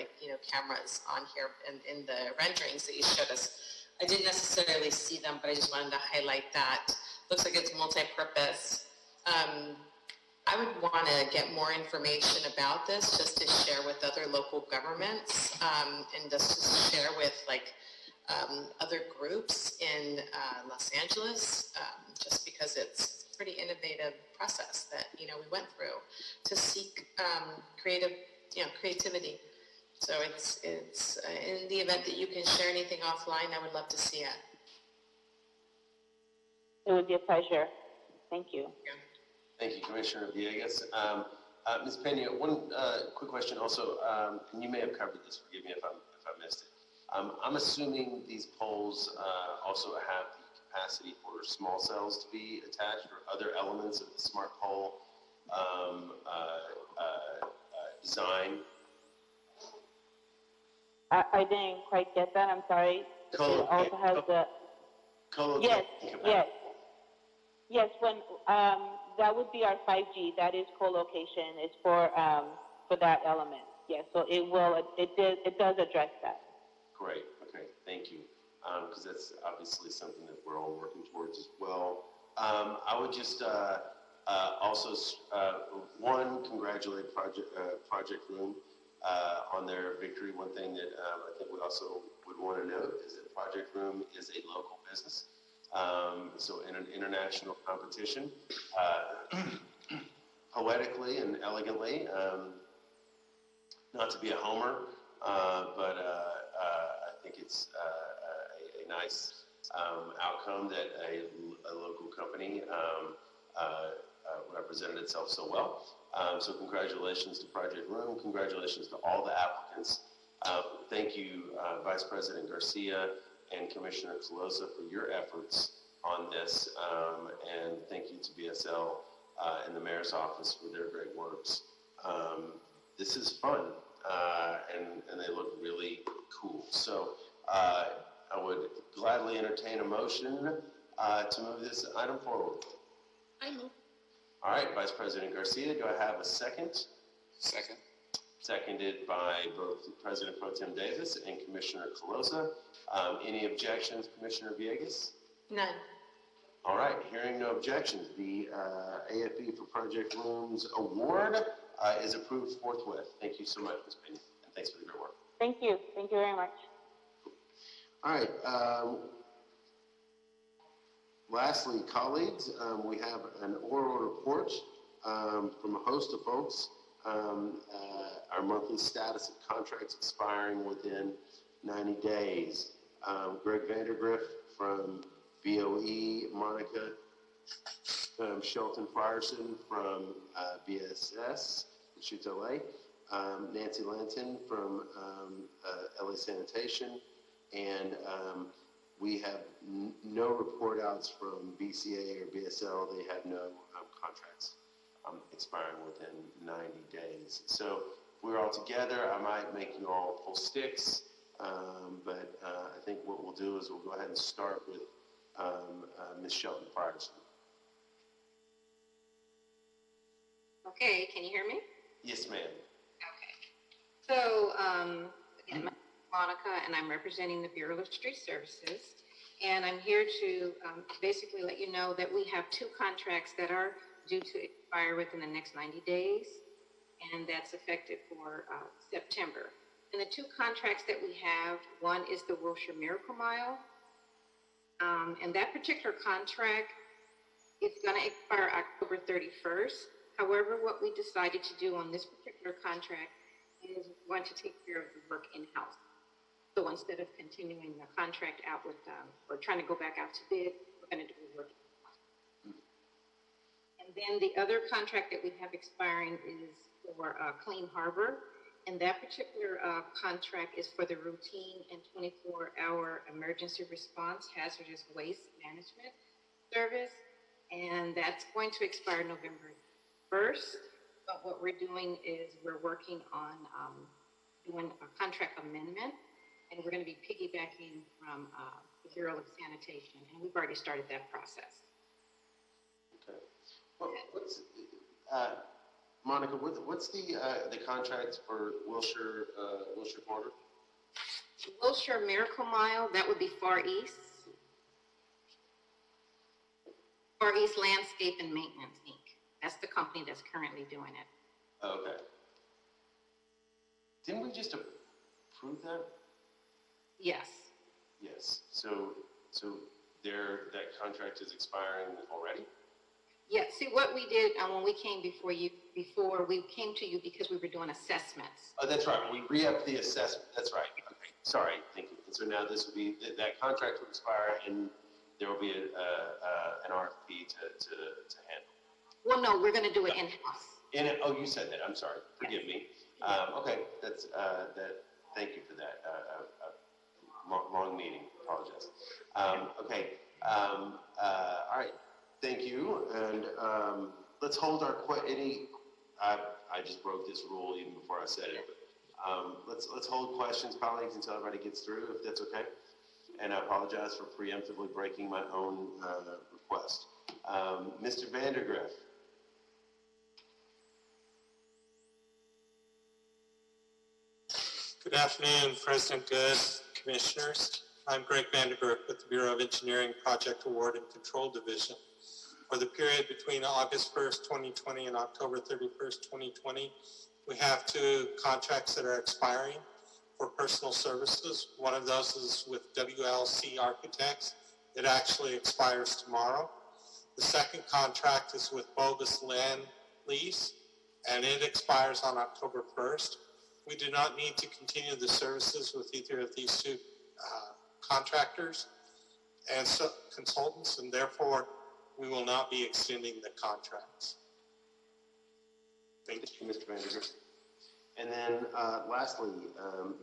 cameras on here in the renderings that you showed us. I didn't necessarily see them, but I just wanted to highlight that. Looks like it's multi-purpose. I would want to get more information about this just to share with other local governments and just to share with other groups in Los Angeles, just because it's a pretty innovative process that we went through to seek creativity. So it's in the event that you can share anything offline, I would love to see it. It would be a pleasure. Thank you. Yeah. Thank you, Commissioner Villegas. Ms. Pena, one quick question also, and you may have covered this, forgive me if I missed it. I'm assuming these poles also have the capacity for small cells to be attached, or other elements of the smart pole design. I didn't quite get that. I'm sorry. It also has the. Yes. When that would be our 5G. That is co-location. It's for that element. Yes. So it does address that. Great. Okay. Thank you. Because that's obviously something that we're all working towards as well. I would just also congratulate Project Room on their victory. One thing that I think we also would want to note is that Project Room is a local business. So in an international competition, poetically and elegantly, not to be a homer, but I think it's a nice outcome that a local company represented itself so well. So congratulations to Project Room. Congratulations to all the applicants. Thank you, Vice President Garcia and Commissioner Colosa, for your efforts on this. And thank you to BSL and the Mayor's Office for their great works. This is fun, and they look really cool. So I would gladly entertain a motion to move this item forward. I move. All right, Vice President Garcia, do I have a second? Second. Seconded by both President Pro Tem Davis and Commissioner Colosa. Any objections, Commissioner Villegas? None. All right, hearing no objections, the AFB for Project Room's award is approved forthwith. Thank you so much, Ms. Pena, and thanks for the great work. Thank you. Thank you very much. All right. Lastly, colleagues, we have an oral report from a host of folks. Our monthly status of contracts expiring within 90 days. Greg Vandergriff from BOE, Monica Shelton Frierson from BSS, Shoots LA, Nancy Lanton from LA Sanitation, and we have no report outs from BCA or BSL. They have no contracts expiring within 90 days. So if we're all together, I might make you all pull sticks, but I think what we'll do is we'll go ahead and start with Ms. Shelton Frierson. Okay, can you hear me? Yes, ma'am. Okay. So, again, my name is Monica, and I'm representing the Bureau of Street Services. And I'm here to basically let you know that we have two contracts that are due to expire within the next 90 days, and that's effective for September. And the two contracts that we have, one is the Wilshire Miracle Mile, and that particular contract is going to expire October 31st. However, what we decided to do on this particular particular contract is going to take care of the work in-house. So instead of continuing the contract out with, or trying to go back out to bid, we're going to do the work. And then the other contract that we have expiring is for Clean Harbor. And that particular contract is for the routine and 24-hour emergency response hazardous waste management service. And that's going to expire November 1st. But what we're doing is we're working on doing a contract amendment. And we're going to be piggybacking from the Bureau of Sanitation. And we've already started that process. Okay. Well, Monica, what's the contract for Wilshire Corridor? Wilshire Miracle Mile, that would be Far East. Far East Landscape and Maintenance, Inc. That's the company that's currently doing it. Okay. Didn't we just approve that? Yes. Yes. So that contract is expiring already? Yeah, see what we did when we came before we came to you because we were doing assessments. Oh, that's right. We re-upped the assessment. That's right. Okay. Sorry. Thank you. And so now this will be, that contract will expire and there will be an RFP to handle. Well, no, we're going to do it in-house. Oh, you said that. I'm sorry. Forgive me. Okay. That's, thank you for that. Wrong meeting. Apologize. Okay. All right. Thank you. And let's hold our I just broke this rule even before I said it. But, let's hold questions, colleagues, until everybody gets through, if that's okay. And I apologize for preemptively breaking my own request. Mr. Vandergriff. Good afternoon, President Good, Commissioners. I'm Greg Vandergriff with the Bureau of Engineering Project Award and Control Division. For the period between August 1st, 2020 and October 31st, 2020, we have 2 contracts that are expiring for personal services. One of those is with WLC Architects. It actually expires tomorrow. The second contract is with Bogus Land Lease, and it expires on October 1st. We do not need to continue the services with either of these 2 contractors and consultants, and therefore we will not be extending the contracts. Thank you, Mr. Vandergriff. And then lastly,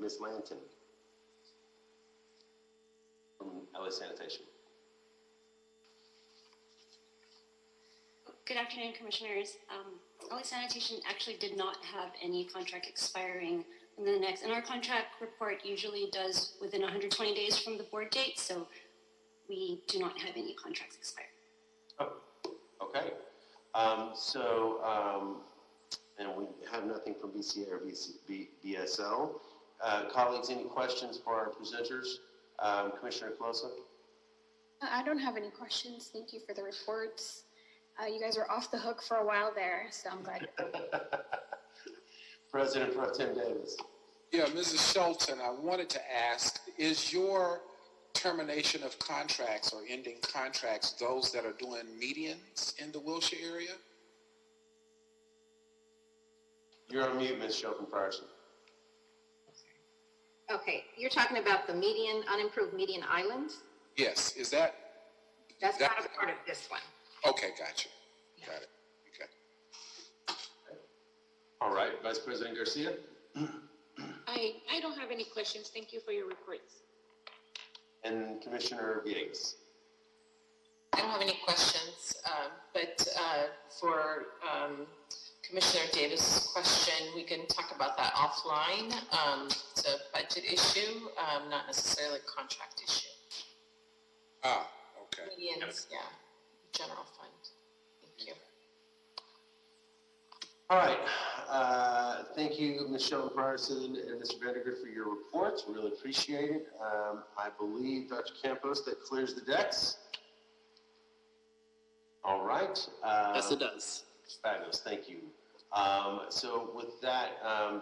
Ms. Lanton from LA Sanitation. Good afternoon, Commissioners. LA Sanitation actually did not have any contract expiring in the next, and our contract report usually does within 120 days from the board date, so we do not have any contracts expired. Oh, okay. And we have nothing from BCA or BSL. Colleagues, any questions for our presenters? Commissioner Closa? I don't have any questions. Thank you for the reports. You guys were off the hook for a while there, so I'm glad. President Pro Tem Davis. Yeah, Mrs. Shelton, I wanted to ask, is your termination of contracts or ending contracts those that are doing medians in the Wilshire area? You're on mute, Ms. Shelton Parson. Okay, you're talking about the median, unimproved median islands? Yes, is that? That's not a part of this one. Okay, gotcha. Got it. Okay. All right, Vice President Garcia. I don't have any questions. Thank you for your reports. And Commissioner Villegas. I don't have any questions, but for Commissioner Davis' question, we can talk about that offline. It's a budget issue, not necessarily a contract issue. Ah, okay. Medians, yeah, general fund. Thank you. All right. Thank you, Ms. Shelton Parson and Mr. Vandergriff, for your reports. Really appreciate it. I believe, Dr. Campos, that clears the decks. All right. Yes, it does. Fabulous. Thank you. So with that,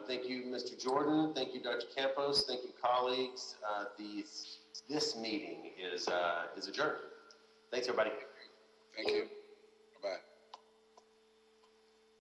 thank you, Mr. Jordan. Thank you, Dr. Campos. Thank you, colleagues. This meeting is adjourned. Thanks, everybody. Thank you. Bye-bye.